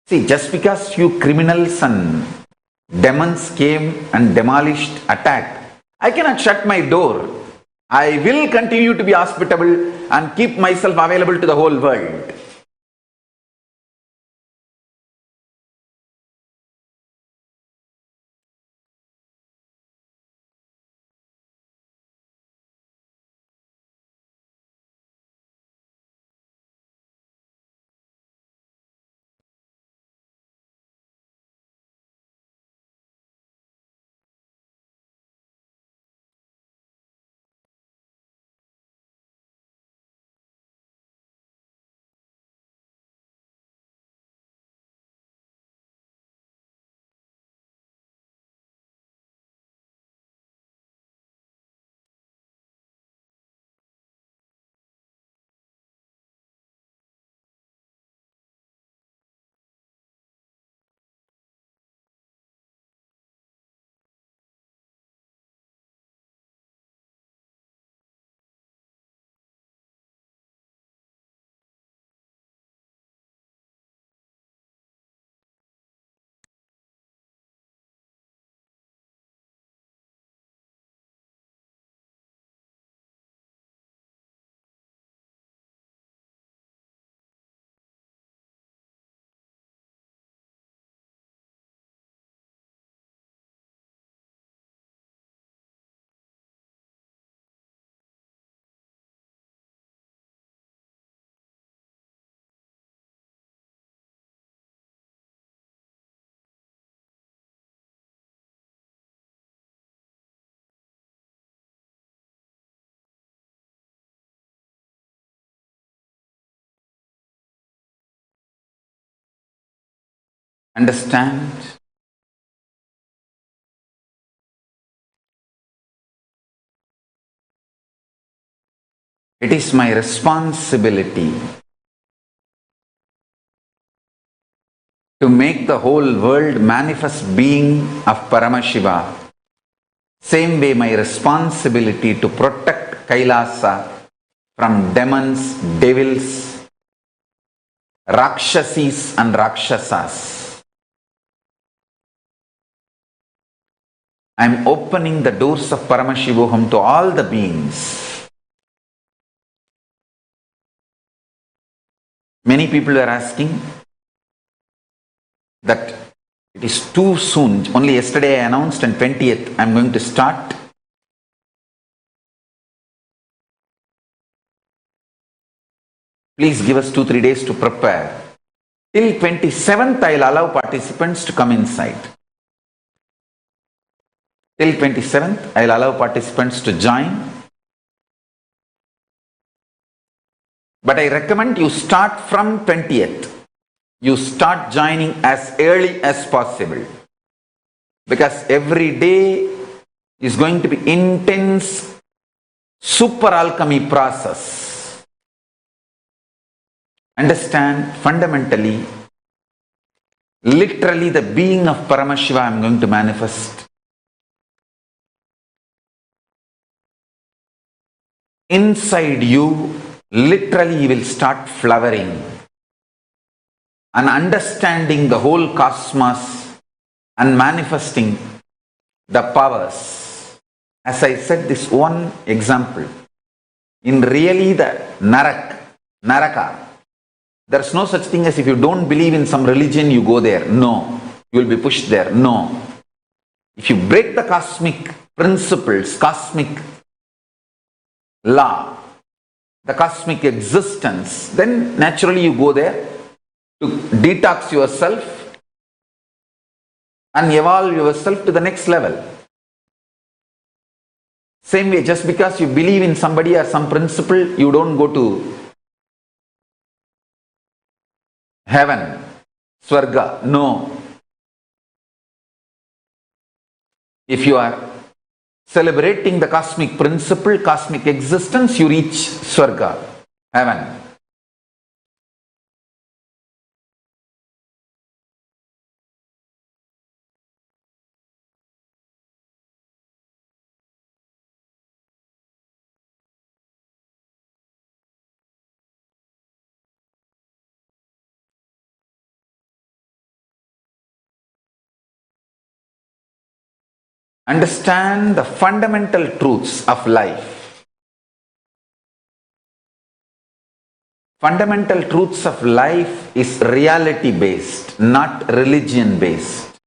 See, just because few criminals and demons came and demolished, attacked, I cannot shut my door. I will continue to be hospitable and keep myself available to the whole world. Understand? It is my responsibility to make the whole world manifest being of Paramashiva. Same way my responsibility to protect Kailasa from demons, devils, Rakshasis and Rakshasas. I am opening the doors of Paramashivoham to all the beings. Many people are asking that it is too soon. Only yesterday I announced, on 20th I am going to start. Please give us 2-3 days to prepare. Till 27th I will allow participants to come inside. Till 27th I will allow participants to join. But I recommend you start from 20th. You start joining as early as possible. Because every day is going to be intense super alchemy process. Understand, fundamentally, literally the being of Paramashiva I am going to manifest. Inside you, literally you will start flowering and understanding the whole cosmos and manifesting the powers. As I said, this one example, in really the Naraka, there is no such thing as if you don't believe in some religion, you go there. No. You will be pushed there. No. If you break the cosmic principles, cosmic law, the cosmic existence, then naturally you go there to detox yourself and evolve yourself to the next level. Same way, just because you believe in somebody or some principle, you don't go to heaven, Swarga. No. If you are celebrating the cosmic principle, cosmic existence, you reach Swarga, heaven. Understand the fundamental truths of life. Fundamental truths of life is reality based, not religion based,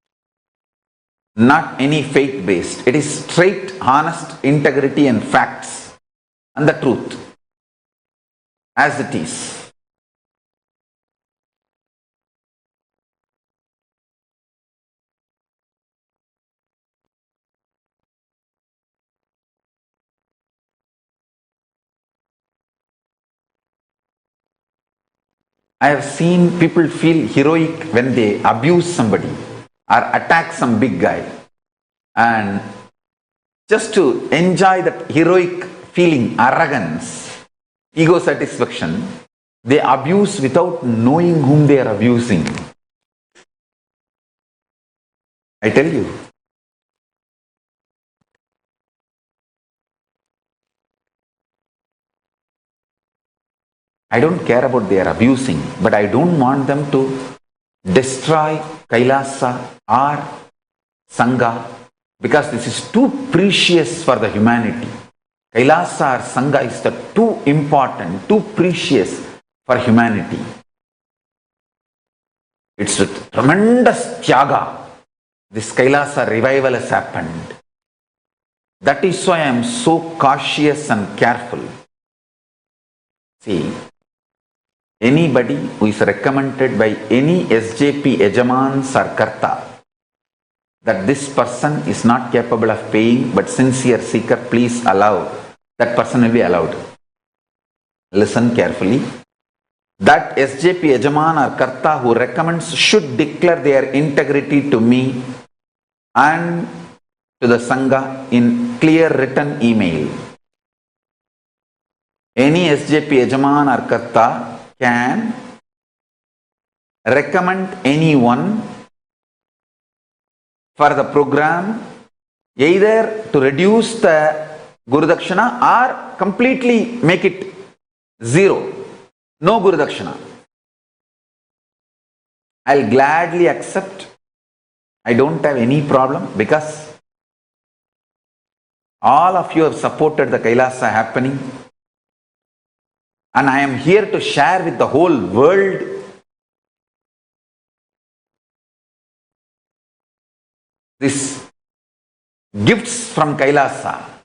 not any faith based. It is straight, honest integrity and facts and the truth as it is. I have seen people feel heroic when they abuse somebody or attack some big guy, and just to enjoy that heroic feeling, arrogance, ego satisfaction, they abuse without knowing whom they are abusing. I tell you. I don't care about they are abusing, but I don't want them to destroy Kailasa or Sangha, because this is too precious for the humanity. Kailasa or Sangha is the too important, too precious for humanity. It's a tremendous tyaga. This Kailasa revival has happened. That is why I am so cautious and careful. See, anybody who is recommended by any SJP Ejamans or Karta that this person is not capable of paying but sincere seeker, please allow, that person will be allowed. Listen carefully. that SJP Yajaman or Karta who recommends should declare their integrity to me and to the Sangha in clear written email. Any SJP Yajaman or Karta can recommend anyone for the program either to reduce the Guru Dakshina or completely make it zero. No Guru Dakshina. I'll gladly accept. I don't have any problem because all of you have supported the Kailasa happening. And I am here to share with the whole world these gifts from Kailasa.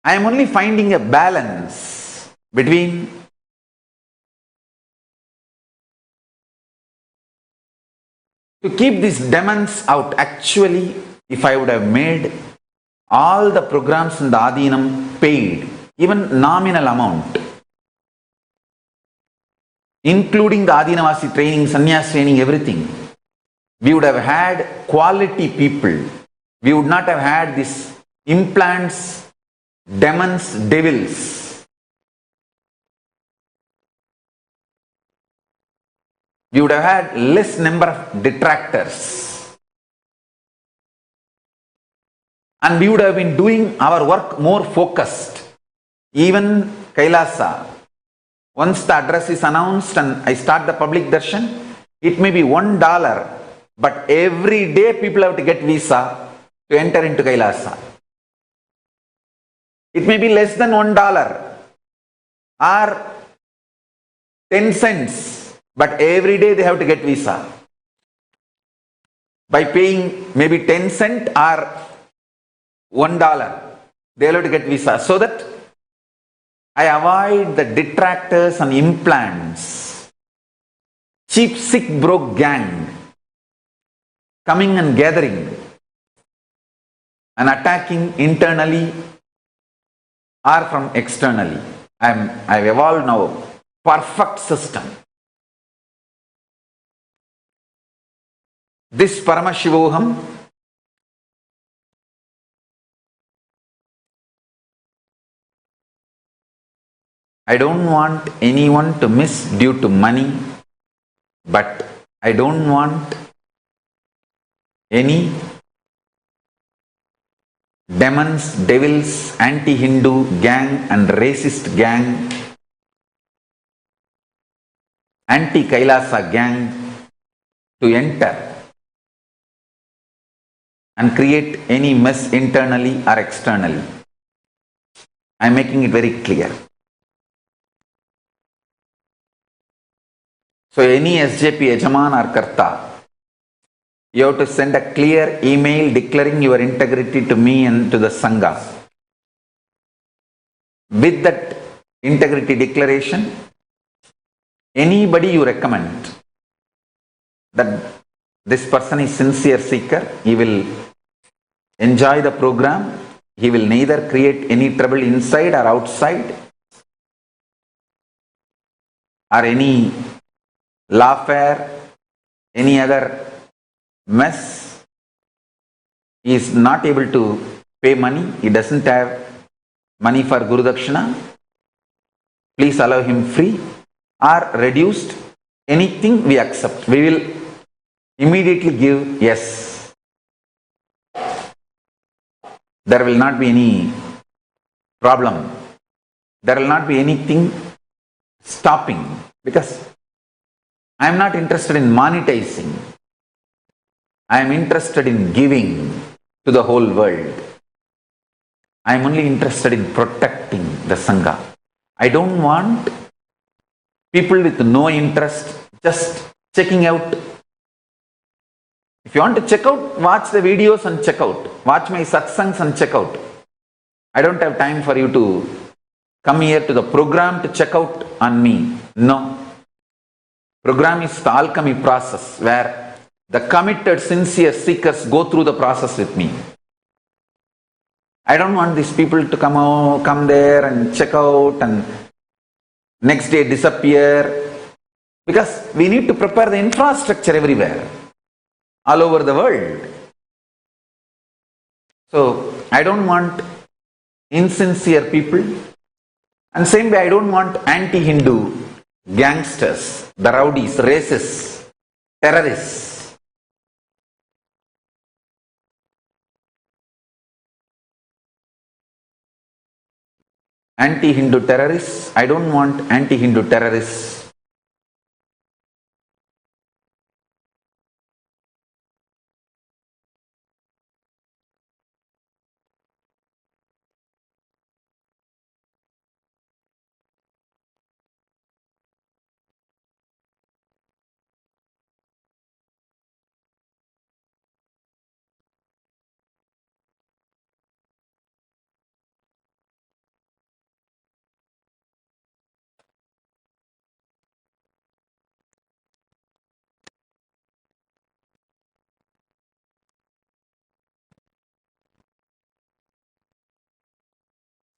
I am only finding a balance between to keep these demons out. Actually, if I would have made all the programs in the Adinam paid, even nominal amount, including the Adinavasi training, Sannyas training, everything, we would have had quality people. We would not have had these implants, demons, devils. We would have had less number of detractors. And we would have been doing our work more focused. Even Kailasa, once the address is announced and I start the public darshan, it may be $1, but every day people have to get visa to enter into Kailasa. It may be less than $1 or 10 cents, but every day they have to get visa. By paying maybe 10 cents or $1, they have to get visa. So that I avoid the detractors and implants, cheap, sick, broke gang coming and gathering and attacking internally or from externally. I've evolved now perfect system. This Paramashivoham I don't want anyone to miss due to money, but I don't want any demons, devils, anti-Hindu gang and racist gang, anti-Kailasa gang to enter and create any mess internally or externally. I am making it very clear. So any SJP Yajaman or Karta, you have to send a clear email declaring your integrity to me and to the Sangha. With that integrity declaration, anybody you recommend that this person is sincere seeker, he will enjoy the program, he will neither create any trouble inside or outside or any lawfare, any other mess. He is not able to pay money, he doesn't have money for Guru Dakshina. Please allow him free or reduced. Anything we accept. We will immediately give yes. There will not be any problem. There will not be anything stopping, because I am not interested in monetizing. I am interested in giving to the whole world. I am only interested in protecting the Sangha. I don't want people with no interest just checking out. If you want to check out, watch the videos and check out. Watch my satsangs and check out. I don't have time for you to come here to the program to check out on me. No. Program is the alchemy process where the committed, sincere seekers go through the process with me. I don't want these people to come there and check out and next day disappear, because we need to prepare the infrastructure everywhere, all over the world. So I don't want insincere people, and same way I don't want anti-Hindu gangsters, the rowdies, racists, terrorists. Anti-Hindu terrorists, I don't want anti-Hindu terrorists.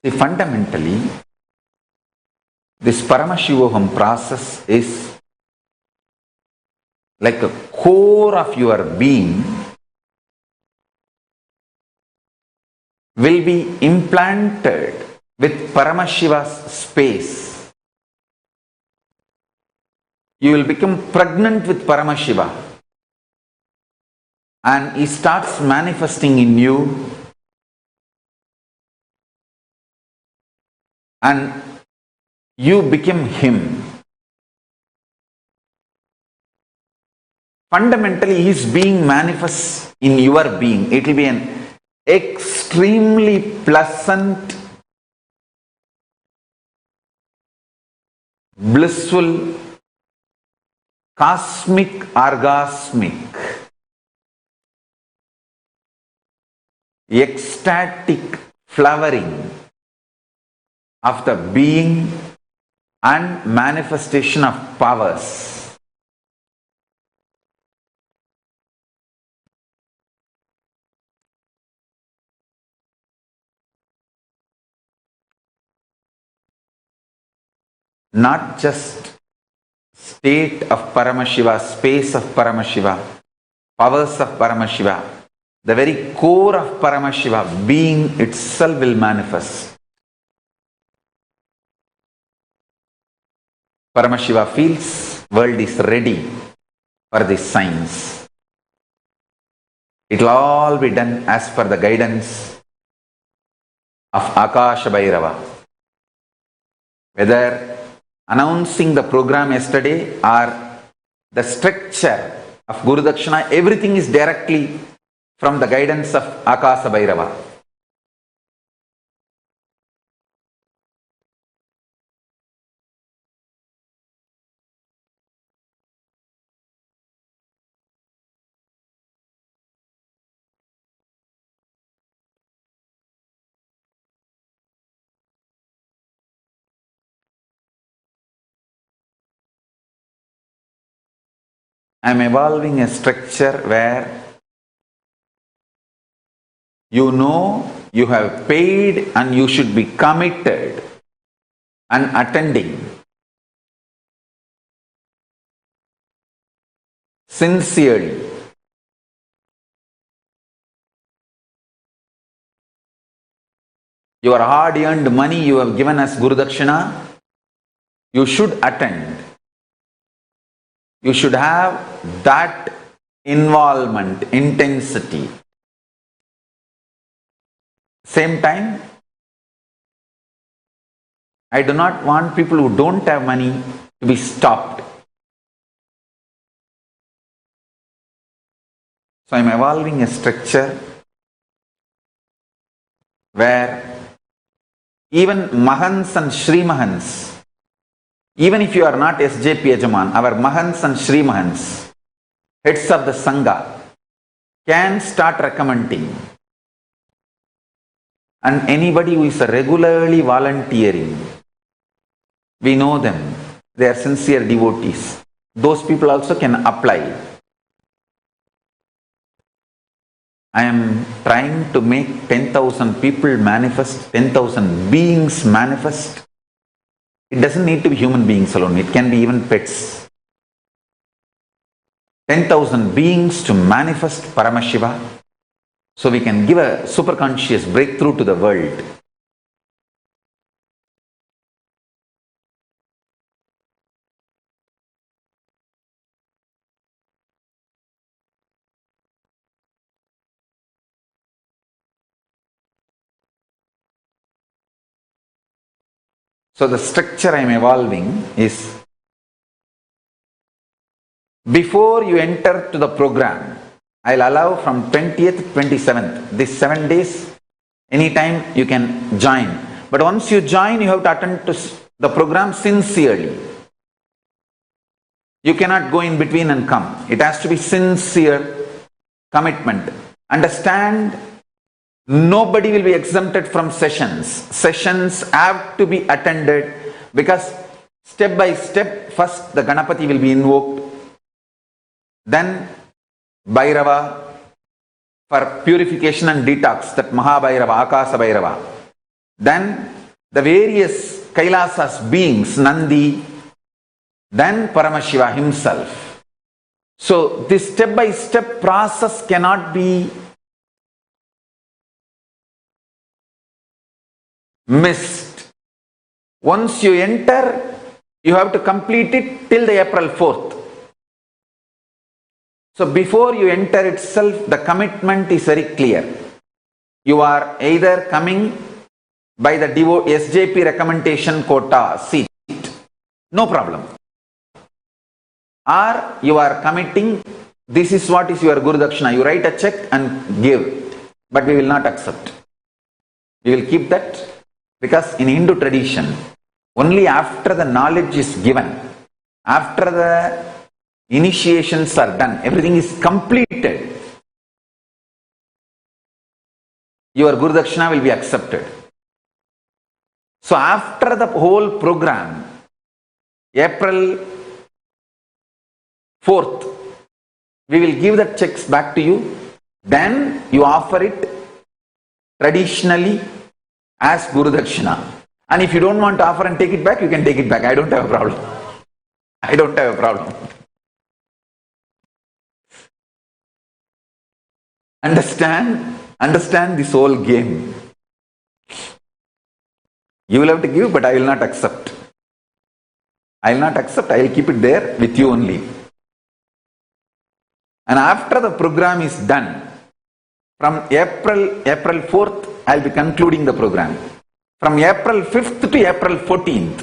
See, fundamentally, this Paramashivoham process is like a core of your being will be implanted with Paramashiva's space. You will become pregnant with Paramashiva, and he starts manifesting in you, and you become him. Fundamentally, he is being manifest in your being. It will be an extremely pleasant, blissful, cosmic, orgasmic, ecstatic flowering of the being and manifestation of powers. Not just state of Paramashiva, space of Paramashiva, powers of Paramashiva, the very core of Paramashiva, being itself will manifest. Paramashiva feels world is ready for this science. It will all be done as per the guidance of Akasha Bhairava. Whether announcing the program yesterday or the structure of Guru Dakshina, everything is directly from the guidance of Akasha Bhairava. I am evolving a structure where you know you have paid and you should be committed and attending. Sincerely. Your hard-earned money you have given as Guru Dakshina, you should attend. You should have that involvement, intensity. Same time, I do not want people who don't have money to be stopped. So I am evolving a structure where even Mahants and Shri Mahants, even if you are not SJP Yajaman, our Mahants and Shri Mahants, heads of the Sangha, can start recommending. And anybody who is regularly volunteering, we know them, they are sincere devotees. Those people also can apply. I am trying to make 10,000 people manifest, 10,000 beings manifest. It doesn't need to be human beings alone, it can be even pets. 10,000 beings to manifest Paramashiva, so we can give a superconscious breakthrough to the world. So the structure I am evolving is, before you enter to the program, I'll allow from 20th to 27th, these 7 days, anytime you can join. But once you join, you have to attend to the program sincerely. You cannot go in between and come. It has to be sincere commitment. Understand, nobody will be exempted from sessions. Sessions have to be attended, because step by step, first the Ganapati will be invoked, then Bhairava for purification and detox, that Mahabhairava, Akasha Bhairava. Then the various Kailasas beings, Nandi, then Paramashiva himself. So this step by step process cannot be missed. Once you enter, you have to complete it till the April 4th. So before you enter itself, the commitment is very clear. You are either coming by the SJP recommendation quota seat, no problem. Or you are committing, this is what is your Guru Dakshina. You write a check and give, but we will not accept. We will keep that, because in Hindu tradition, only after the knowledge is given, after the initiations are done, everything is completed, your Guru Dakshina will be accepted. So after the whole program, April 4th, we will give the checks back to you. Then you offer it traditionally as Guru Dakshina. And if you don't want to offer and take it back, you can take it back. I don't have a problem. I don't have a problem. Understand this whole game. You will have to give, but I will not accept. I will not accept. I will keep it there with you only. And after the program is done, from April 4th, I will be concluding the program. From April 5th to April 14th,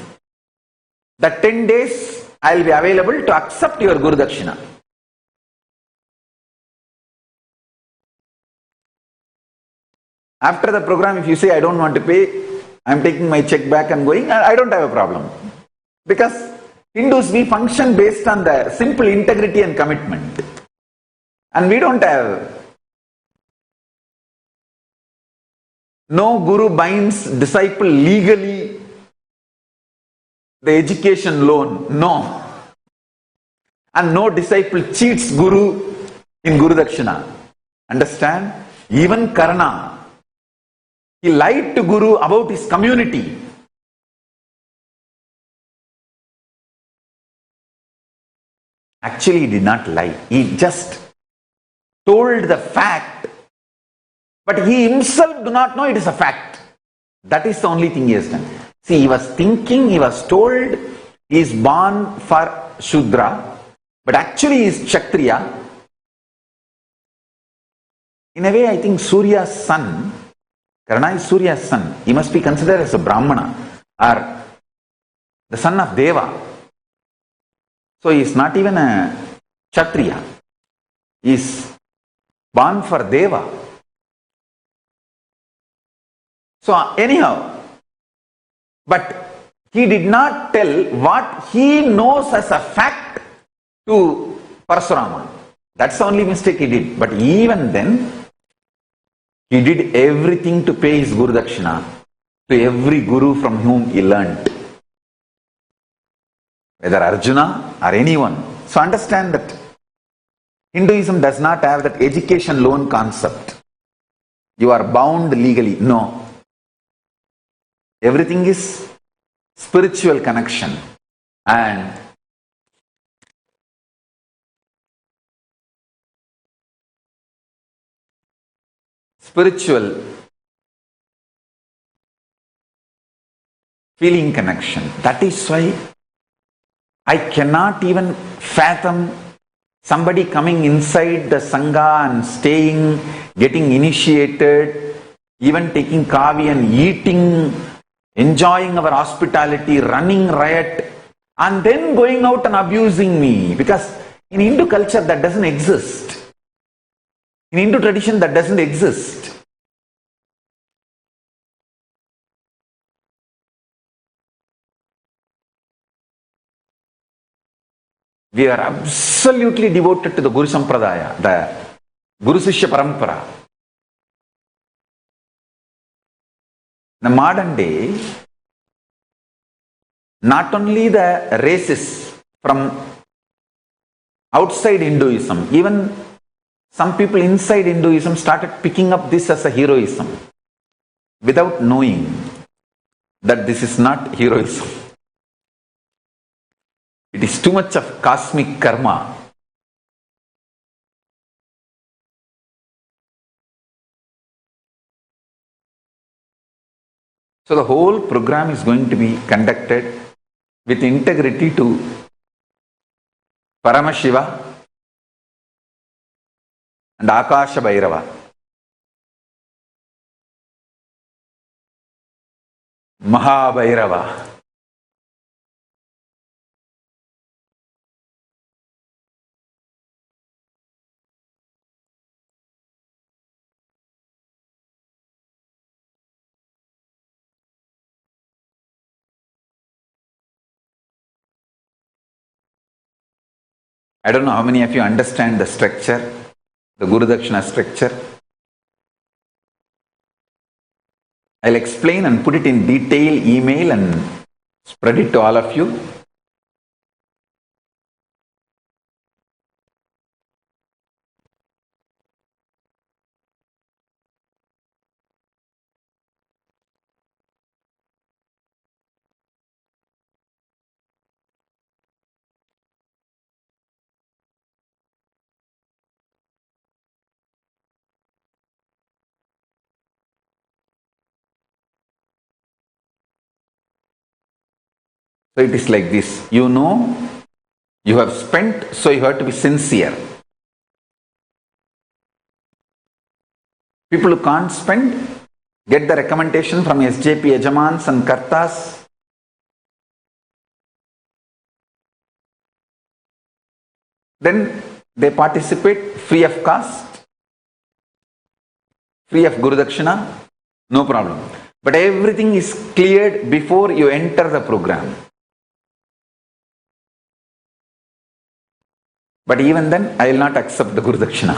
the 10 days, I will be available to accept your Guru Dakshina. After the program, if you say, I don't want to pay, I am taking my check back and going, I don't have a problem. Because Hindus, we function based on the simple integrity and commitment. And we don't have, no Guru binds disciple legally the education loan, no. And no disciple cheats Guru in Guru Dakshina. Understand? Even Karna, he lied to Guru about his community. Actually, he did not lie. He just told the fact, but he himself do not know it is a fact. That is the only thing he has done. See, he was thinking, he was told he is born for Shudra, but actually he is Kshatriya. In a way, I think Surya's son, Karna is Surya's son. He must be considered as a Brahmana or the son of Deva. So he is not even a Kshatriya. He is born for Deva. So anyhow, but he did not tell what he knows as a fact to Parasurama. That's the only mistake he did. But even then, he did everything to pay his Guru Dakshina to every Guru from whom he learnt. Whether Arjuna or anyone. So understand that Hinduism does not have that education loan concept. you are bound legally. No. Everything is spiritual connection. And spiritual feeling connection. That is why I cannot even fathom somebody coming inside the Sangha and staying, getting initiated, even taking kavi and eating, enjoying our hospitality, running riot, and then going out and abusing me. Because in Hindu culture that doesn't exist. In Hindu tradition that doesn't exist. We are absolutely devoted to the Guru Sampradaya, the Guru Sishya Parampara. In the modern day, not only the races from outside Hinduism, even some people inside Hinduism started picking up this as a heroism without knowing that this is not heroism. It is too much of cosmic karma. So the whole program is going to be conducted with integrity to Paramashiva and Akasha Bhairava. Mahabhairava. I don't know how many of you understand the structure, the Guru Dakshina structure. I'll explain and put it in detail, email, and spread it to all of you. So it is like this. You know, you have spent, so you have to be sincere. People who can't spend get the recommendation from SJP Yajamans and Kartas. Then they participate free of cost, free of Guru Dakshina, no problem. But everything is cleared before you enter the program. But even then, I will not accept the Guru Dakshina.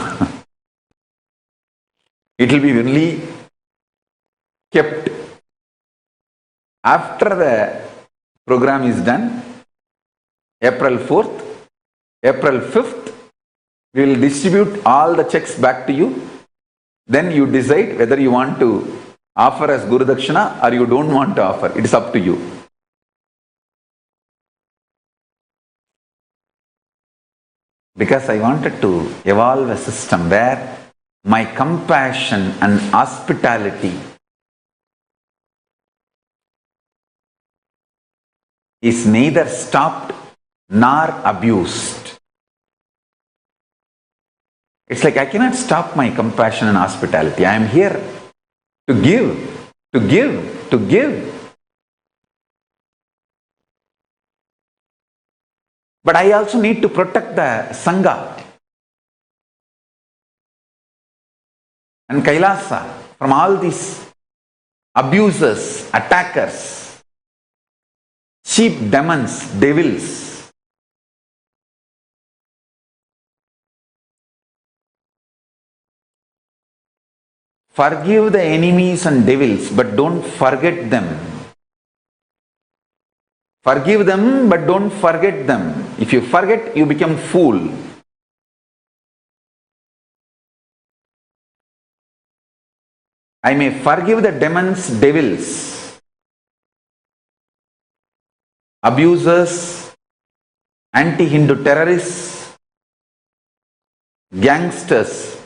It will be only kept after the program is done. April 4th, April 5th, we will distribute all the checks back to you. Then you decide whether you want to offer as Guru Dakshina or you don't want to offer. It is up to you. Because I wanted to evolve a system where my compassion and hospitality is neither stopped nor abused. It's like I cannot stop my compassion and hospitality. I am here to give, to give, to give. But I also need to protect the Sangha and Kailasa from all these abusers, attackers, cheap demons, devils. Forgive the enemies and devils, but don't forget them. Forgive them, but don't forget them. If you forget, you become fool. I may forgive the demons, devils, abusers, anti-Hindu terrorists, gangsters,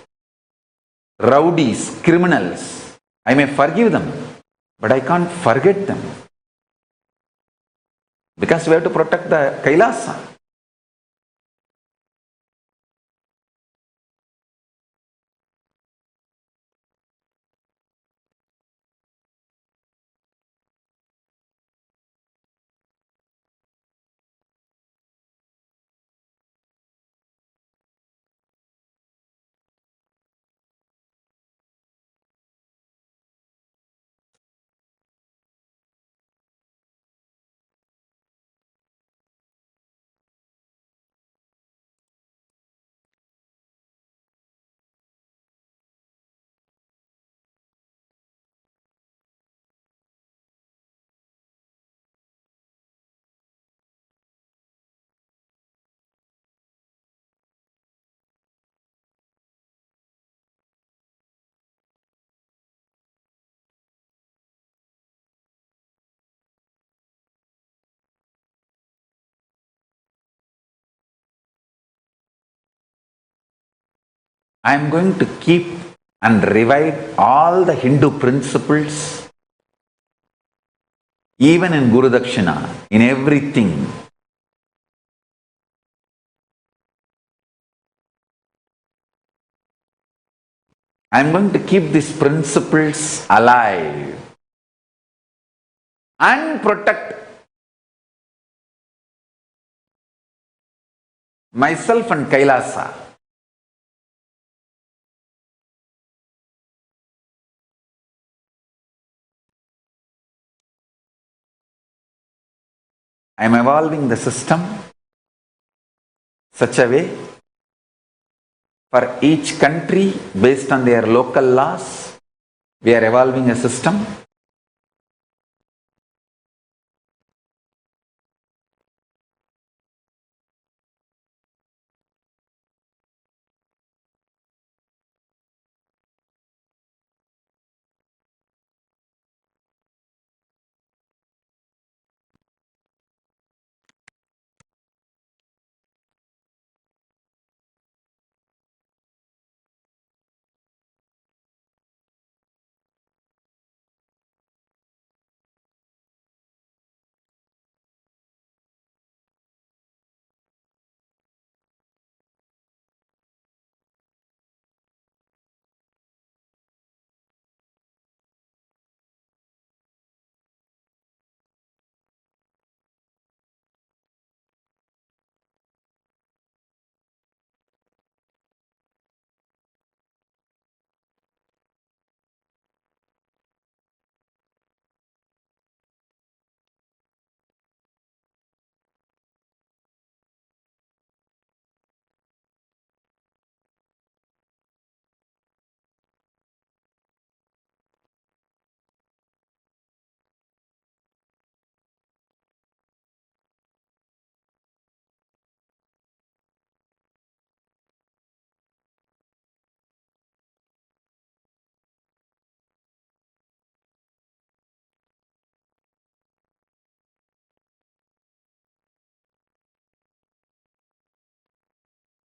rowdies, criminals. I may forgive them, but I can't forget them. Because we have to protect the Kailasa. I am going to keep and revive all the Hindu principles, even in Guru Dakshina, in everything. I am going to keep these principles alive and protect myself and Kailasa. I am evolving the system such a way for each country based on their local laws. We are evolving a system.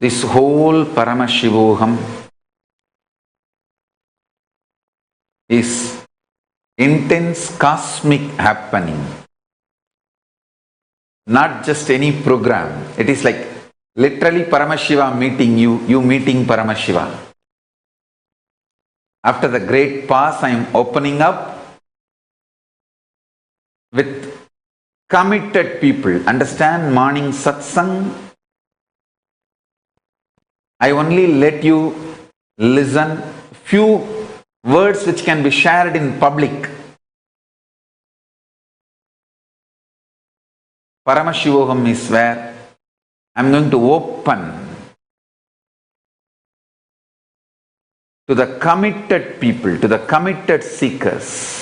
This whole Paramashivoham is intense cosmic happening, not just any program. It is like literally Paramashiva meeting you, you meeting Paramashiva. After the great pause, I am opening up with committed people. Understand, morning satsang, I only let you listen few words which can be shared in public. Paramashivoham is where I am going to open to the committed people, to the committed seekers.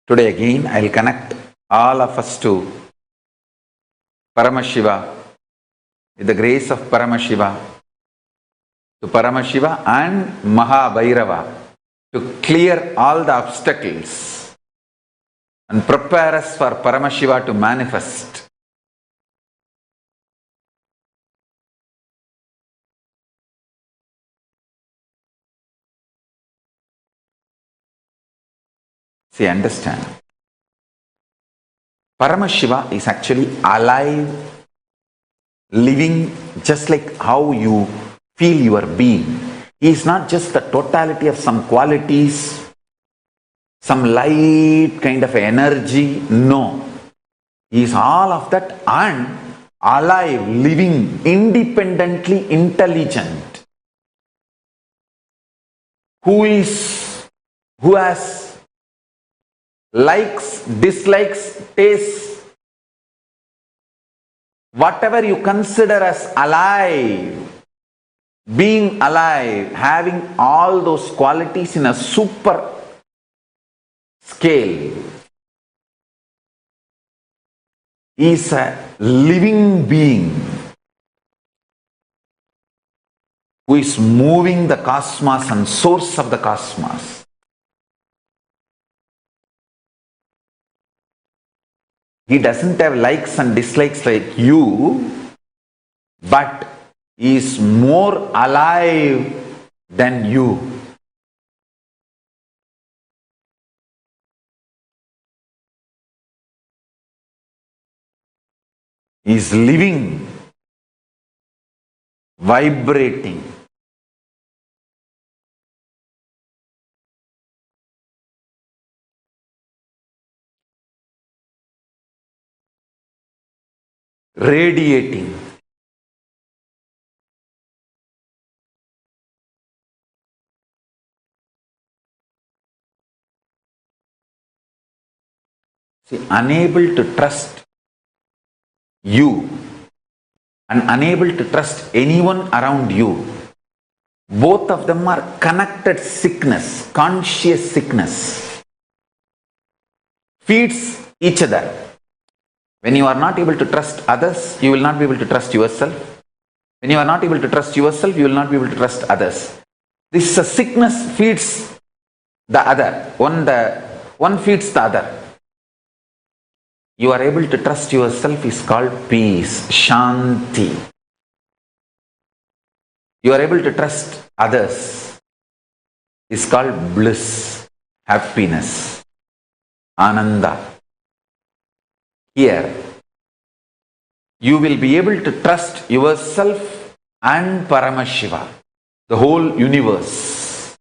Today again, I'll connect all of us to Paramashiva, with the grace of Paramashiva, to Paramashiva and Mahabhairava to clear all the obstacles and prepare us for Paramashiva to manifest. See, understand. Paramashiva is actually alive, living just like how you feel your being. He is not just the totality of some qualities, some light kind of energy. No. He is all of that and alive, living, independently intelligent. Who has likes, dislikes, tastes, whatever you consider as alive, being alive, having all those qualities in a super scale, is a living being who is moving the cosmos and source of the cosmos. He doesn't have likes and dislikes like you, but he is more alive than you. He is living, vibrating. Radiating. See, unable to trust you and unable to trust anyone around you. Both of them are connected sickness, conscious sickness. Feeds each other. When you are not able to trust others, you will not be able to trust yourself. When you are not able to trust yourself, you will not be able to trust others. This sickness feeds the other. One feeds the other. You are able to trust yourself is called peace, shanti. You are able to trust others is called bliss, happiness, ananda. Here, you will be able to trust yourself and Paramashiva, the whole universe.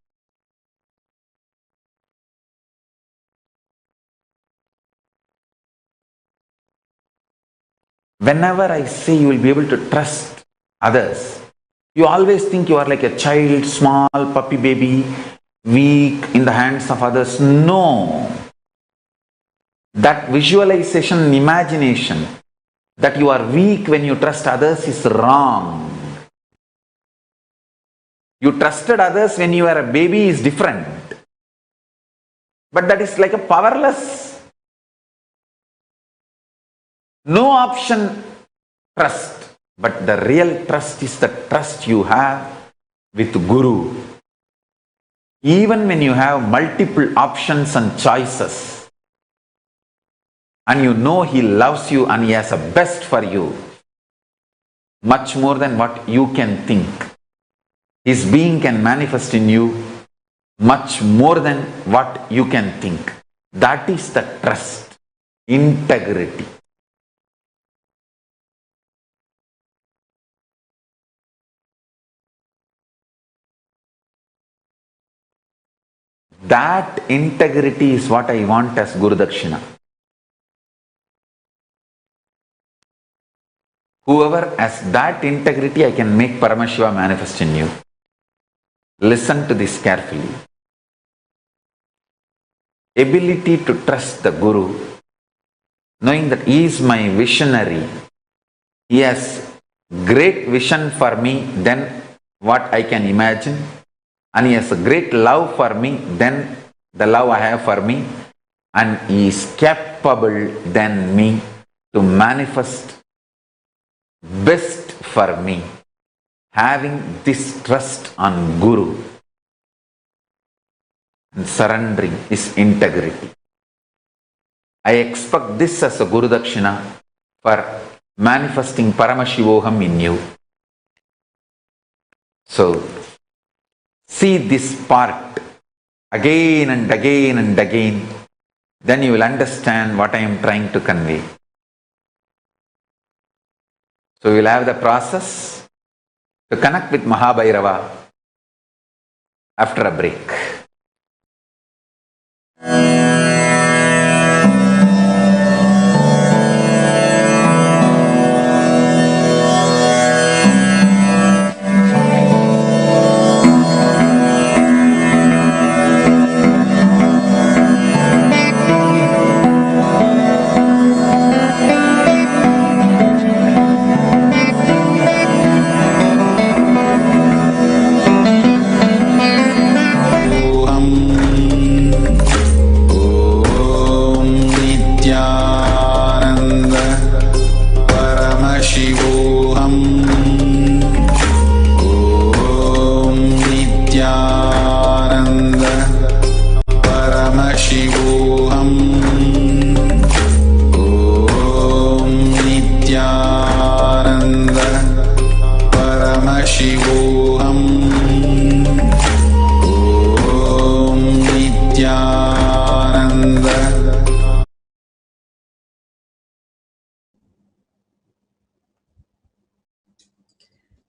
Whenever I say you will be able to trust others, you always think you are like a child, small puppy baby, weak in the hands of others. No. That visualization and imagination that you are weak when you trust others is wrong. You trusted others when you were a baby is different. But that is like a powerless, no option trust. But the real trust is the trust you have with Guru. Even when you have multiple options and choices, and you know he loves you and he has the best for you, much more than what you can think. His being can manifest in you much more than what you can think. That is the trust, integrity. That integrity is what I want as Guru Dakshina. Whoever has that integrity, I can make Paramashiva manifest in you. Listen to this carefully. Ability to trust the Guru, knowing that he is my visionary. He has great vision for me than what I can imagine. And he has a great love for me than the love I have for me. and he is capable than me to manifest best for me. Having this trust on Guru and surrendering his integrity. I expect this as a Guru Dakshina for manifesting Paramashivoham in you. So, see this part again and again and again, then you will understand what I am trying to convey. So, we will have the process to connect with Mahabhairava after a break.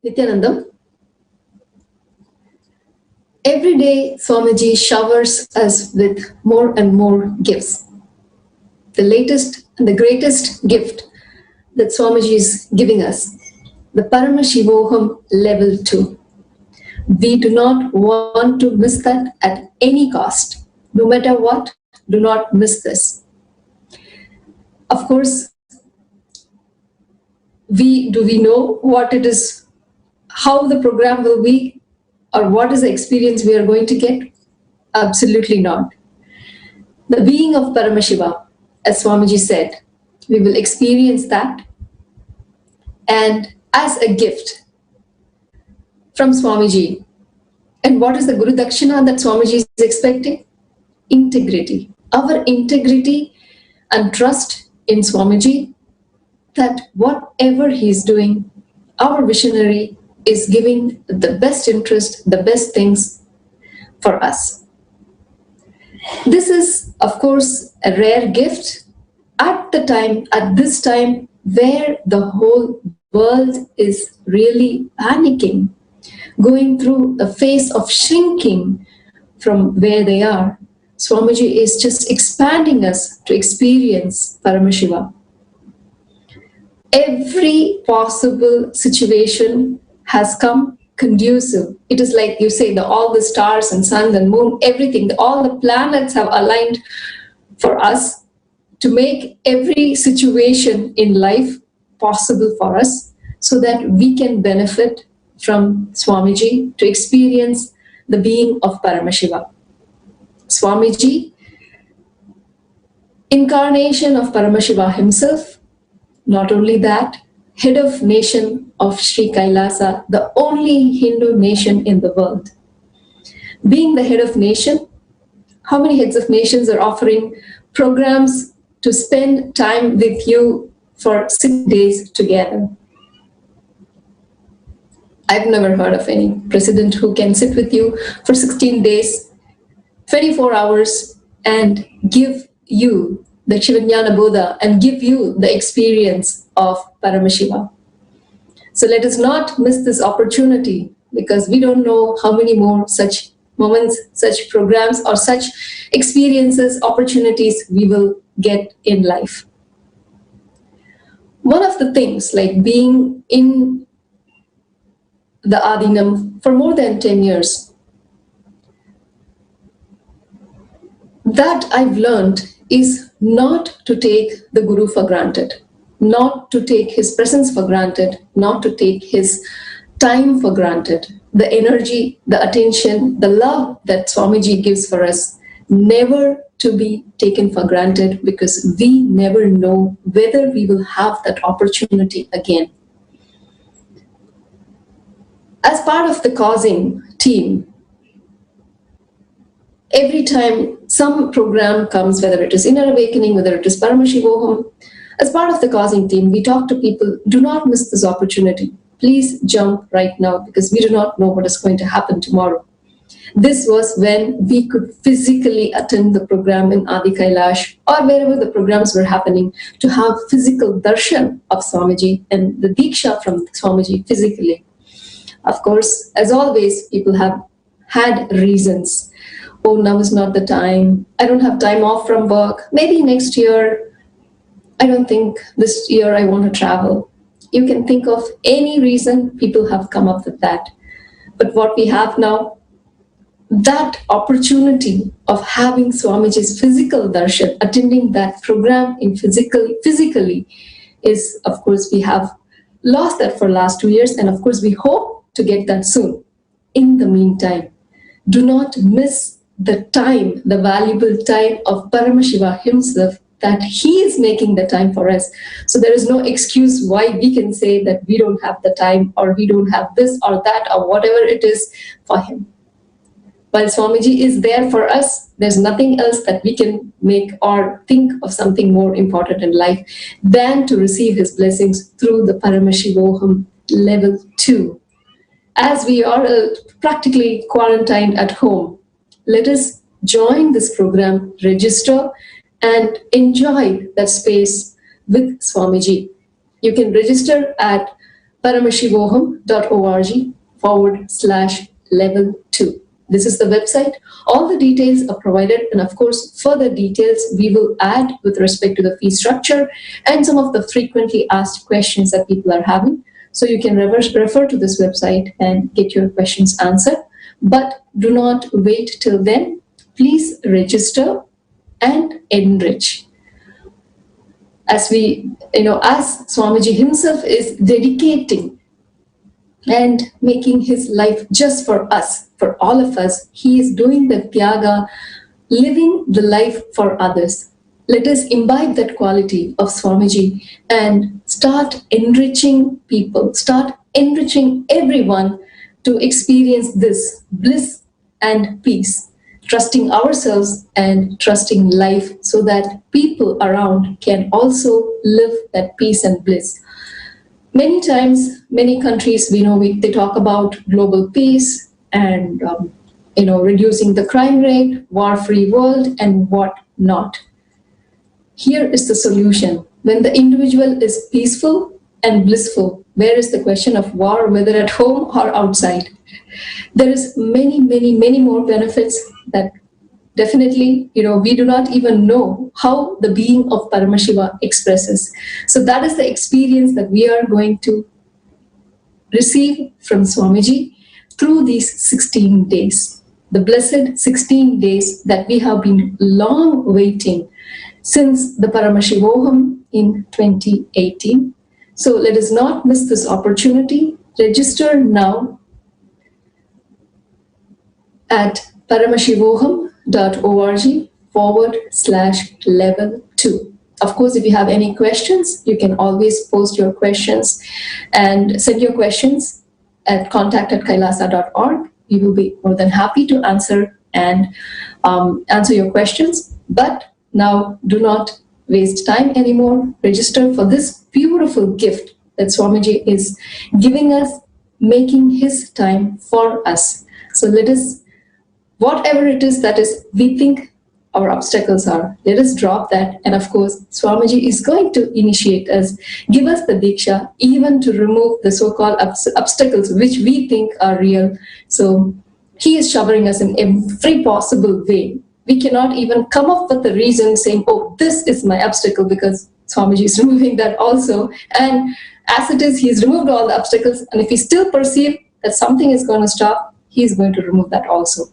Nithyananda, every day Swamiji showers us with more and more gifts. The latest and the greatest gift that Swamiji is giving us, the Paramashivoham Level 2. We do not want to miss that at any cost. No matter what, do not miss this. Of course, we know what it is, how the program will be, or what is the experience we are going to get? Absolutely not. The being of Paramashiva, as Swamiji said, we will experience that. And as a gift from Swamiji, and what is the Guru Dakshina that Swamiji is expecting? Integrity. Our integrity and trust in Swamiji, that whatever he is doing, our visionary is giving the best interest, the best things for us. This is, of course, a rare gift at this time where the whole world is really panicking, going through a phase of shrinking from where they are. Swamiji is just expanding us to experience Paramashiva. Every possible situation has come conducive. It is like you say, all the stars and sun and moon, everything, all the planets have aligned for us to make every situation in life possible for us so that we can benefit from Swamiji to experience the being of Paramashiva. Swamiji, incarnation of Paramashiva himself, not only that, head of nation of Sri Kailasa, the only Hindu nation in the world. Being the head of nation, how many heads of nations are offering programs to spend time with you for 6 days together? I've never heard of any president who can sit with you for 16 days, 24 hours, and give you the Shivajnana Bodha and give you the experience of Paramashiva. So let us not miss this opportunity, because we don't know how many more such moments, such programs, or such experiences, opportunities we will get in life. One of the things, like being in the Adinam for more than 10 years, that I've learned is not to take the Guru for granted, not to take his presence for granted, not to take his time for granted. The energy, the attention, the love that Swamiji gives for us never to be taken for granted, because we never know whether we will have that opportunity again. As part of the causing team, every time some program comes, whether it is Inner Awakening, whether it is Paramashivoham, as part of the causing team, we talk to people, do not miss this opportunity. Please jump right now, because we do not know what is going to happen tomorrow. This was when we could physically attend the program in Adi Kailash or wherever the programs were happening, to have physical darshan of Swamiji and the Diksha from Swamiji physically. Of course, as always, people have had reasons. Oh, now is not the time. I don't have time off from work. Maybe next year. I don't think this year I want to travel. You can think of any reason. People have come up with that. But what we have now, that opportunity of having Swamiji's physical darshan, attending that program in physically is, of course, we have lost that for last 2 years. And of course, we hope to get that soon. In the meantime, do not miss the time, the valuable time of Paramashiva himself, that he is making the time for us. So there is no excuse why we can say that we don't have the time, or we don't have this or that, or whatever it is for him. While Swamiji is there for us, there's nothing else that we can make or think of something more important in life than to receive his blessings through the Paramashivoham level 2. As we are practically quarantined at home, let us join this program, register, and enjoy that space with Swamiji. You can register at paramashivoham.org/level 2. This is the website. All the details are provided, and of course, further details we will add with respect to the fee structure and some of the frequently asked questions that people are having. So you can refer to this website and get your questions answered. But do not wait till then. Please register and enrich. As Swamiji himself is dedicating and making his life just for us, for all of us, he is doing the Tyaga, living the life for others. Let us imbibe that quality of Swamiji and start enriching people, start enriching everyone to experience this bliss and peace, trusting ourselves and trusting life, so that people around can also live that peace and bliss. Many times, many countries, they talk about global peace and reducing the crime rate, war-free world, and what not. Here is the solution. When the individual is peaceful and blissful, where is the question of war, whether at home or outside? There is many, many, many more benefits that definitely, we do not even know how the being of Paramashiva expresses. So that is the experience that we are going to receive from Swamiji through these 16 days. The blessed 16 days that we have been long waiting since the Paramashivoham in 2018. So let us not miss this opportunity. Register now at paramashivoham.org/level 2. Of course, if you have any questions, you can always post your questions and send your questions at contact@kailasa.org. We will be more than happy to answer your questions. But now do not waste time anymore. Register for this beautiful gift that Swamiji is giving us, making his time for us. So let us, whatever it is that is we think our obstacles are, let us drop that. And of course, Swamiji is going to initiate us, give us the Diksha, even to remove the so-called obstacles which we think are real. So he is showering us in every possible way. We cannot even come up with a reason saying, oh, this is my obstacle, because Swamiji is removing that also. And as it is, he's removed all the obstacles. And if we still perceive that something is going to stop, he's going to remove that also.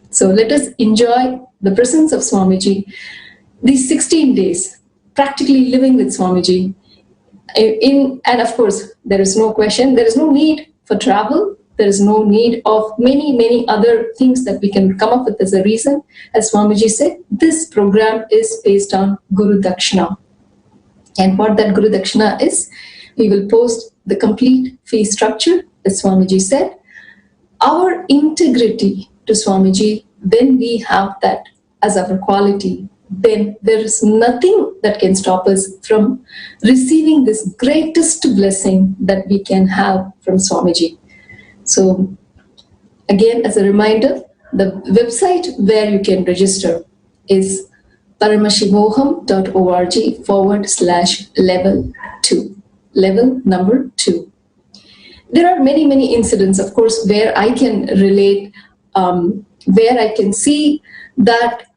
So let us enjoy the presence of Swamiji these 16 days, practically living with Swamiji. And of course, there is no question, there is no need for travel. There is no need of many other things that we can come up with as a reason. As Swamiji said, this program is based on Guru Dakshina. And what that Guru Dakshina is, we will post the complete fee structure, as Swamiji said. Our integrity to Swamiji, when we have that as our quality, then there is nothing that can stop us from receiving this greatest blessing that we can have from Swamiji. So again, as a reminder, the website where you can register is paramashivoham.org/level 2. There are many incidents, of course, where I can relate, where I can see that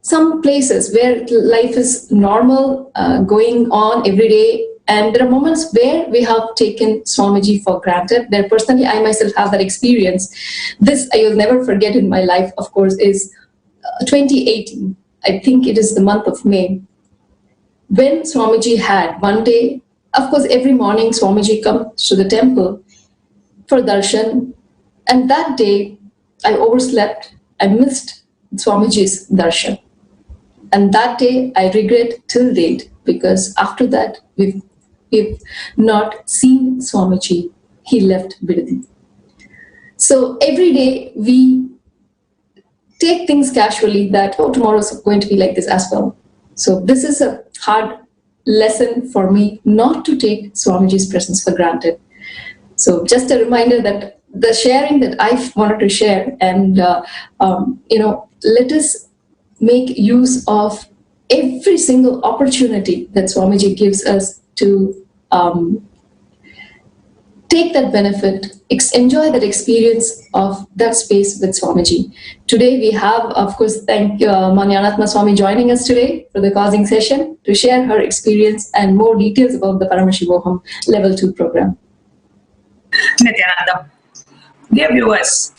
some places where life is normal, going on every day, and there are moments where we have taken Swamiji for granted. There, personally, I myself have that experience. This I will never forget in my life, of course, is 2018. I think it is the month of May, when Swamiji had one day, of course, every morning Swamiji comes to the temple for darshan, and that day I overslept. I missed Swamiji's darshan. And that day I regret till date, because after that we've not seen Swamiji. He left Bidadi. So every day we take things casually that, oh, tomorrow is going to be like this as well. So this is a hard lesson for me, not to take Swamiji's presence for granted. So just a reminder that the sharing that I wanted to share, and let us make use of every single opportunity that Swamiji gives us to take that benefit, enjoy that experience of that space with Swamiji. Today we have, of course, thank Manyanatma Swami joining us today for the causing session to share her experience and more details about the Paramashivoham Level 2 program. Nithyananda, dear viewers,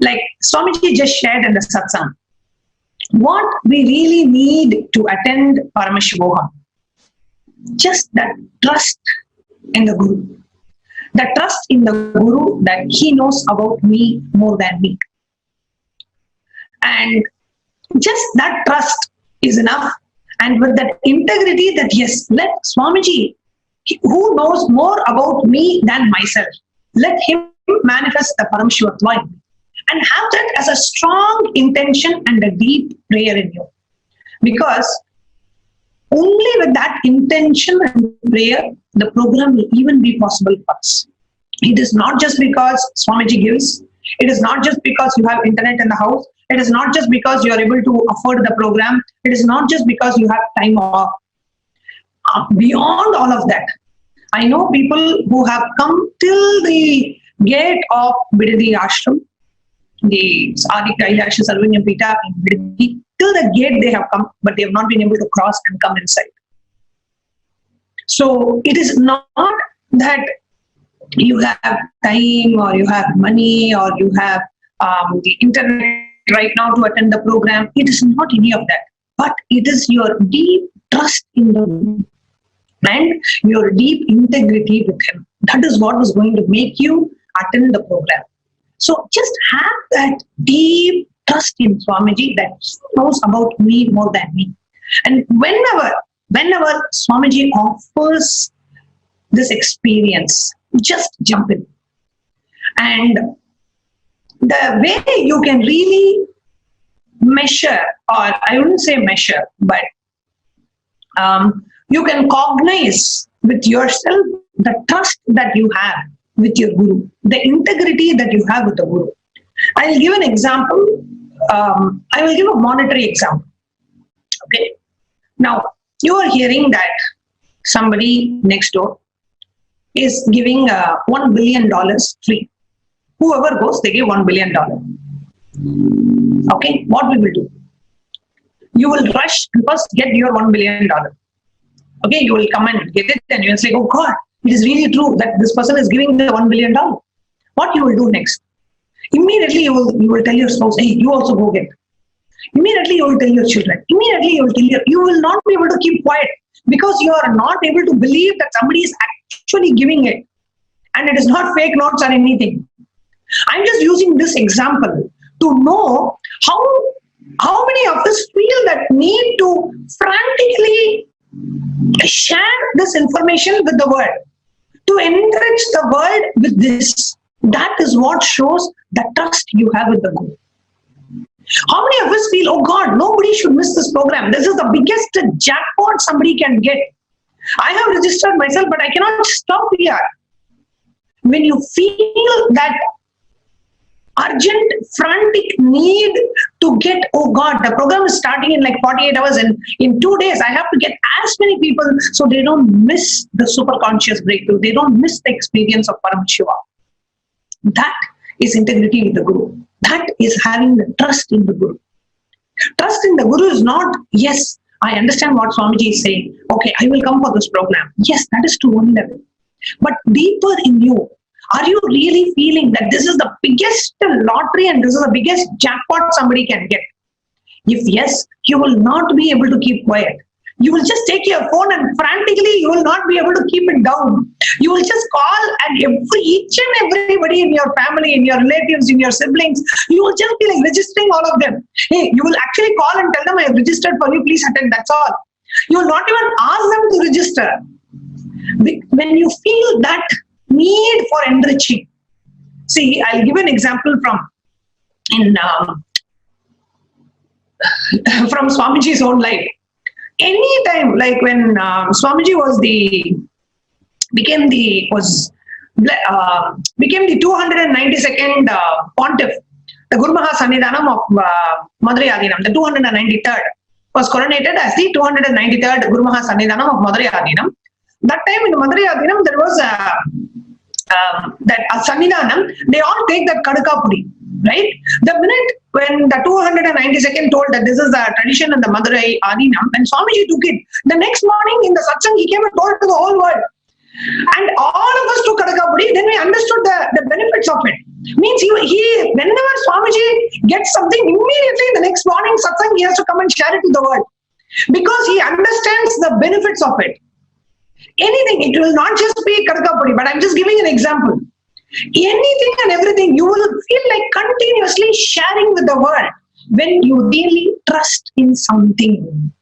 like Swamiji just shared in the satsang, what we really need to attend Paramashivoham, just that trust in the Guru. The trust in the Guru that he knows about me more than me. And just that trust is enough. And with that integrity that, yes, let Swamiji, who knows more about me than myself, let him manifest the Paramashiva life. And have that as a strong intention and a deep prayer in you. Because only with that intention and prayer, the program will even be possible for us. It is not just because Swamiji gives. It is not just because you have internet in the house. It is not just because you are able to afford the program. It is not just because you have time off. Beyond all of that, I know people who have come till the gate of Bidadi Ashram, the Adi Kailasha Sarvanya Pita in Bidadi, till the gate they have come, but they have not been able to cross and come inside. So it is not that you have time or you have money or you have the internet right now to attend the program. It is not any of that, but it is your deep trust in the Guru and your deep integrity with him. That is what is going to make you attend the program. So just have that deep trust in Swamiji that he knows about me more than me. And whenever Swamiji offers this experience, just jump in. And the way you can really measure, or I wouldn't say measure, but you can cognize with yourself the trust that you have with your Guru, the integrity that you have with the Guru. I'll give an example. I will give a monetary example. Okay. Now, you are hearing that somebody next door is giving $1 billion free. Whoever goes, they give $1 billion. Okay, what we will do? You will rush and first get your $1 billion. Okay, you will come and get it and you will say, oh God, it is really true that this person is giving the $1 billion. What you will do next? Immediately you will tell your spouse, hey, you also go get. Immediately you will tell your children. Immediately you will not be able to keep quiet because you are not able to believe that somebody is actually giving it. and it is not fake notes or anything. I'm just using this example to know how many of us feel that need to frantically share this information with the world, to enrich the world with this. That is what shows the trust you have with the Guru. How many of us feel, oh God, nobody should miss this program. This is the biggest jackpot somebody can get. I have registered myself, but I cannot stop here. When you feel that urgent, frantic need to get, oh God, the program is starting in like 48 hours and in 2 days, I have to get as many people so they don't miss the super conscious breakthrough. They don't miss the experience of Paramashiva. That is integrity with the Guru. That is having the trust in the Guru. Trust in the Guru is not, yes, I understand what Swamiji is saying. Okay, I will come for this program. Yes, that is to one level. But deeper in you, are you really feeling that this is the biggest lottery and this is the biggest jackpot somebody can get? If yes, you will not be able to keep quiet. You will just take your phone and frantically you will not be able to keep it down. You will just call and each and everybody in your family, in your relatives, in your siblings, you will just be like registering all of them. Hey, you will actually call and tell them, I have registered for you, please attend, that's all. You will not even ask them to register. When you feel that need for enriching. See, I'll give an example from Swamiji's own life. Anytime, like when Swamiji became the 292nd Pontiff, the Guru Mahasannidhanam of Madurai Adinam, the 293rd, was coronated as the 293rd Guru Mahasannidhanam of Madurai Adinam. That time in Madurai Adinam, there was that Sannidhanam, they all take that Kadaka Puri, right? The minute when the 292nd told that this is a tradition in the Madurai Adinam, and Swamiji took it, the next morning in the Satsang, he came and told to the whole world. And all of us took Kadaka Puri, then we understood the benefits of it. Means he whenever Swamiji gets something, immediately the next morning Satsang, he has to come and share it to the world. Because he understands the benefits of it. Anything, it will not just be Kadaka Puri, but I'm just giving an example. Anything and everything, you will feel like continuously sharing with the world when you really trust in something.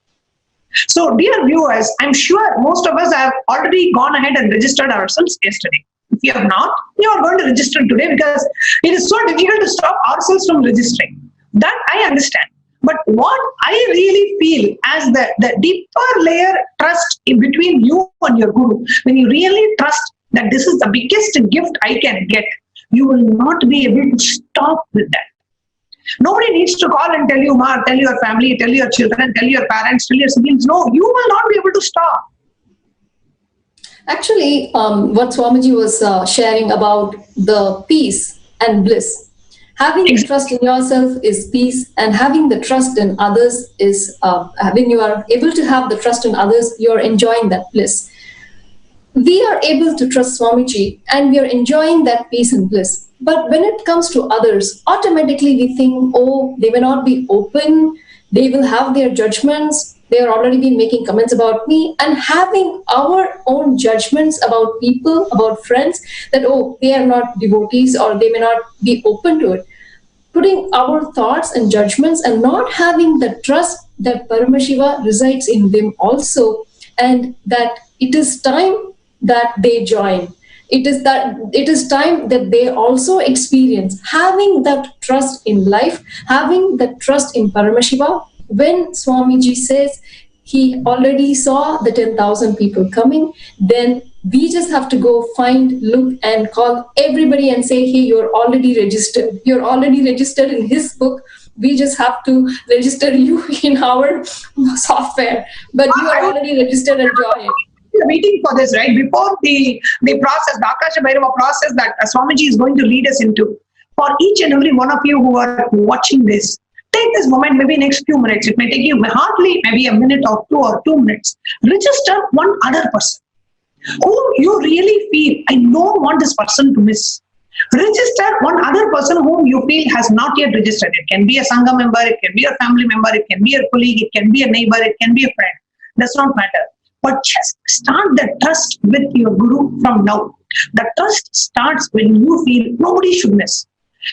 So, dear viewers, I'm sure most of us have already gone ahead and registered ourselves yesterday. If you have not, you are going to register today because it is so difficult to stop ourselves from registering. That I understand. But what I really feel as the deeper layer trust in between you and your Guru, when you really trust that this is the biggest gift I can get, you will not be able to stop with that. Nobody needs to call and tell you, Ma, tell your family, tell your children, tell your parents, tell your siblings. No, you will not be able to stop. Actually, what Swamiji was sharing about the peace and bliss. Having the trust in yourself is peace, and having the trust in others is, when you are able to have the trust in others, you are enjoying that bliss. We are able to trust Swamiji and we are enjoying that peace and bliss. But when it comes to others, automatically we think, oh, they may not be open, they will have their judgments, they are already been making comments about me, and having our own judgments about people, about friends, that, oh, they are not devotees or they may not be open to it. Putting our thoughts and judgments and not having the trust that Paramashiva resides in them also, and that it is time that they join. It is time that they also experience having that trust in life, having that trust in Paramashiva. When Swamiji says he already saw the 10,000 people coming, then we just have to go find, look and call everybody and say, hey, you're already registered. You're already registered in his book. We just have to register you in our software. But you are already registered and join. We're waiting for this, right? Before the process, the Akasha Bhairava process that Swamiji is going to lead us into. For each and every one of you who are watching this, take this moment, maybe next few minutes. It may take you hardly maybe a minute or 2 minutes. Register one other person whom you really feel, I don't want this person to miss. Register one other person whom you feel has not yet registered. It can be a Sangha member, it can be a family member, it can be a colleague, it can be a neighbor, it can be a friend. Does not matter. But just start the trust with your Guru from now. The trust starts when you feel nobody should miss.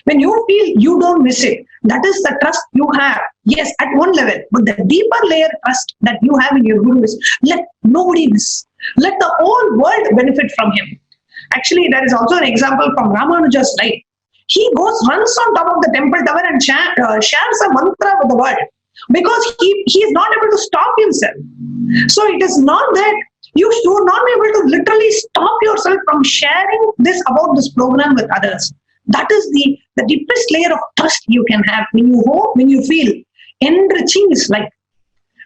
When you feel you don't miss it, that is the trust you have. Yes, at one level, but the deeper layer trust that you have in your Guru is let nobody miss. Let the whole world benefit from him. Actually, there is also an example from Ramanuja's life. He runs on top of the temple tower and shares a mantra with the world because he is not able to stop himself. So it is not that you should not be able to literally stop yourself from sharing this about this program with others. That is the deepest layer of trust you can have when you hope, when you feel enriching his life.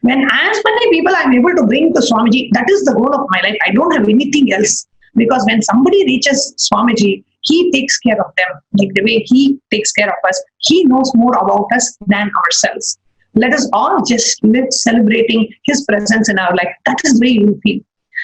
When as many people I'm able to bring to Swamiji, that is the goal of my life. I don't have anything else. Because when somebody reaches Swamiji, he takes care of them. Like the way he takes care of us, he knows more about us than ourselves. Let us all just live celebrating his presence in our life. That is the way you feel.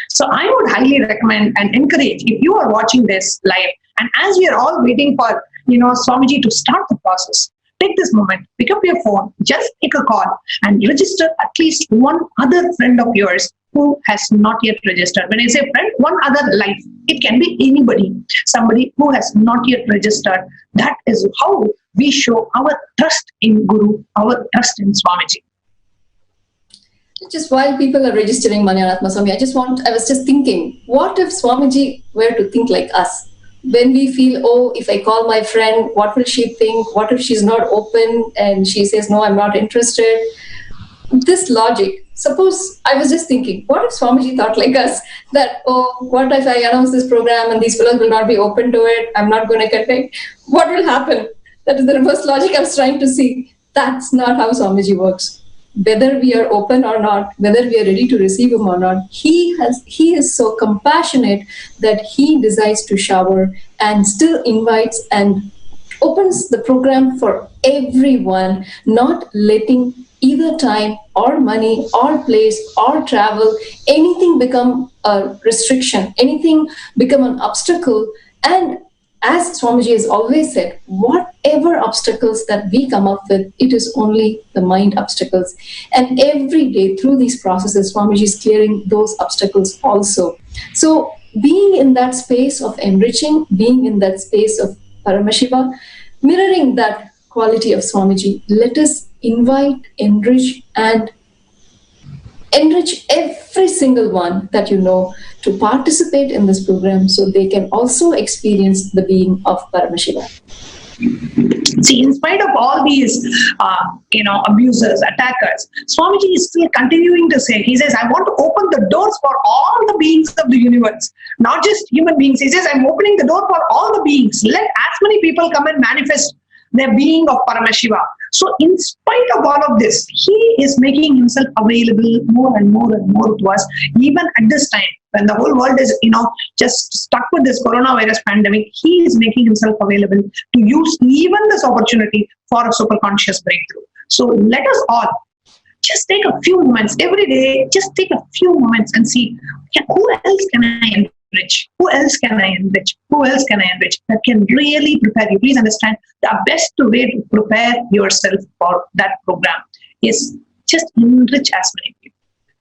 So I would highly recommend and encourage, if you are watching this live, and as we are all waiting for Swamiji to start the process, take this moment, pick up your phone, just take a call and register at least one other friend of yours who has not yet registered. When I say friend, one other life. It can be anybody, somebody who has not yet registered. That is how we show our trust in Guru, our trust in Swamiji. Just while people are registering, Manianatma Swami, I was just thinking, what if Swamiji were to think like us? When we feel, oh, if I call my friend, what will she think? What if she's not open and she says, no, I'm not interested? This logic, suppose I was just thinking, what if Swamiji thought like us? That, oh, what if I announce this program and these fellows will not be open to it? I'm not going to connect. What will happen? That is the reverse logic I was trying to see. That's not how Swamiji works. Whether we are open or not, whether we are ready to receive him or not, he is so compassionate that he decides to shower and still invites and opens the program for everyone, not letting either time or money or place or travel, anything become a restriction, anything become an obstacle. And as Swamiji has always said, whatever obstacles that we come up with, it is only the mind obstacles. And every day through these processes, Swamiji is clearing those obstacles also. So being in that space of enriching, being in that space of Paramashiva, mirroring that quality of Swamiji, let us invite, enrich, and enrich every single one that you know to participate in this program so they can also experience the being of Paramashiva. See, in spite of all these, abusers, attackers, Swamiji is still continuing to say, he says, I want to open the doors for all the beings of the universe, not just human beings. He says, I'm opening the door for all the beings. Let as many people come and manifest their being of Paramashiva. So in spite of all of this, he is making himself available more and more and more to us, even at this time when the whole world is, just stuck with this coronavirus pandemic. He is making himself available to use even this opportunity for a super conscious breakthrough. So let us all just take a few moments every day, just take a few moments and see, who else can I enrich? Who else can I enrich? Who else can I enrich? That can really prepare you. Please understand, the best way to prepare yourself for that program is just enrich as many people.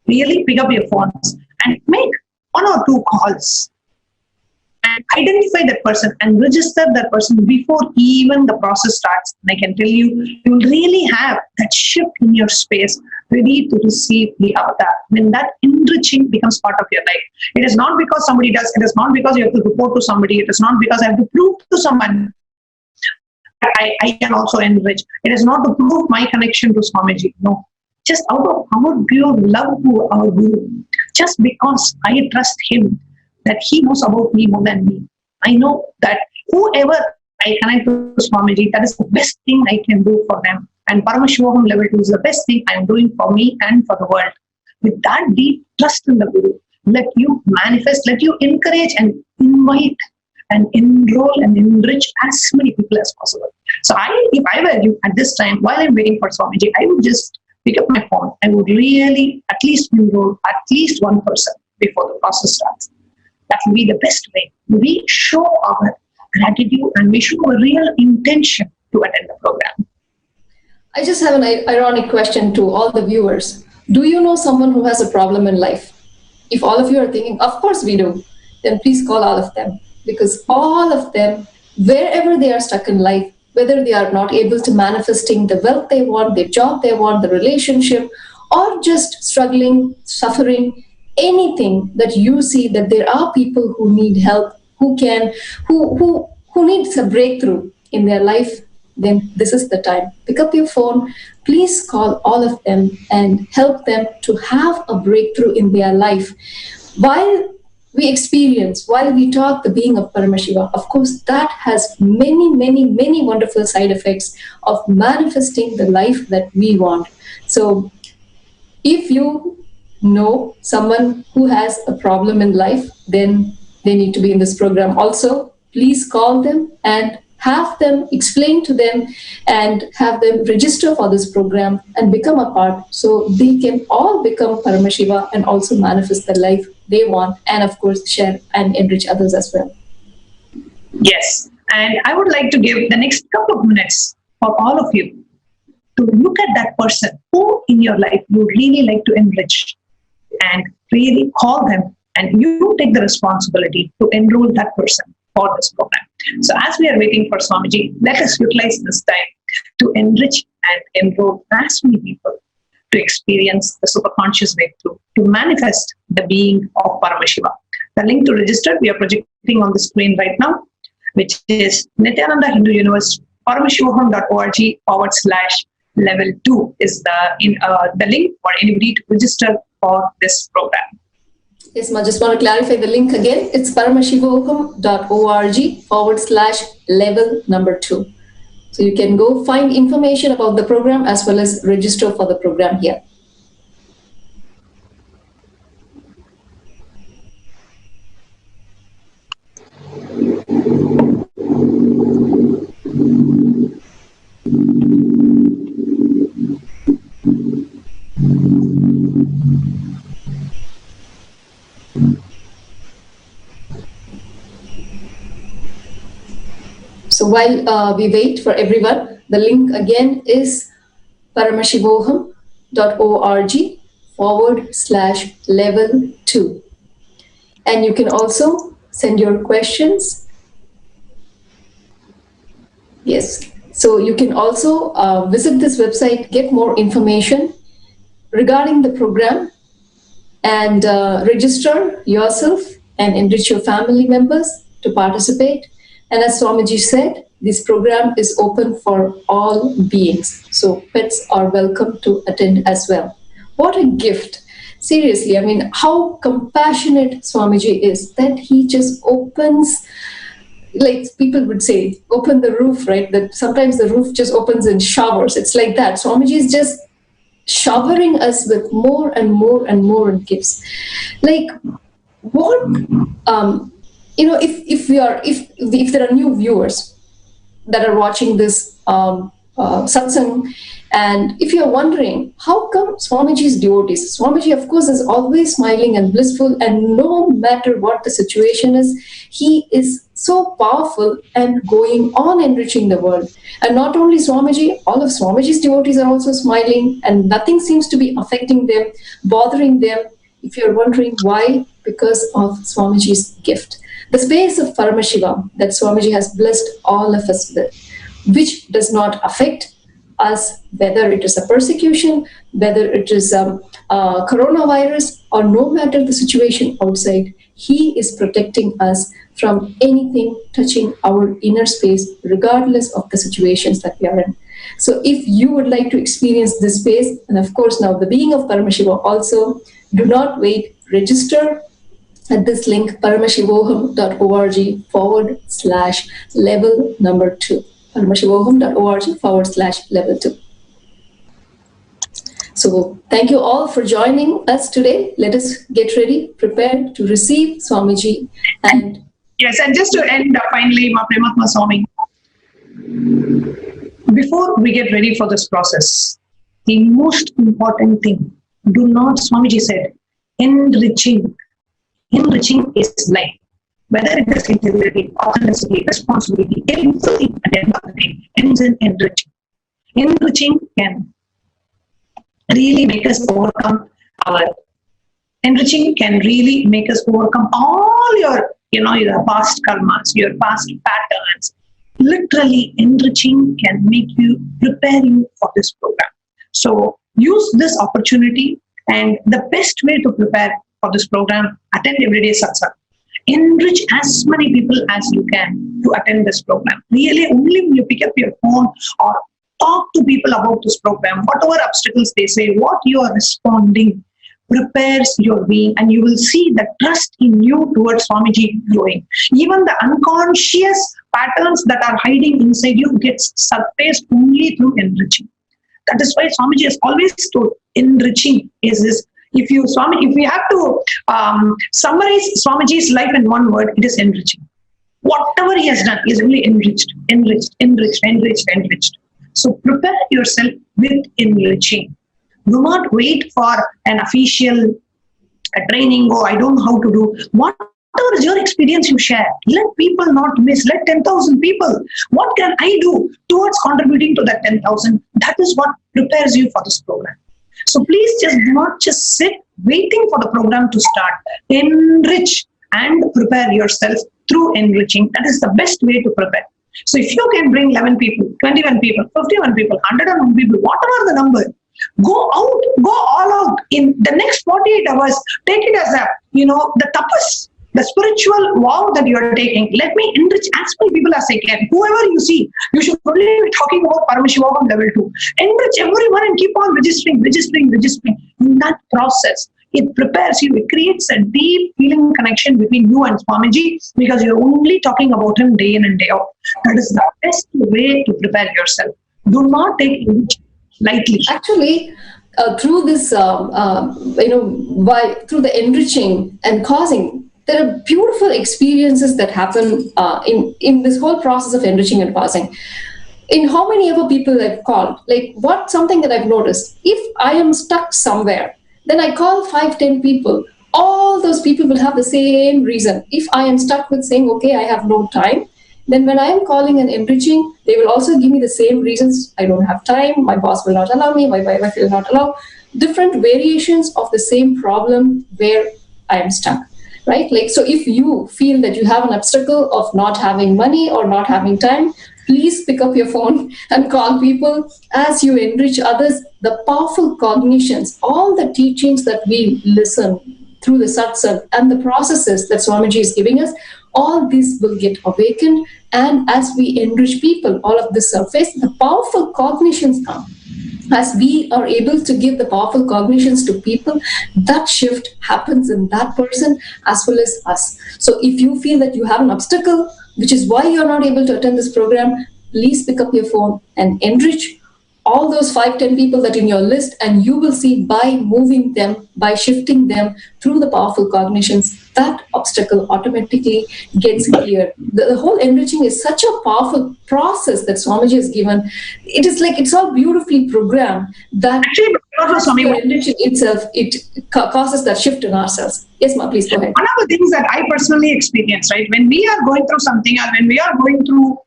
Really pick up your phones and make 1 or 2 calls and identify that person and register that person before even the process starts. And I can tell you, you will really have that shift in your space ready to receive the avatar. When that enriching becomes part of your life, it is not because somebody does, it is not because you have to report to somebody, it is not because I have to prove to someone I can also enrich. It is not to prove my connection to Swamiji. No. Just out of our pure love to our Guru, just because I trust him, that he knows about me more than me. I know that whoever I connect to Swamiji, that is the best thing I can do for them. And Paramashivaham level 2 is the best thing I am doing for me and for the world. With that deep trust in the Guru, let you manifest, let you encourage and invite and enroll and enrich as many people as possible. So if I were you at this time, while I'm waiting for Swamiji, I would just pick up my phone. I would really at least enroll at least one person before the process starts. That will be the best way. We show our gratitude and we show a real intention to attend the program. I just have an ironic question to all the viewers. Do you know someone who has a problem in life? If all of you are thinking, of course we do, then please call all of them. because all of them, wherever they are stuck in life, whether they are not able to manifesting the wealth they want, the job they want, the relationship, or just struggling, suffering, anything that you see that there are people who need help, who needs a breakthrough in their life, then this is the time. Pick up your phone, please call all of them and help them to have a breakthrough in their life. While we talk the being of Paramashiva, of course, that has many, many, many wonderful side effects of manifesting the life that we want. So if you know someone who has a problem in life, then they need to be in this program also. Please call them and have them explain to them and have them register for this program and become a part, so they can all become Paramashiva and also manifest the life they want, and of course share and enrich others as well. Yes, and I would like to give the next couple of minutes for all of you to look at that person who in your life you really like to enrich, and really call them, and you take the responsibility to enroll that person for this program. So as we are waiting for Swamiji, let us utilize this time to enrich and enroll as many people to experience the superconscious breakthrough, to manifest the being of Paramashiva. The link to register we are projecting on the screen right now, which is Nithyananda Hindu University, paramashivaham.org/level 2 is the link for anybody to register for this program. Yes, ma, just want to clarify the link again. It's paramashivaham.org/level 2. So you can go find information about the program as well as register for the program here. So while we wait for everyone, the link again is paramashivaham.org/level 2. And you can also send your questions. Yes. So you can also visit this website, get more information regarding the program, and register yourself and enrich your family members to participate. And as Swamiji said, this program is open for all beings. So pets are welcome to attend as well. What a gift. Seriously, I mean, how compassionate Swamiji is that he just opens, like people would say, open the roof, right? That sometimes the roof just opens in showers. It's like that. Swamiji is just showering us with more and more and more gifts. Like what, if there are new viewers that are watching this satsang, and if you're wondering, how come Swamiji's devotees, Swamiji of course is always smiling and blissful, and no matter what the situation is, he is so powerful and going on enriching the world. And not only Swamiji, all of Swamiji's devotees are also smiling, and nothing seems to be affecting them, bothering them. If you're wondering why, because of Swamiji's gift. The space of Paramashiva that Swamiji has blessed all of us with, which does not affect us, whether it is a persecution, whether it is coronavirus, or no matter the situation outside, he is protecting us from anything touching our inner space, regardless of the situations that we are in. So if you would like to experience this space, and of course now the being of Paramashiva also, do not wait, register at this link, paramashivaham.org/level 2. paramashivaham.org/level 2. So thank you all for joining us today. Let us get ready, prepare to receive Swamiji. And yes, and just to end finally, Ma Prematma Swami, before we get ready for this process, the most important thing, do not, Swamiji said, enriching. Enriching is life. Whether it is integrity, authenticity, responsibility, everything at the end of the day ends in enriching. Enriching can really make us overcome all your your past karmas, your past patterns. Literally, enriching can make you, prepare you for this program. So use this opportunity, and the best way to prepare for this program, attend everyday satsang. Enrich as many people as you can to attend this program. Really, only when you pick up your phone or talk to people about this program, whatever obstacles they say, what you are responding prepares your being, and you will see the trust in you towards Swamiji growing. Even the unconscious patterns that are hiding inside you gets surfaced only through enriching. That is why Swamiji has always told enriching is this. If we have to summarize Swamiji's life in one word, it is enriching. Whatever he has done is only enriched. So prepare yourself with enriching. Do not wait for an official training. Oh, I don't know how to do. Whatever is your experience, you share. Let people not miss. Let 10,000 people. What can I do towards contributing to that 10,000? That is what prepares you for this program. So please do not just sit waiting for the program to start. Enrich and prepare yourself through enriching. That is the best way to prepare. So if you can bring 11 people, 21 people, 51 people, 101 people, whatever the number, go all out in the next 48 hours. Take it as the tapas, the spiritual vow that you are taking. Let me enrich as many people as I can. Whoever you see, you should only be talking about PARAMASHIVOHAM level 2. Enrich everyone and keep on registering. In that process, it prepares you. It creates a deep feeling connection between you and Swamiji, because you're only talking about him day in and day out. That is the best way to prepare yourself. Do not take it lightly. Actually, through this, through the enriching and causing, there are beautiful experiences that happen in this whole process of enriching and causing. In how many ever people I've called, something that I've noticed, if I am stuck somewhere, then I call 5-10 people. All those people will have the same reason. If I am stuck with saying, okay, I have no time, then when I am calling and enriching, they will also give me the same reasons. I don't have time, my boss will not allow me, my wife will not allow. Different variations of the same problem where I am stuck, right? So if you feel that you have an obstacle of not having money or not having time, please pick up your phone and call people. As you enrich others, the powerful cognitions, all the teachings that we listen through the satsang and the processes that Swamiji is giving us, all these will get awakened. And as we enrich people, all of this surface, the powerful cognitions come. As we are able to give the powerful cognitions to people, that shift happens in that person as well as us. So if you feel that you have an obstacle, which is why you're not able to attend this program, please pick up your phone and enrich all those 5-10 people that are in your list, and you will see by moving them, by shifting them through the powerful cognitions, that obstacle automatically gets cleared. The whole enriching is such a powerful process that Swamiji has given. It is it's all beautifully programmed that enriching itself, it causes that shift in ourselves. Yes, Ma, please go ahead. One of the things that I personally experience, right, when we are going through something, or when we are going through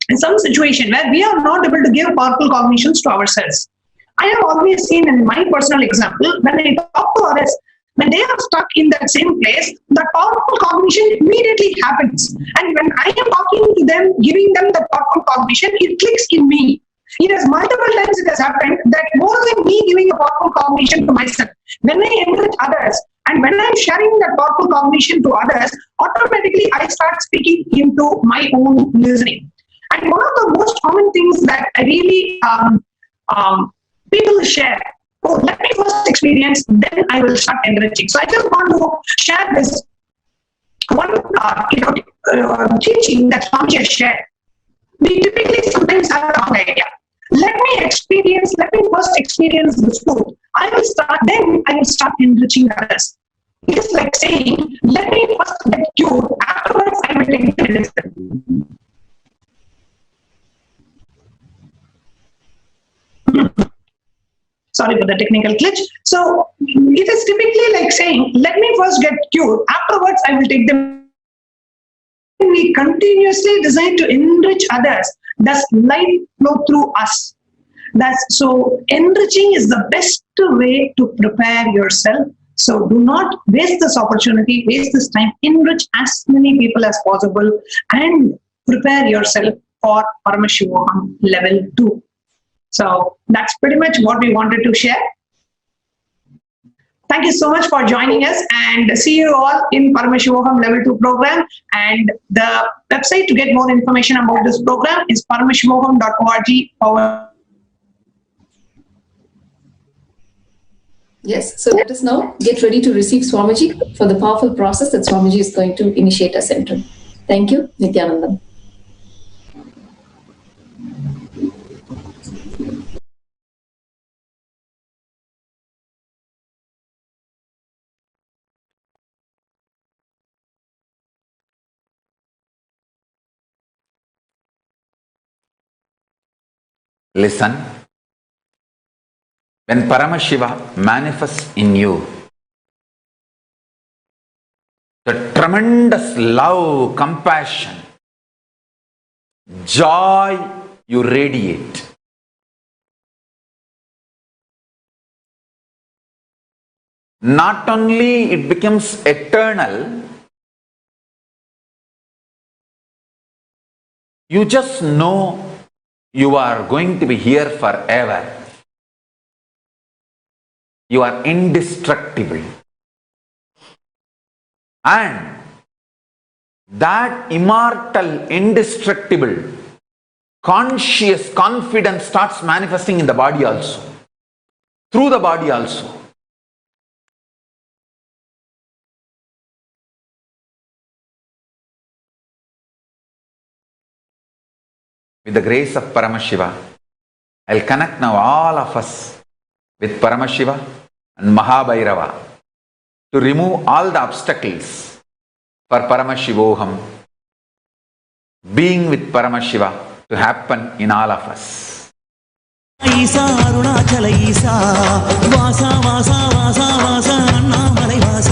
in some situation where we are not able to give powerful cognitions to ourselves. I have always seen in my personal example, when I talk to others, when they are stuck in that same place, the powerful cognition immediately happens. And when I am talking to them, giving them the powerful cognition, it clicks in me. It has multiple times it has happened that more than me giving a powerful cognition to myself, when I enrich others, and when I am sharing that powerful cognition to others, automatically I start speaking into my own listening. And one of the most common things that I really people share, let me first experience, then I will start enriching. So I just want to share this one teaching that Swamiji has shared. We typically sometimes have a wrong idea. Let me first experience this food. Then I will start enriching others. It is like saying, let me first get cured, afterwards I will take the medicine. Sorry for the technical glitch. So it is typically like saying, let me first get cured, afterwards I will take them. We continuously decide to enrich others. Does light flow through us? So enriching is the best way to prepare yourself. So do not waste this opportunity, waste this time, enrich as many people as possible, and prepare yourself for Paramashivoham level 2. So that's pretty much what we wanted to share. Thank you so much for joining us, and see you all in Paramashivoham level 2 program. And the website to get more information about this program is paramashivoham.org. Yes, so let us now get ready to receive Swamiji for the powerful process that Swamiji is going to initiate us into. Thank you, Nithyananda. Listen, when Paramashiva manifests in you, the tremendous love, compassion, joy you radiate, not only it becomes eternal, you just know you are going to be here forever. You are indestructible. And that immortal, indestructible, conscious confidence starts manifesting in the body also, through the body also. With the grace of Paramashiva, I'll connect now all of us with Paramashiva and Mahabhairava to remove all the obstacles for Paramashivoham, being with Paramashiva, to happen in all of us. Isa Arunachala Isa Vasa Vasa Vasa Vasa Annamalai Vasa.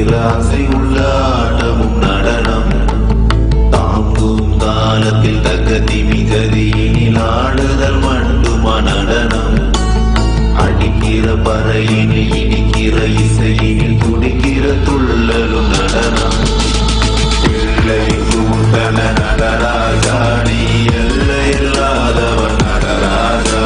இசைக்கிற ஆசை உள்ள ஆட்டமும் நடனம் தாங்கும் காலத்தில் தகதி மிகதியினில் ஆடுதல் மண்டுமா நடனம் அடிக்கிற பறையினில் இடிக்கிற இசையினில் துடிக்கிற துள்ளலும் நடனம் பிள்ளை கூட்டன நடராஜா நீ எல்லை இல்லாதவன் நடராஜா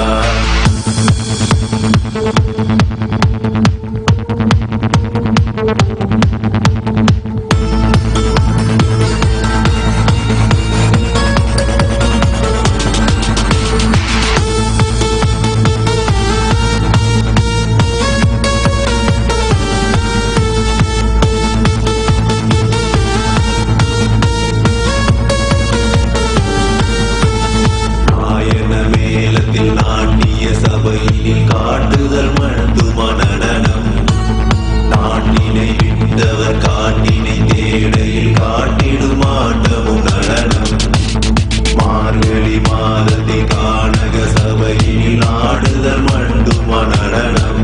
காட்டுதல் மண்டுமா நடனம் நாட்டினை விட்டவர் காட்டினை தேடையில் காட்டிடும் ஆட்டமும் நடனம் மார்கழி மாதத்தில் கானக சபையில் ஆடுதல் மண்டுமா நடனம்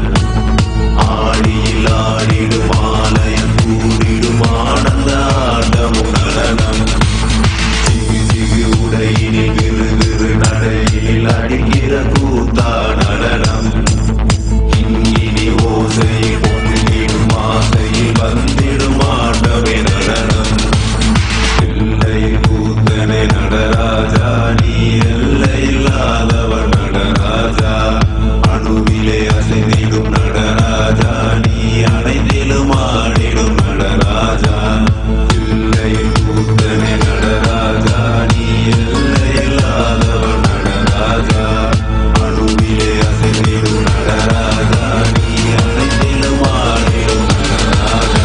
ஆடியில் ஆடிடும் ஆலயம் கூடிடும் ஆனந்த ஆட்டமும் நடனம் சிகு சிகு உடையினில் விறு விறு நடையில் அடிக்கிற கூத்தா நடனம் இங்கினி ஓசையில் பொங்கிடும் ஆசையில் வந்திடும் ஆட்டமே நடனம் எல்லையில் கூத்தனை நடராஜா நீ எல்லை இல்லாதவர் நடராஜா அணுவிலே அசைந்திடும் நடராஜா நீ அனைத்திலும் ஆடிடும் நடராஜா எல்லையில் கூத்தனை நடராஜா நீ எல்லை இல்லாதவர் நடராஜா அணுவிலே அசைந்திடும் நடராஜா நீ அனைத்திலும் ஆடிடும் நடராஜா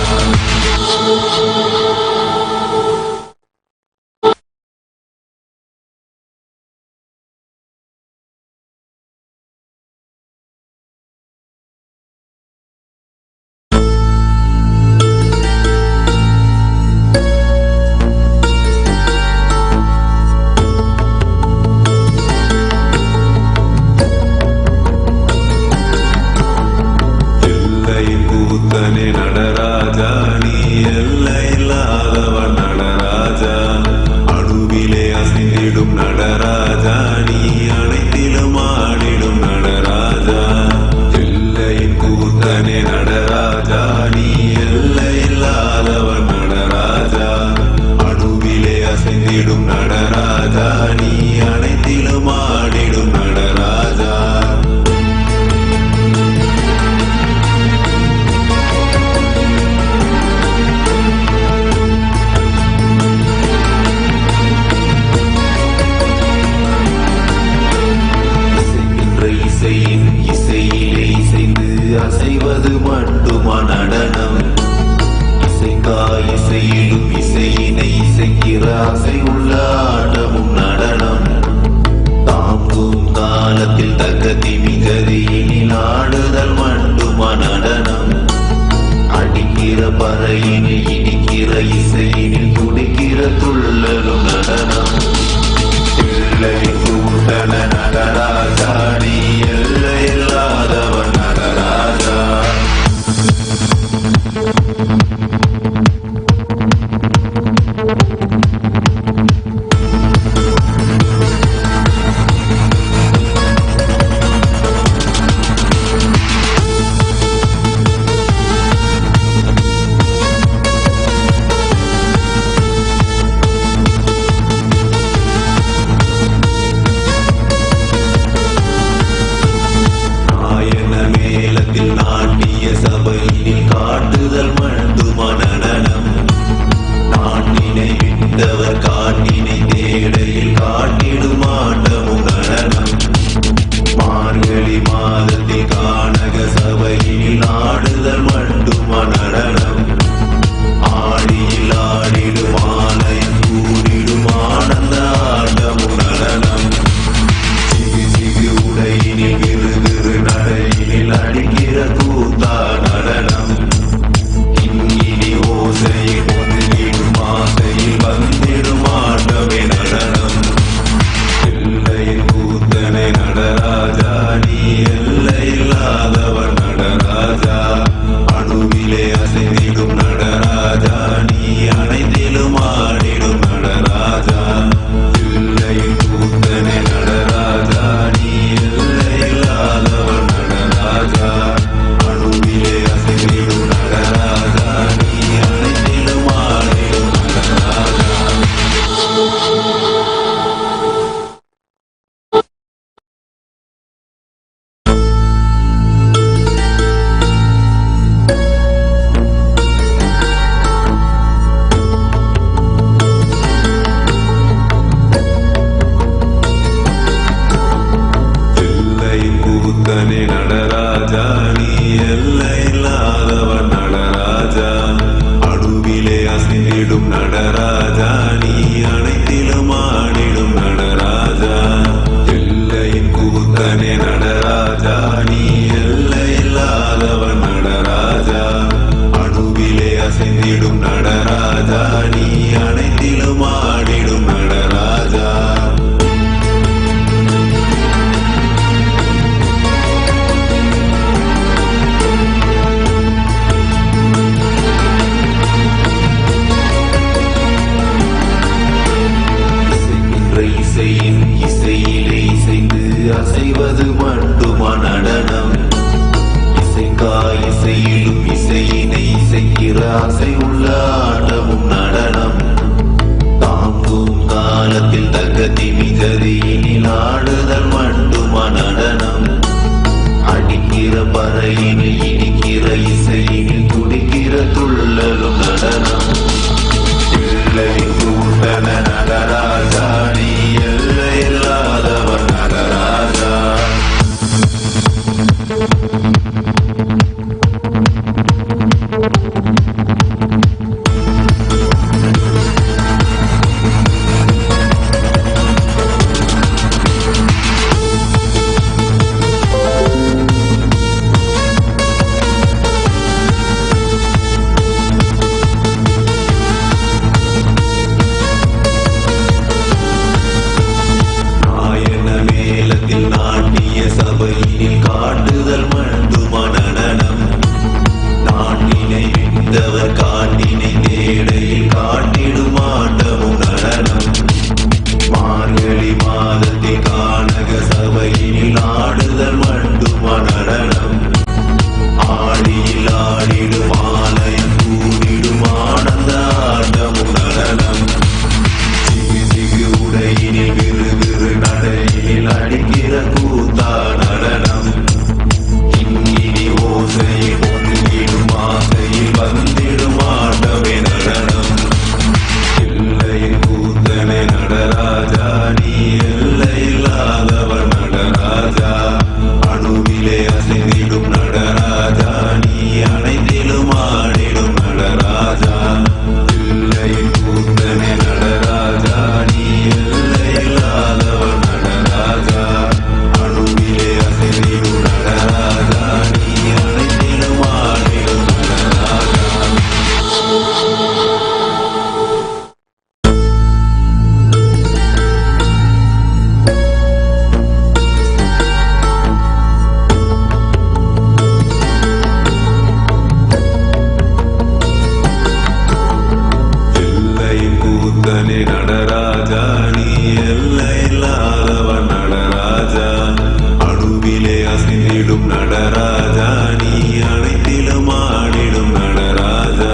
எல்லையில் கூத்தனே நடராஜா நீ எல்லை இல்லாதவன் நடராஜா அணுவிலே அசைந்திடும் நடராஜா நீ அனைத்திலும் ஆடிடும் நடராஜா எல்லையில் கூத்தனே நடராஜா நீ எல்லை இல்லாதவன் நடராஜா அணுவிலே அசைந்திடும் நடராஜா நீ அனைத்திலும் ஆடிடும் நடராஜா இசைக்கின்ற இசையின் இசையிலே இசைந்து அசைவது மட்டுமா நடனம் இசைக்கா இசையிலும் இசையினை இசைக்கிற ஆசை உள்ள ஆட்டமும் நடனம் தாங்கும் காலத்தில் தகதி மிகதியினில் ஆடுதல் மண்டுமா நடனம் அடிக்கிற பறையினில் இடிக்கிற இசையினில் துடிக்கிற துள்ளலும் நடனம் பிள்ளை கூட்டன நடராஜா நீ எல்லை இல்லாதவன் நடராஜா நாயன மேலத்தில் நாட்டிய சபையில் காட்டுதல் மண்டுமா நடனம் நாட்டினை விட்டவர் காட்டினை தேடையில் காட்டிடும் ஆட்டமும் நடனம் மார்கழி மாதத்தில் கானக சபையில் ஆடுதல் மண்டுமா நடனம் ஆடியில் ஆடிடும் ஆலயம் கூடிடும் ஆனந்த ஆட்டமும் நடனம் சிகு சிகு உடையினில் விறு விறு நடையினில் அடிக்கிற கூத்தா நடனம் இங்கினி ஓசையில் பொங்கிடும் ஆசையில் வந்திடும் ஆட்டமே நடனம் எல்லையில் கூத்தனை நடராஜா நீ எல்லை இல்லாதவன் நடராஜா அணுவிலே அசைந்திடும் நடராஜா அசைந்திடும் நடராஜா நீ அனைத்திலும் ஆடிடும் நடராஜா. இசையின் இசையிலே இசைந்து அசைவது மட்டுமா நடனம்? இசையிலும் இசையினை இசைக்கிற அசை உள்ள ஆட்டமும் நடனம். தாங்கும் காலத்தில் தகதி மிகதியினில் ஆடுதல் மட்டுமா நடனம்? அடிக்கிற பறையினில் இடிக்கிற இசையினில் துடிக்கிற துள்ளலும் நடனம். எல்லையின் கூட்டன நடராஜா நீ எல்லை இல்லாதவன் நடராஜா. காட்டுதல் மட்டுமா நடனம்? நாட்டினை விட்டவர் காட்டினை தேடையில் காட்டிடும் ஆட்டமும் நடனம். மார்கழி மாதத்தில் கானக சபையினில் ஆடுதல் மட்டுமா நடனம்? ஆடியில் ஆடிடும் ஆலயம் கூடிடும் ஆனந்த ஆட்டமும் நடனம். சிகு சிகு உடையினில் விறுவிறு நடையினில் அடிக்கிற கூத்தா நடனம். இங்கினி ஓசையில் பொங்கிடும் ஆசையில் வந்திடும் ஆட்டமே நடனம். எல்லையின் கூத்தனை நடராஜா நீ எல்லை இல்லாதவர் நடராஜா. அணுவிலே அசைந்திடும் நடராஜா நீ அனைத்திலும் ஆடிடும் நடராஜா. எல்லையின் கூத்தனை நடராஜா நீ எல்லை இல்லாதவர் நடராஜா. அணுவிலே அசைந்திடும் நடராஜா நீ அனைத்திலும் ஆடிடும் நடராஜா. எல்லையின் கூத்தனே நடராஜா நீ எல்லை இல்லாதவன் நடராஜா. அணுவிலே அசைந்திடும் நடராஜா நீ அனைத்திலும் ஆடிடும் நடராஜா.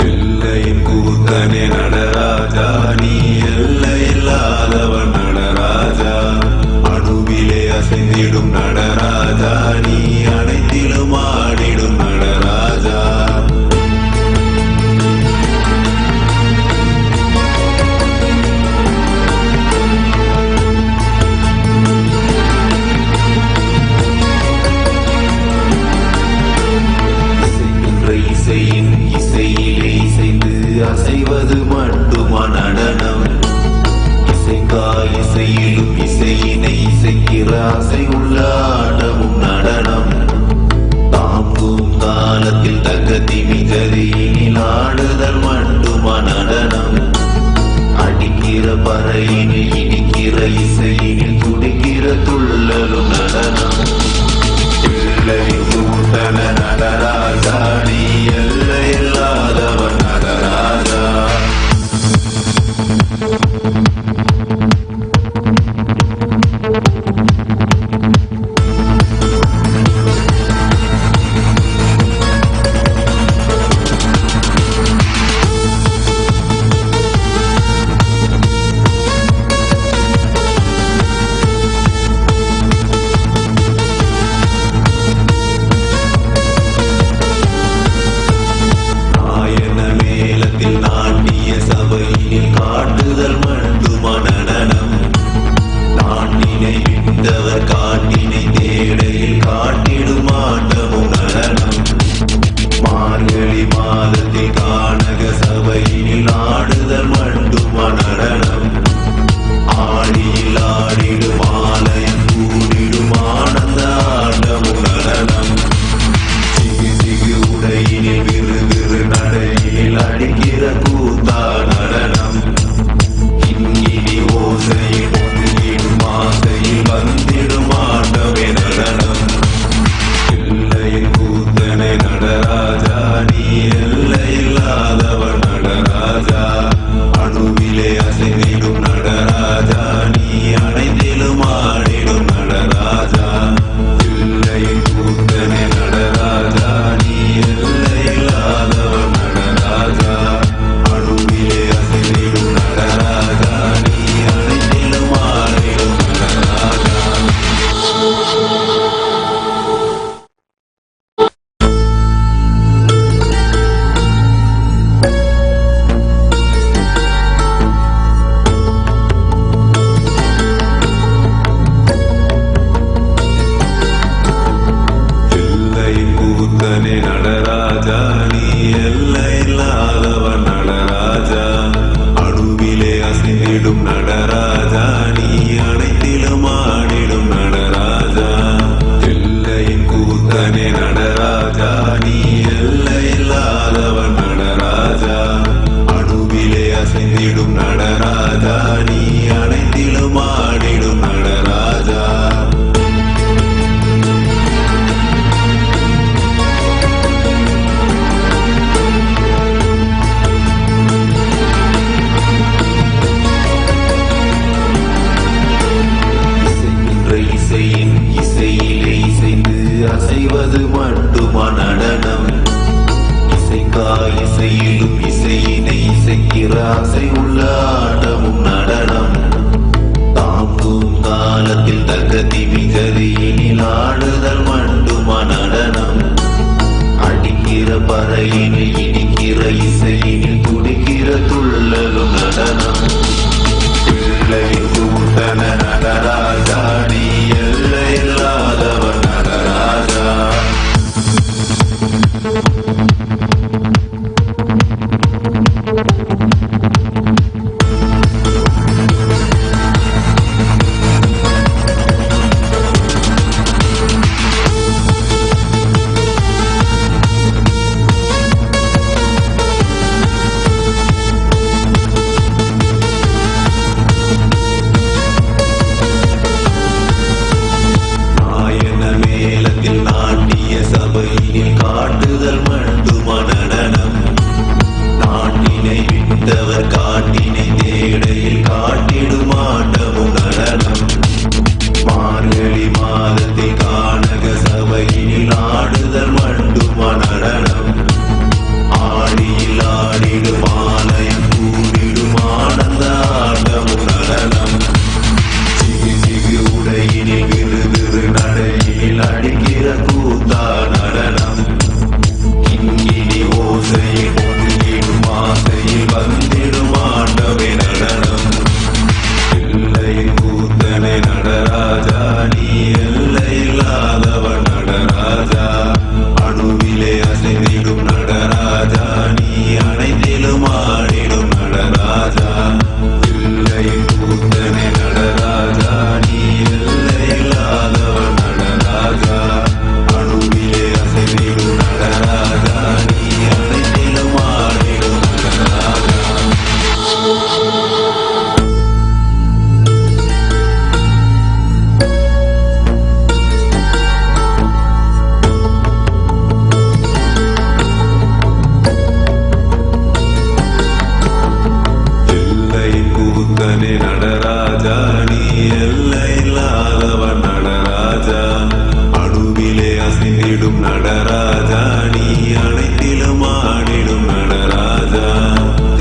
எல்லையின் கூத்தனே நடராஜா நீ எல்லை இல்லாதவன் நடராஜா. அணுவிலே அசைந்திடும் நடராஜா நீ அனைத்திலும் ஆடிடும் நடராஜா. இசையின் இசையிலே இசைந்து அசைவது மட்டுமா நடனம்? இசையிலும் இசையினை இசைக்கிற அசை உள்ள ஆட்டமும் நடனம். தாங்கும் காலத்தில் தகதி மிகதியினில் ஆடுதல் மட்டுமா நடனம்? அடிக்கிற பறையினில் இடிக்கிற இசையினில் துடிக்கிற துள்ளலும் நடனம். எல்லையின் கூட்டன நடராஜா நீ எல்லை இல்லாதவன் நடராஜா. நீ எல்லையில்லாதவன் நடராஜா, அணுவிலே அசைந்திடும் நடராஜா, நீ அனைத்திலும் ஆடிடும் நடராஜா, எல்லையின் கூத்தனே நடராஜா, நீ எல்லையில்லாதவன் நடராஜா, அணுவிலே அசைந்திடும் நடராஜா, நீ அனைத்திலும் ஆடிடும் நடராஜா. இசையின் இசையிலே இசைந்து அசைவது மட்டுமா நடனம், இசைக்கா இசையிலும் இசையினை இசைக்கிற அசை உள்ள ஆட்டமும் நடனம், தாங்கும் காலத்தில் தகதி மிகதியினில் ஆடுதல் மட்டுமா நடனம், அடிக்கிற பறையினில் இடிக்கிற இசையினில் துடிக்கிற துள்ளலும் நடனம், பிள்ளையின் கூட்டன நடராஜா, நீ எல்லையில்லாதவன் நடராஜா. சபையில் காட்டுதல் மட்டுமா நடனம், நாட்டினை விட்டவர் காட்டினை தேடையில் காட்டிடும் ஆட்டமும் நடனம், மார்கழி மாதத்தில் கானக சபையில் ஆடுதல் மட்டுமா நடனம், ஆடியில் ஆடிடும் ஆலயம் கூடிடும் ஆனந்த ஆட்டமும் நடனம், சிகு சிகு உடையினில் விறு விறு நடையினில் அடிக்கிற கூத்தா நடனம், இங்கினி ஓசையில் பொங்கிடும் ஆசையில் வந்திடும் ஆட்டமே நடனம், எல்லையின் கூத்தனை நடராஜா, நீ எல்லையில்லாதவன் நடராஜா, அணுவிலே அசைந்திடும் நடராஜா, நீ அனைத்திலும் ஆடிடும் நடராஜா, எல்லையின் கூத்தனை நடராஜா, நீ எல்லையில்லாதவன் நடராஜா, அணுவிலே அசைந்திடும் நடராஜா, நீ அனைத்திலும் ஆடிடும் நடராஜா. எல்லையின் கூத்தனே நடராஜா, நீ எல்லையில்லாதவன் நடராஜா, அணுவிலே அசைந்திடும் நடராஜா, நீ அனைத்திலும் ஆடிடும் நடராஜா,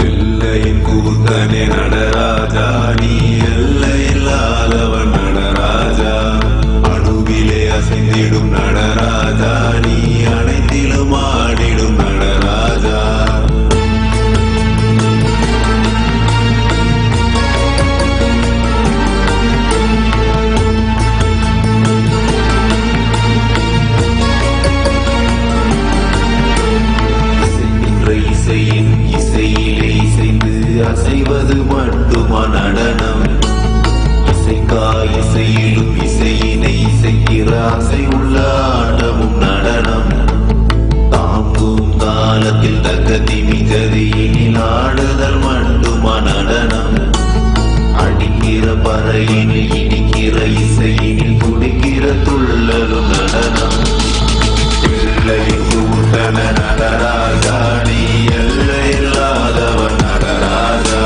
எல்லையின் கூத்தனே நடராஜா, நீ எல்லையில்லாதவன் நடராஜா, அணுவிலே அசைந்திடும் நடராஜா, நீ அனைத்திலும் ஆடிடும் நடராஜா. இசையின் இசையிலே இசைந்து அசைவது மட்டுமா நடனம், இசைக்கா இசையிலும் இசையினை இசைக்கிற அசை உள்ள ஆட்டமும் நடனம், தாங்கும் காலத்தில் தகதி மிகதியினில் ஆடுதல் மட்டுமா நடனம், அடிக்கிற பறையினில் இடிக்கிற இசையினில் துடிக்கிற துள்ளலும் நடனம், பிள்ளையின் கூட்டன நடராஜா, நீ எல்லையில்லாதவன் நடராஜா.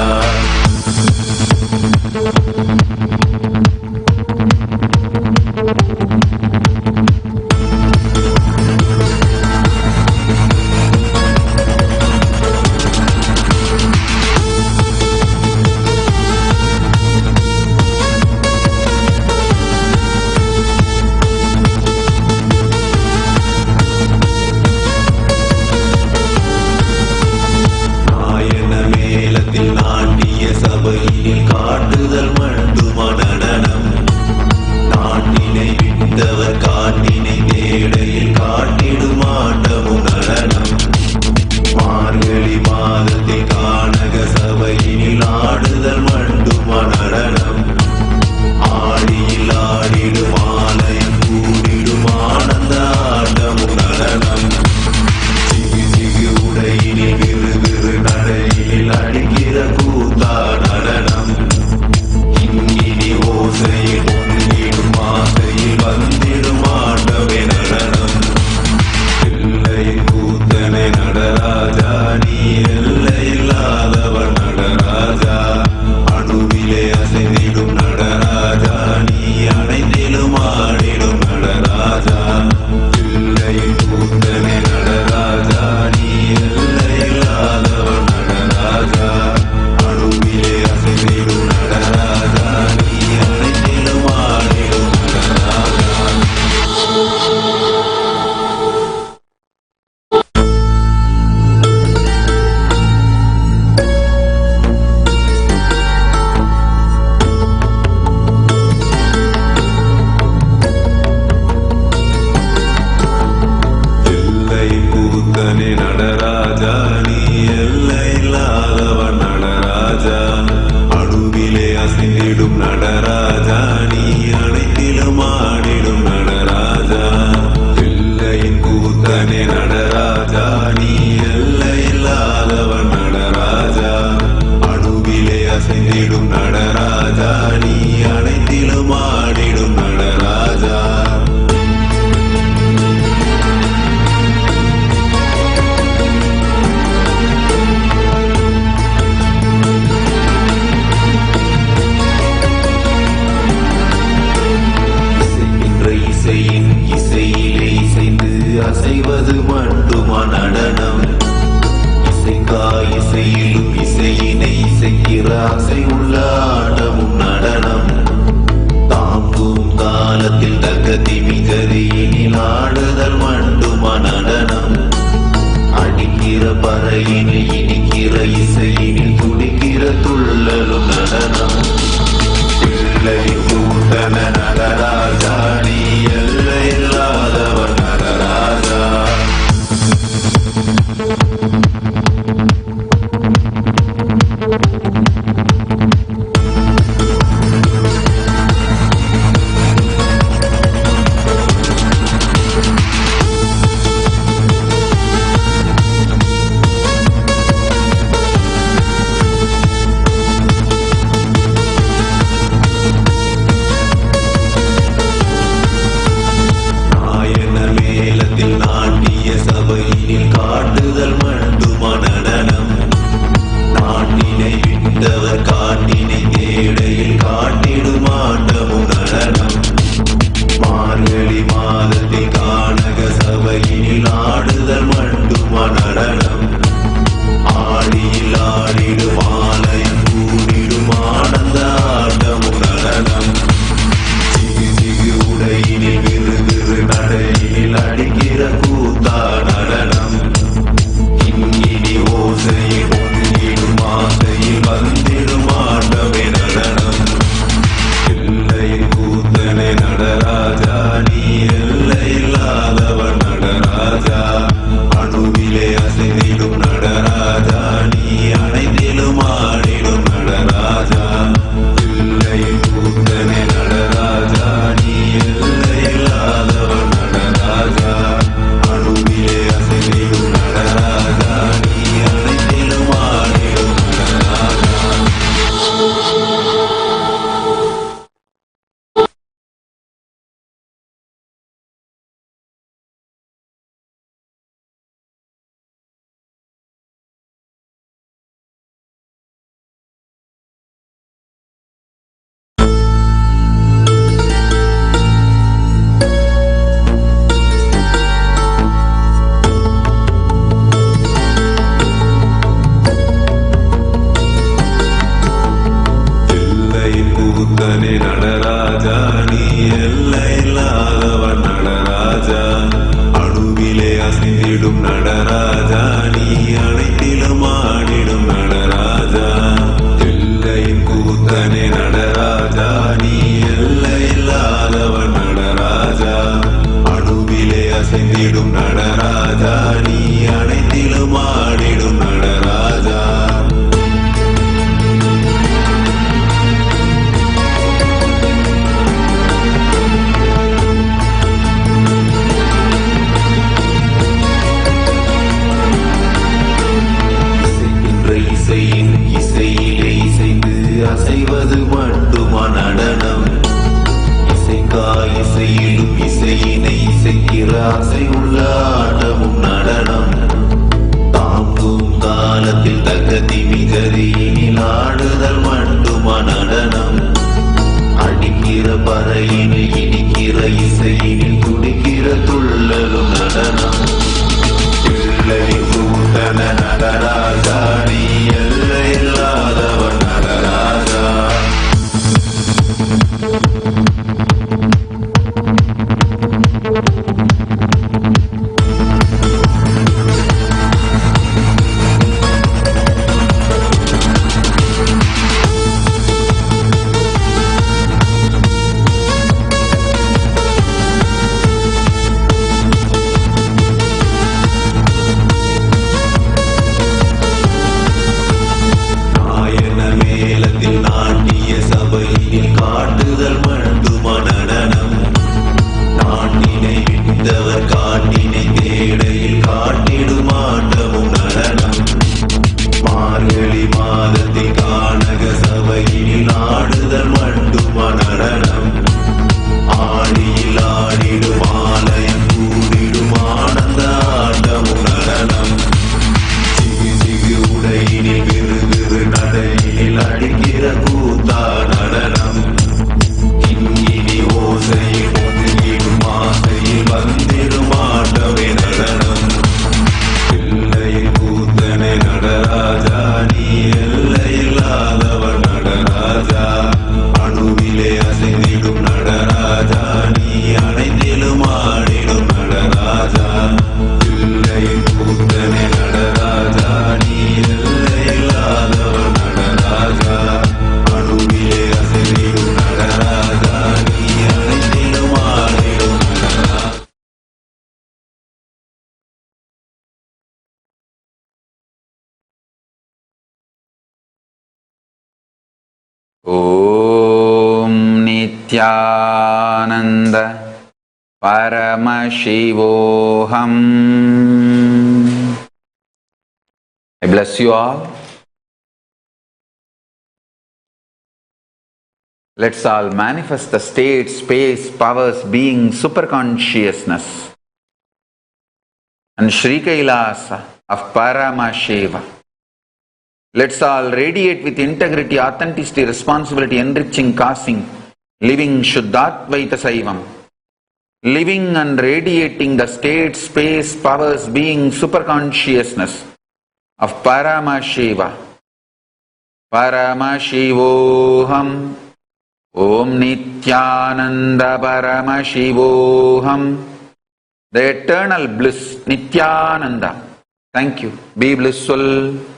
இசைக்கிற ஆசை உள்ள ஆட்டமும் நடனம் தாங்கும் காலத்தில் தகதி மிகதியினில் ஆடுதல் மட்டுமா நடனம் அடிக்கிற பறையினில் இனிக்கிற இசையினில் துடிக்கிற துள்ளலும் நடனம் பிள்ளை கூட்டன நடராஜா நீ எல்லை இல்லாதவன் Nataraja Om Nithyananda Paramashivoham. I bless you all. Let's all manifest the state, space, powers, being, superconsciousness and Sri Kailasa of Paramashiva. Let's all radiate with integrity, authenticity, responsibility, enriching, causing, living Shuddhatvaita Saivam. Living and radiating the state, space, powers, being, superconsciousness of Paramashiva. Paramashivoham. Om Nithyananda Paramashivoham. The eternal bliss, Nithyananda. Thank you. Be blissful.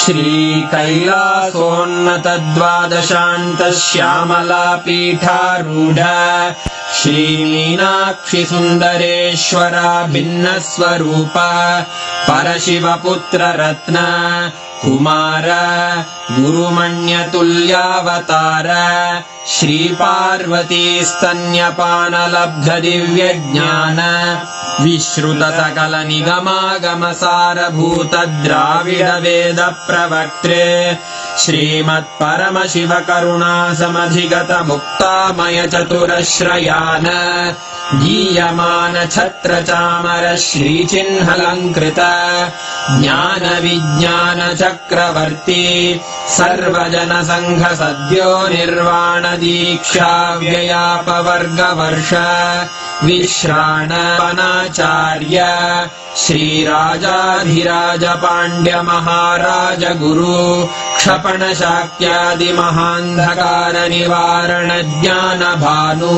Shri कैलासोन्नतद्वादशान्त Shyamala पीठारूढ Shri Meenakshi सुन्दरेश्वरा भिन्नस्वरूप परशिवपुत्र रत्न कुमार गुरुमण्यतुल्यावतार श्री पार्वती स्तन्यपानलब्ध दिव्यज्ञान विश्रुत सकल निगमागम सारभूत द्राविड वेद प्रवक्त्रे श्रीमत् परमशिव करुणा समधिगत मुक्तामय चतुरश्रयान गीयमान छत्र चामर श्रीचिह्नलङ्कृत ज्ञान विज्ञान चक्रवर्ती सर्वजन संघ सद्यो निर्वाण दीक्षा व्ययापवर्गवर्ष विश्राण वनाचार्य श्रीराजाधिराज पाण्ड्य महाराज गुरु क्षपण शाक्यादि महान्धकार निवारण ज्ञान भानु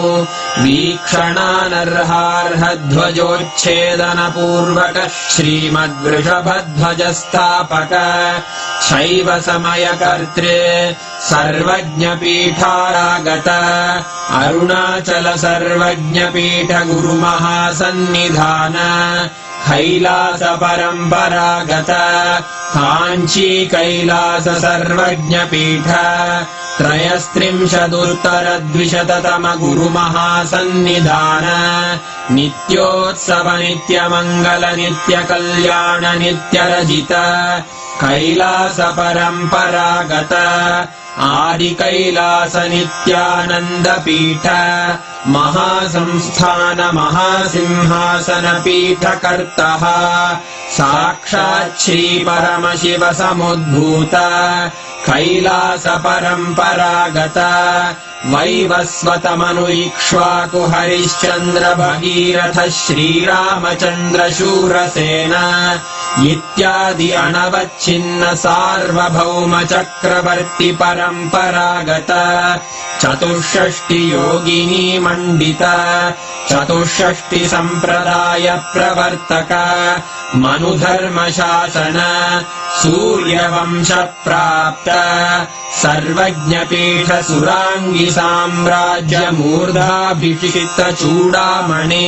वीक्षणानर्हार्ह ध्वजोच्छेदन पूर्वक श्रीमद्वृषभध्वज स्थापक शैव समय कर्त्रे सर्वज्ञ पीठारागत अरुणाचल सर्वज्ञ पीठ गुरु महासन्निधान कैलास परम्परागत काञ्ची कैलास सर्वज्ञ पीठ त्रयस्त्रिंशदुत्तरद्विशततम गुरु महासन्निधान नित्योत्सव नित्यमङ्गल नित्य कल्याण नित्यरजित कैलास परम्परागत आदि कैलास नित्यानंद पीठ महासंस्थान महासिंहासन पीठ कर्तः साक्षात् श्री परमशिव समुद्भूत कैलास परम्परागत वैवस्वत मनु इक्ष्वाकु हरिश्चन्द्र भगीरथ श्रीरामचन्द्र शूरसेन इत्यादि अनवच्छिन्न सार्वभौम चक्रवर्ति परम्परागत चतुष्षष्टि योगिनी मंडित चतुष्षष्टि संप्रदाय प्रवर्तक मनुधर्म शासन सूर्यवंश प्राप्त सर्वज्ञ पीठ सुरांगी साम्राज्य मूर्धाभिषिक्त चूडामणे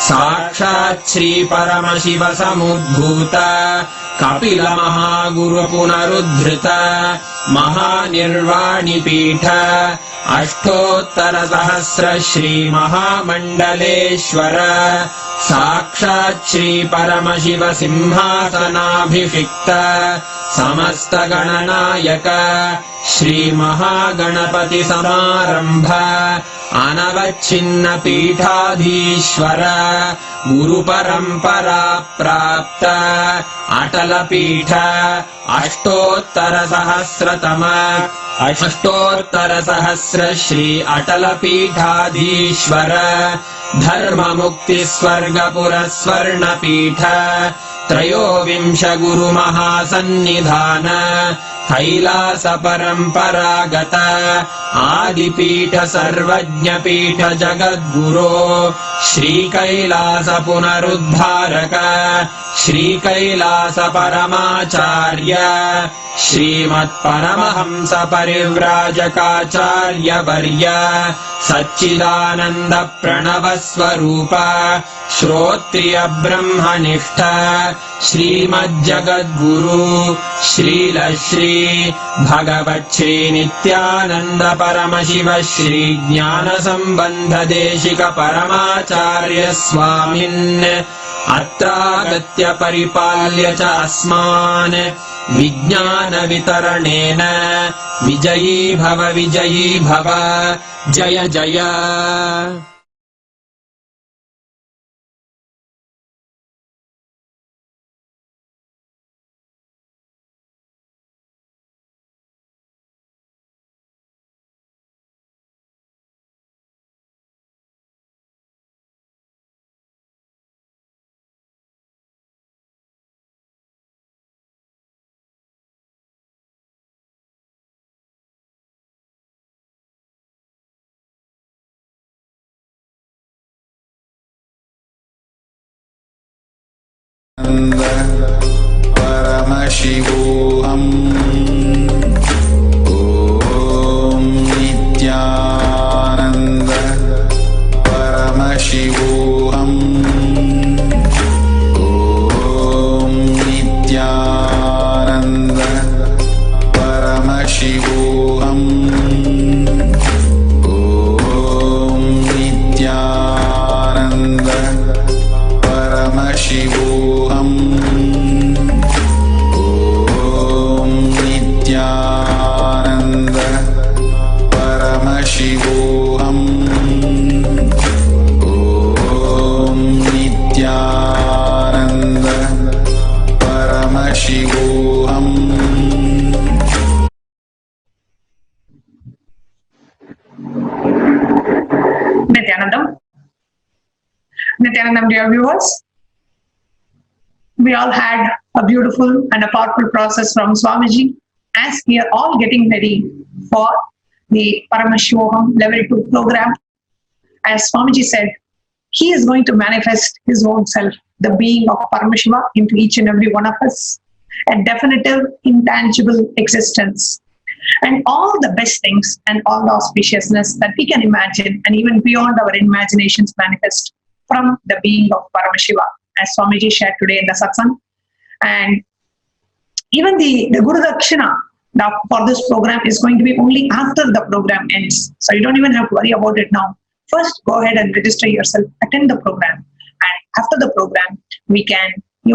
साक्षात् श्री परमशिव समुद्भूत कपिल महागुरु पुनरुद्धृत महानिर्वाणि पीठ अष्टोत्तर सहस्र श्री महामण्डलेश्वर साक्षात् श्री परमशिव सिंहासनाभिषिक्त समस्त गणनायक श्रीमहागणपति समारम्भ अनवच्छिन्न पीठाधीश्वर गुरुपरम्परा प्राप्त अटलपीठ अष्टोत्तरसहस्र श्री अटलपीठाधीश्वर धर्ममुक्तिस्वर्गपुरस्वर्णपीठ त्रयोविंश गुरु महासन्निधान कैलास परम्परागत आदिपीठ सर्वज्ञपीठ जगद्गुरो श्रीकैलास पुनरुद्धारक श्रीकैलास परमाचार्य श्रीमत्परमहंस परिव्राजकाचार्य वर्य सच्चिदानन्द प्रणव स्वरूप श्रोत्रिय ब्रह्मनिष्ठ श्रीमज्जगद्गुरु श्रील श्री भगवच्छ्री नित्यानंद परमशिव श्री ज्ञान संबंध देशिक परमाचार्य स्वामिन् अत्रागत्य परिपाल्य च अस्मान् विज्ञान वितरणेन विजयी भव जय जय। Paramashivoham Om Nithyananda Paramashivoham Om Nithyananda Paramashivoham Om Nithyananda Paramashivoham Nithyanandam, dear viewers, we all had a beautiful and a powerful process from Swamiji as we are all getting ready for the Paramashivoham Level 2 program. As Swamiji said, he is going to manifest his own self, the being of Paramashiva, into each and every one of us, a definitive, intangible existence. And all the best things and all the auspiciousness that we can imagine and even beyond our imaginations manifest from the being of Paramashiva, as Swamiji shared today in the Satsang. And even the Guru Dakshina for this program is going to be only after the program ends. So you don't even have to worry about it now. First, go ahead and register yourself, attend the program. And after the program, you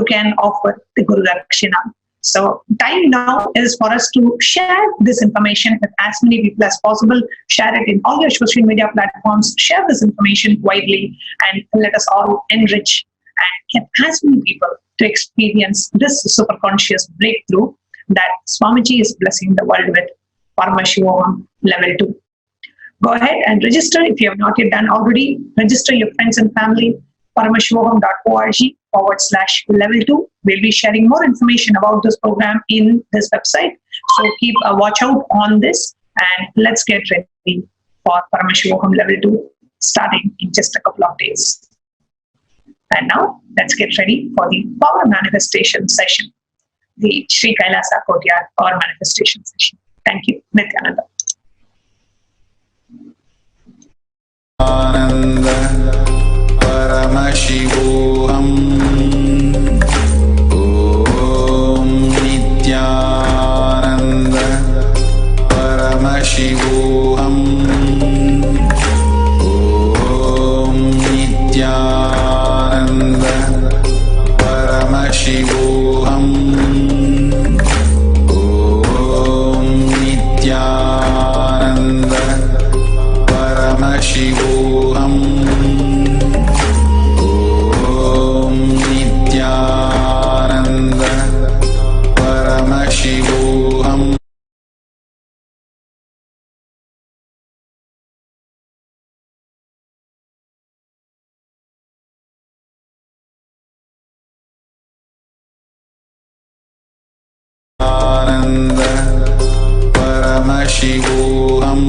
can offer the Guru Dakshina. So time now is for us to share this information with as many people as possible. Share it in all your social media platforms. Share this information widely and let us all enrich and get as many people to experience this super conscious breakthrough that Swamiji is blessing the world with. Paramashivoham Level 2. Go ahead and register if you have not yet done already. Register your friends and family. paramashivoham.org/level 2. We'll be sharing more information about this program in this website. So keep a watch out on this and let's get ready for Paramashivoham Level 2 starting in just a couple of days. And now let's get ready for the power manifestation session, the Sri Kailasa Kotyar power manifestation session. Thank you, Nithyananda. Paramashivoham Om Nithyananda Paramashivoham Om Nithyananda Paramashivoham Om Nithyananda Paramashivoham.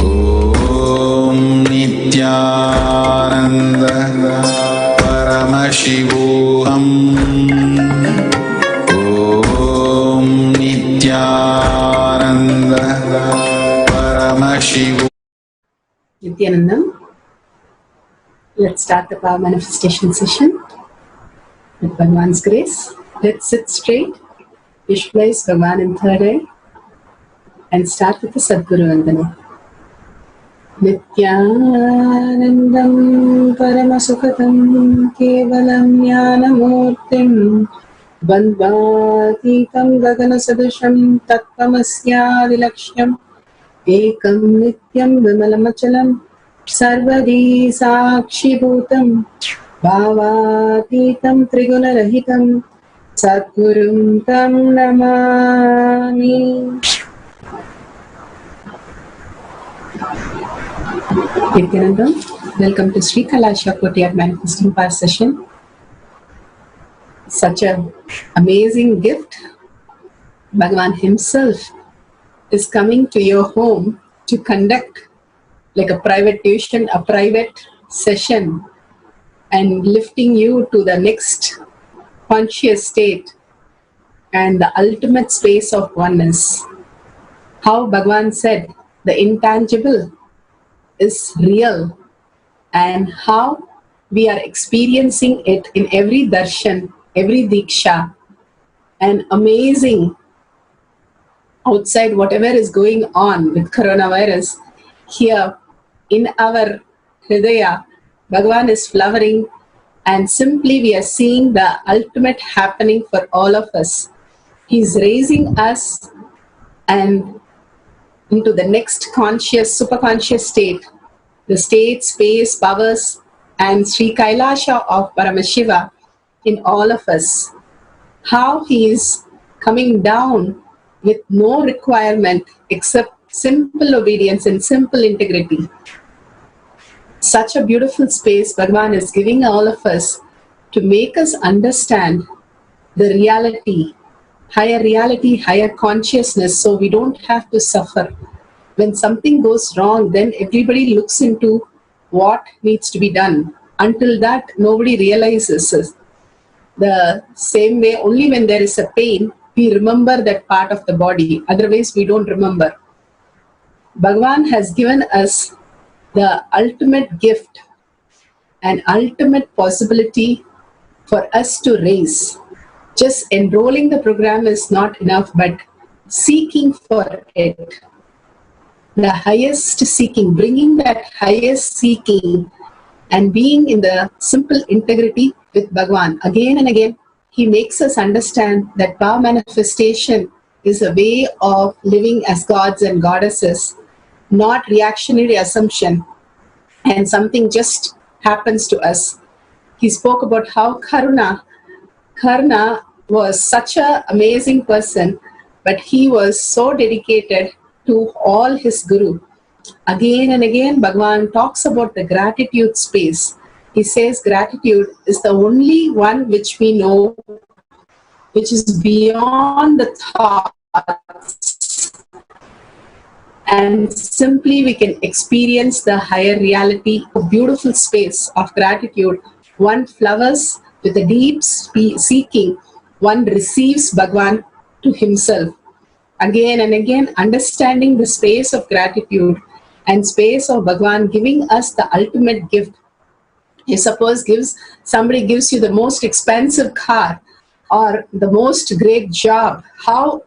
Om Nithyananda Paramashivoham. Om Nithyananda Paramashivoham. Nithyanandam. Let's start the power manifestation session with Bhagavan's grace. Let's sit straight, visualize Bhagavan in third eye, and start with the Sadguru Vandana. Nithyanandam Paramasukhatam Kevalam Jnanamurtim Bandhvatitam Gagana Sadusham Tattvamasyaadilakshyam Ekam Nityam Vimalamachalam Sarvadi Sakshibhutam Bhavatitam Trigunarahitam Sadgurum Tam Namami. Nithyanandam, welcome to Sri Kalasha Kotiyar Manifesting Power Session. Such an amazing gift. Bhagavan himself is coming to your home to conduct like a private tuition, a private session, and lifting you to the next conscious state and the ultimate space of oneness. How Bhagavan said the intangible is real, and how we are experiencing it in every darshan, every diksha, and amazing outside whatever is going on with coronavirus. Here in our Hridaya, Bhagavan is flowering, and simply we are seeing the ultimate happening for all of us. He is raising us and into the next conscious, superconscious state, the state, space, powers, and Sri Kailasha of Paramashiva in all of us. How he is coming down with no requirement except simple obedience and simple integrity. Such a beautiful space Bhagavan is giving all of us to make us understand the reality, higher consciousness, so we don't have to suffer. When something goes wrong, then everybody looks into what needs to be done. Until that, nobody realizes it. The same way, only when there is a pain, we remember that part of the body. Otherwise, we don't remember. Bhagavan has given us the ultimate gift and ultimate possibility for us to raise. Just enrolling the program is not enough, but seeking for it. The highest seeking, bringing that highest seeking and being in the simple integrity with Bhagavan. Again and again, he makes us understand that power manifestation is a way of living as gods and goddesses, not reactionary assumption, and something just happens to us. He spoke about how Karna was such an amazing person, but he was so dedicated to all his guru. Again and again, Bhagavan talks about the gratitude space. He says gratitude is the only one which we know, which is beyond the thoughts. And simply we can experience the higher reality, a beautiful space of gratitude. One flowers with a deep seeking, one receives Bhagavan to himself. Again and again, understanding the space of gratitude and space of Bhagavan giving us the ultimate gift. You suppose somebody gives you the most expensive car or the most great job, how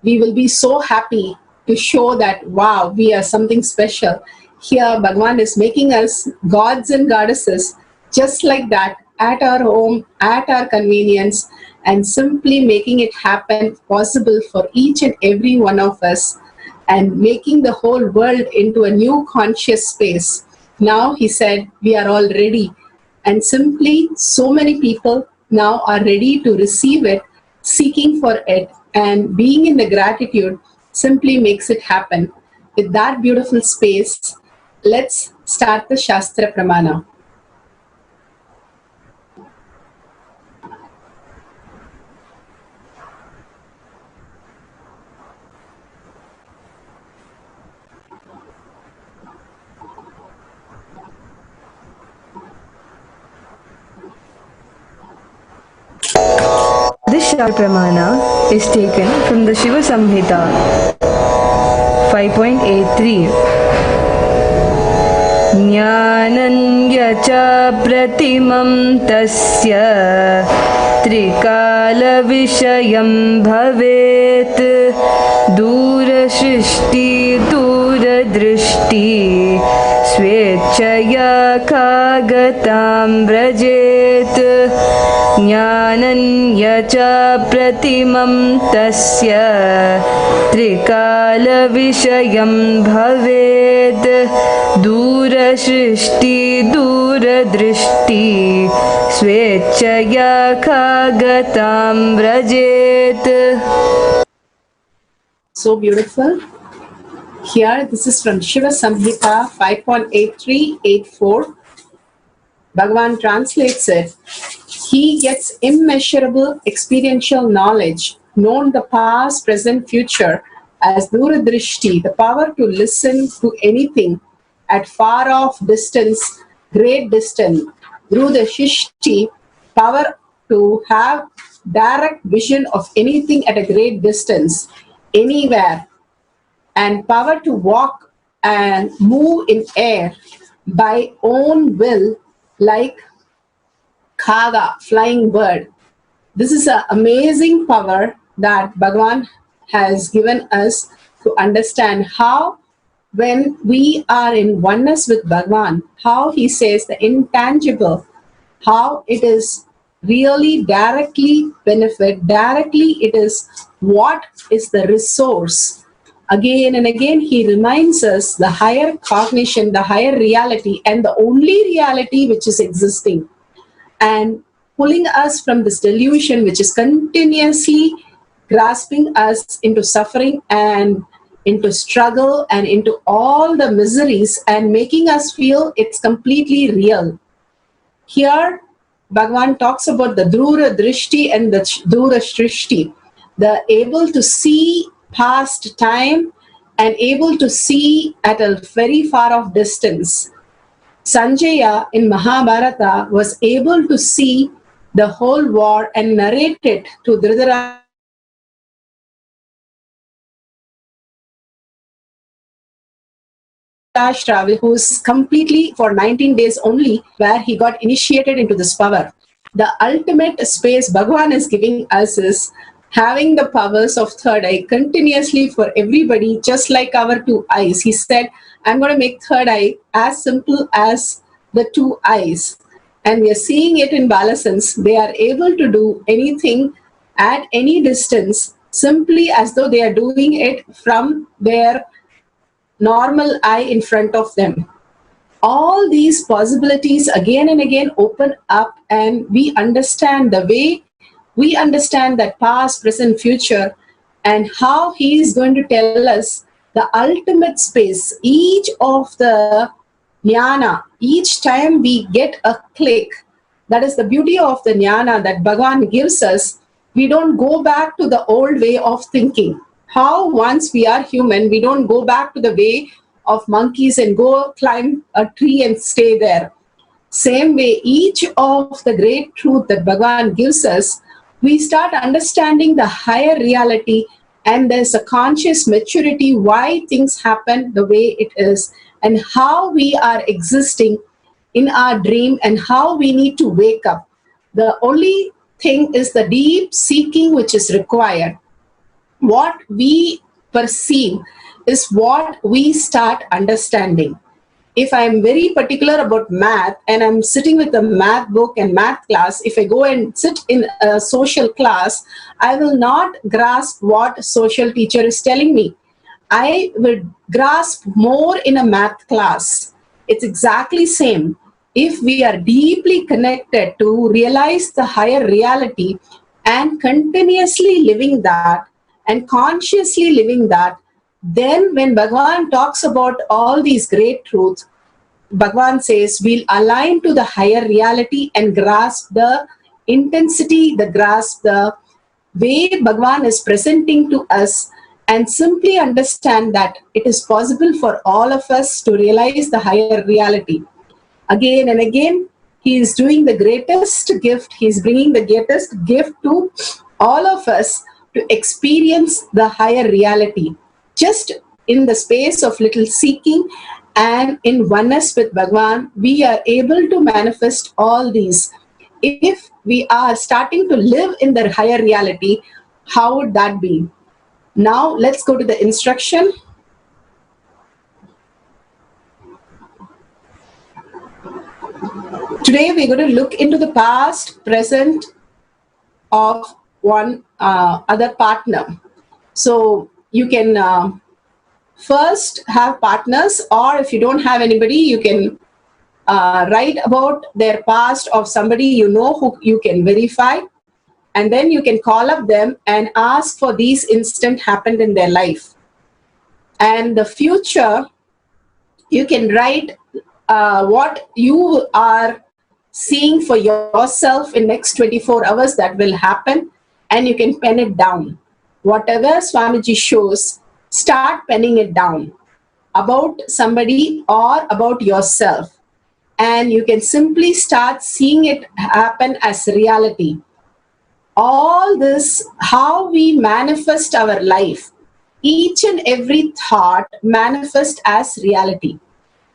we will be so happy to show that, wow, we are something special. Here, Bhagavan is making us gods and goddesses just like that, at our home, at our convenience, and simply making it happen possible for each and every one of us, and making the whole world into a new conscious space. Now, he said, we are all ready. And simply, so many people now are ready to receive it, seeking for it, and being in the gratitude simply makes it happen. With that beautiful space, let's start the Shastra Pramana. Achar Pramana is taken from the Shiva Samhita 5.83. Jnananya cha pratimam tasya trikala vishayam bhavet dura shrishti dura drishti swechaya kagatam vrajet jnananya cha pratimam tasya trikala vishayam bhavet dura shrishti dura drishti swechaya kagatam vrajet. So beautiful. Here, this is from Shiva Samhita 5.8384. Bhagavan translates it. He gets immeasurable experiential knowledge, known the past, present, future, as Duradrishti, the power to listen to anything at far off distance, great distance. Through the Shishti, power to have direct vision of anything at a great distance, anywhere, and power to walk and move in air by own will like Kaga, flying bird. This is an amazing power that Bhagavan has given us to understand how when we are in oneness with Bhagavan, how he says the intangible, how it is really directly benefit, directly it is what is the resource. Again and again, he reminds us the higher cognition, the higher reality, and the only reality which is existing, and pulling us from this delusion which is continuously grasping us into suffering and into struggle and into all the miseries and making us feel it's completely real. Here, Bhagavan talks about the Dura Drishti and the Dura Shrishti, the able to see past time and able to see at a very far off distance. Sanjaya in Mahabharata was able to see the whole war and narrate it to Dhritarashtra, who's completely for 19 days only where he got initiated into this power. The ultimate space Bhagavan is giving us is having the powers of third eye continuously for everybody, just like our two eyes. He said, I'm going to make third eye as simple as the two eyes. And we are seeing it in Balasans. They are able to do anything at any distance simply as though they are doing it from their normal eye in front of them. All these possibilities again and again open up, and we understand the way we understand that past, present, future, and how he is going to tell us the ultimate space. Each of the jnana, each time we get a click, that is the beauty of the jnana that Bhagavan gives us. We don't go back to the old way of thinking. How once we are human, we don't go back to the way of monkeys and go climb a tree and stay there. Same way, each of the great truth that Bhagavan gives us, we start understanding the higher reality, and there's a conscious maturity why things happen the way it is, and how we are existing in our dream, and how we need to wake up. The only thing is the deep seeking which is required. What we perceive is what we start understanding. If I'm very particular about math and I'm sitting with a math book and math class, if I go and sit in a social class, I will not grasp what social teacher is telling me. I will grasp more in a math class. It's exactly same. If we are deeply connected to realize the higher reality and continuously living that and consciously living that, then when Bhagavan talks about all these great truths, Bhagavan says we'll align to the higher reality and grasp the intensity, the way Bhagavan is presenting to us, and simply understand that it is possible for all of us to realize the higher reality. Again and again, he is doing the greatest gift. He is bringing the greatest gift to all of us to experience the higher reality. Just in the space of little seeking and in oneness with Bhagavan, we are able to manifest all these. If we are starting to live in the higher reality, how would that be? Now let's go to the instruction. Today we're going to look into the past, present of one other partner. So you can first have partners, or if you don't have anybody, you can write about their past of somebody you know who you can verify, and then you can call up them and ask for these instant happened in their life. And the future, you can write what you are seeing for yourself in next 24 hours that will happen, and you can pen it down. Whatever Swamiji shows, start penning it down about somebody or about yourself, and you can simply start seeing it happen as reality. All this, how we manifest our life, each and every thought manifest as reality.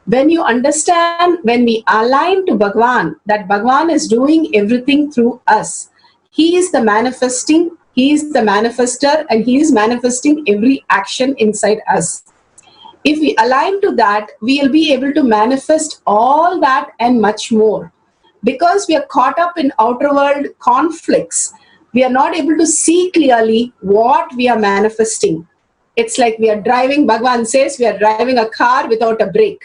When you understand, when we align to Bhagavan, that Bhagavan is doing everything through us. He is the manifesting, He is the manifester, and He is manifesting every action inside us. If we align to that, we will be able to manifest all that and much more. Because we are caught up in outer world conflicts, we are not able to see clearly what we are manifesting. It's like we are driving, Bhagavan says, we are driving a car without a brake.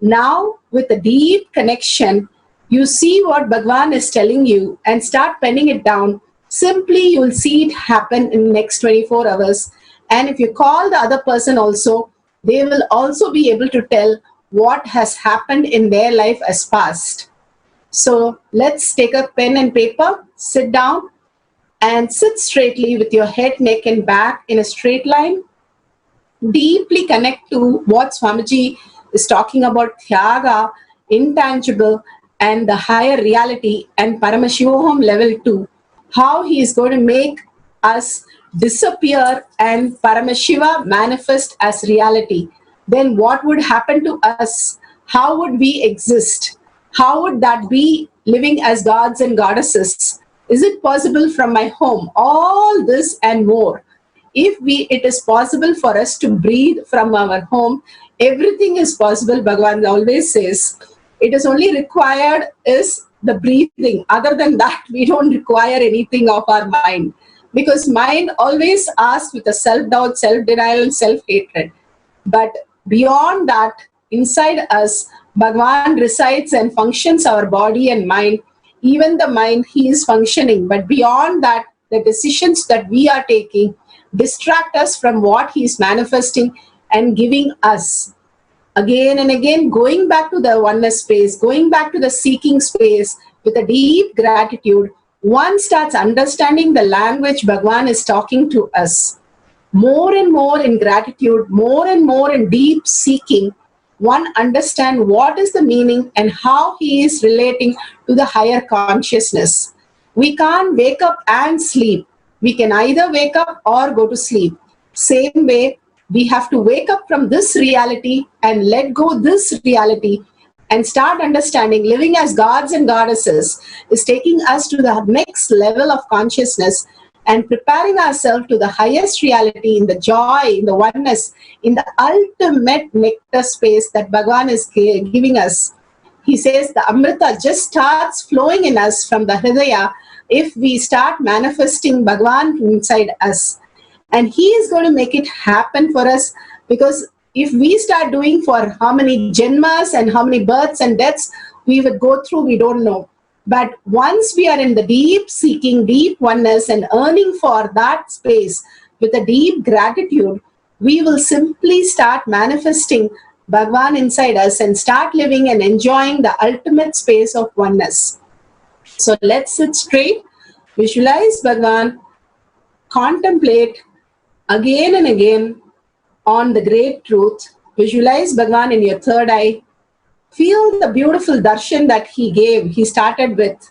Now, with a deep connection, you see what Bhagavan is telling you and start penning it down. Simply, you will see it happen in the next 24 hours. And if you call the other person also, they will also be able to tell what has happened in their life as past. So let's take a pen and paper, sit down, and sit straightly with your head, neck, and back in a straight line. Deeply connect to what Swamiji is talking about, Tyaga, intangible, and the higher reality, and Paramashivoham level 2. How he is going to make us disappear and Paramashiva manifest as reality. Then what would happen to us? How would we exist? How would that be, living as gods and goddesses? Is it possible from my home? All this and more. If it is possible for us to breathe from our home, everything is possible. Bhagavan always says, it is only required is the breathing. Other than that, we don't require anything of our mind. Because mind always asks with a self-doubt, self-denial, and self-hatred. But beyond that, inside us, Bhagavan resides and functions our body and mind. Even the mind, he is functioning. But beyond that, the decisions that we are taking distract us from what he is manifesting and giving us. Again and again, going back to the oneness space, going back to the seeking space with a deep gratitude, one starts understanding the language Bhagavan is talking to us. More and more in gratitude, more and more in deep seeking, one understands what is the meaning and how he is relating to the higher consciousness. We can't wake up and sleep. We can either wake up or go to sleep. Same way, we have to wake up from this reality and let go this reality and start understanding living as gods and goddesses is taking us to the next level of consciousness and preparing ourselves to the highest reality in the joy, in the oneness, in the ultimate nectar space that Bhagavan is giving us. He says the Amrita just starts flowing in us from the Hridaya if we start manifesting Bhagavan inside us. And he is going to make it happen for us, because if we start doing for how many janmas and how many births and deaths we would go through, we don't know. But once we are in the deep seeking, deep oneness and earning for that space with a deep gratitude, we will simply start manifesting Bhagavan inside us and start living and enjoying the ultimate space of oneness. So let's sit straight, visualize Bhagavan, contemplate again and again on the great truth. Visualize Bhagavan in your third eye. Feel the beautiful darshan that he gave. He started with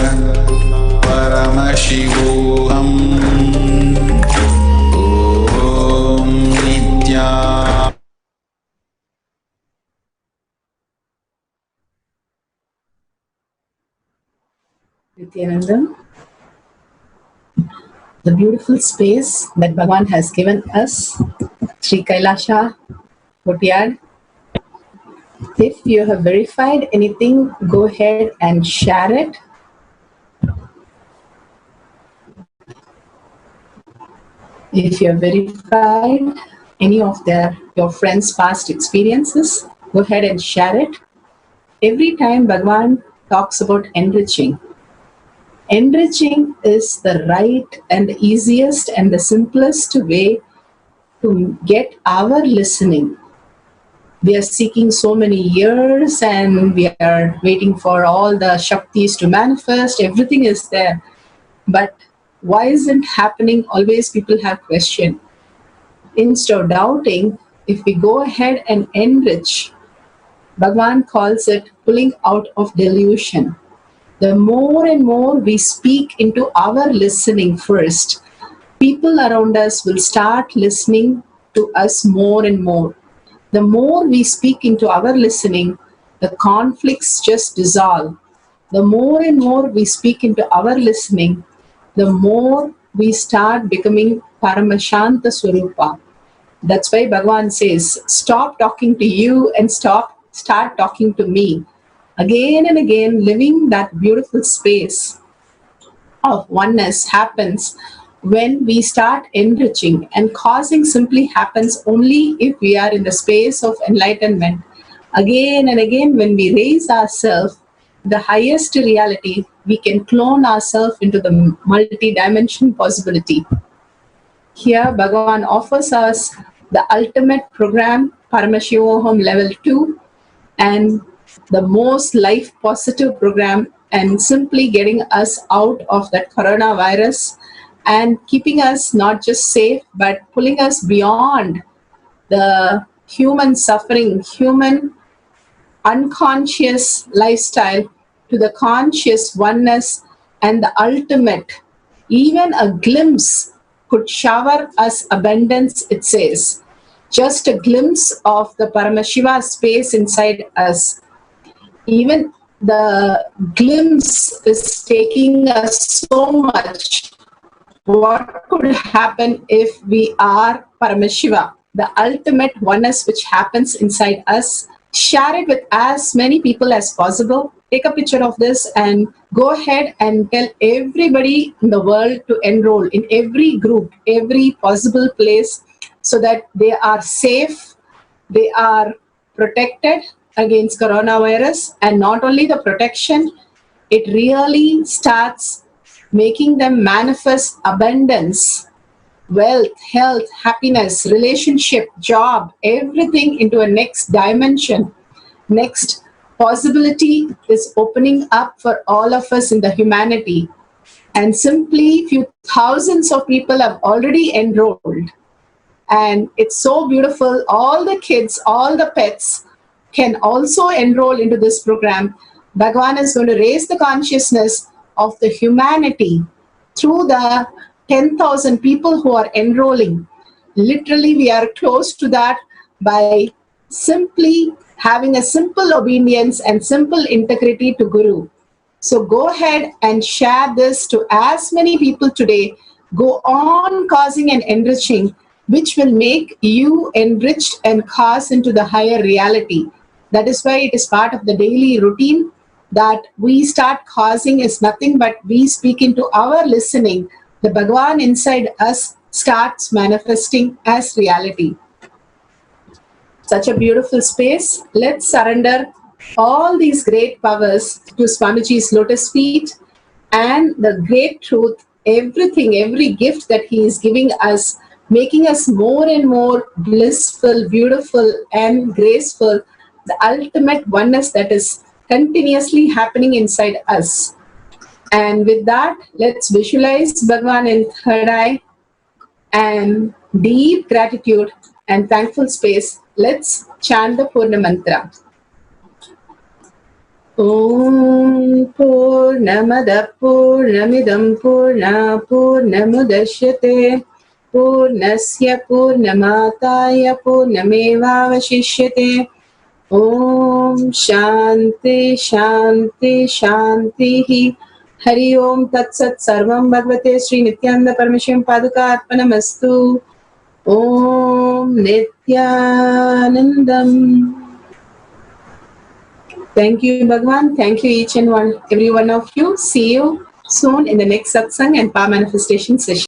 Paramashivoham. Om Nithya. Nithyananda, the beautiful space that Bhagavan has given us, Sri Kailasha Courtyard. If you have verified anything, go ahead and share it. If you have verified any of your friends' past experiences, go ahead and share it. Every time Bhagavan talks about enriching is the right and the easiest and the simplest way to get our listening. We are seeking so many years and we are waiting for all the Shaktis to manifest. Everything is there. But why isn't happening? Always people have question. Instead of doubting, if we go ahead and enrich, Bhagavan calls it pulling out of delusion. The more and more we speak into our listening first, people around us will start listening to us more and more. The more we speak into our listening, the conflicts just dissolve. The more and more we speak into our listening, the more we start becoming Paramashanta Swarupa. That's why Bhagavan says, stop talking to you and start talking to me. Again and again, living that beautiful space of oneness happens when we start enriching, and causing simply happens only if we are in the space of enlightenment. Again and again, when we raise ourselves, the highest reality, we can clone ourselves into the multi-dimension possibility. Here, Bhagavan offers us the ultimate program, Paramashivoham Level 2, and the most life positive program, and simply getting us out of that coronavirus and keeping us not just safe, but pulling us beyond the human suffering, human unconscious lifestyle to the conscious oneness and the ultimate. Even a glimpse could shower us abundance, it says. Just a glimpse of the Paramashiva space inside us. Even the glimpse is taking us so much. What could happen if we are Paramashiva, the ultimate oneness which happens inside us? Share it with as many people as possible. Take a picture of this and go ahead and tell everybody in the world to enroll in every group, every possible place, so that they are safe, they are protected against coronavirus. And not only the protection, it really starts making them manifest abundance, wealth, health, happiness, relationship, job, everything into a next dimension. Next possibility is opening up for all of us in the humanity. And simply few thousands of people have already enrolled. And it's so beautiful. All the kids, all the pets can also enroll into this program. Bhagavan is going to raise the consciousness of the humanity through the 10,000 people who are enrolling. Literally, we are close to that by simply having a simple obedience and simple integrity to Guru. So go ahead and share this to as many people today. Go on causing and enriching, which will make you enriched and cause into the higher reality. That is why it is part of the daily routine that we start causing is nothing but we speak into our listening. The Bhagavan inside us starts manifesting as reality. Such a beautiful space. Let's surrender all these great powers to Swamiji's lotus feet and the great truth, everything, every gift that he is giving us, making us more and more blissful, beautiful and graceful, the ultimate oneness that is continuously happening inside us. And with that, let's visualize Bhagavan in third eye and deep gratitude and thankful space. Let's chant the Purna Mantra. Om Purnamada Purnamidam Purna Purnamudashyate Purnasya Purnamataya Purnamevavashishyate. Om Shanti Shanti Shanti. Hari Om Tat Sat Sarvam Bhagavate Sri Nithyananda Paramashivam Paduka Arpanamastu. Om Nithyanandam. Thank you, Bhagavan. Thank you, each and every one of you. See you soon in the next satsang and power manifestation session.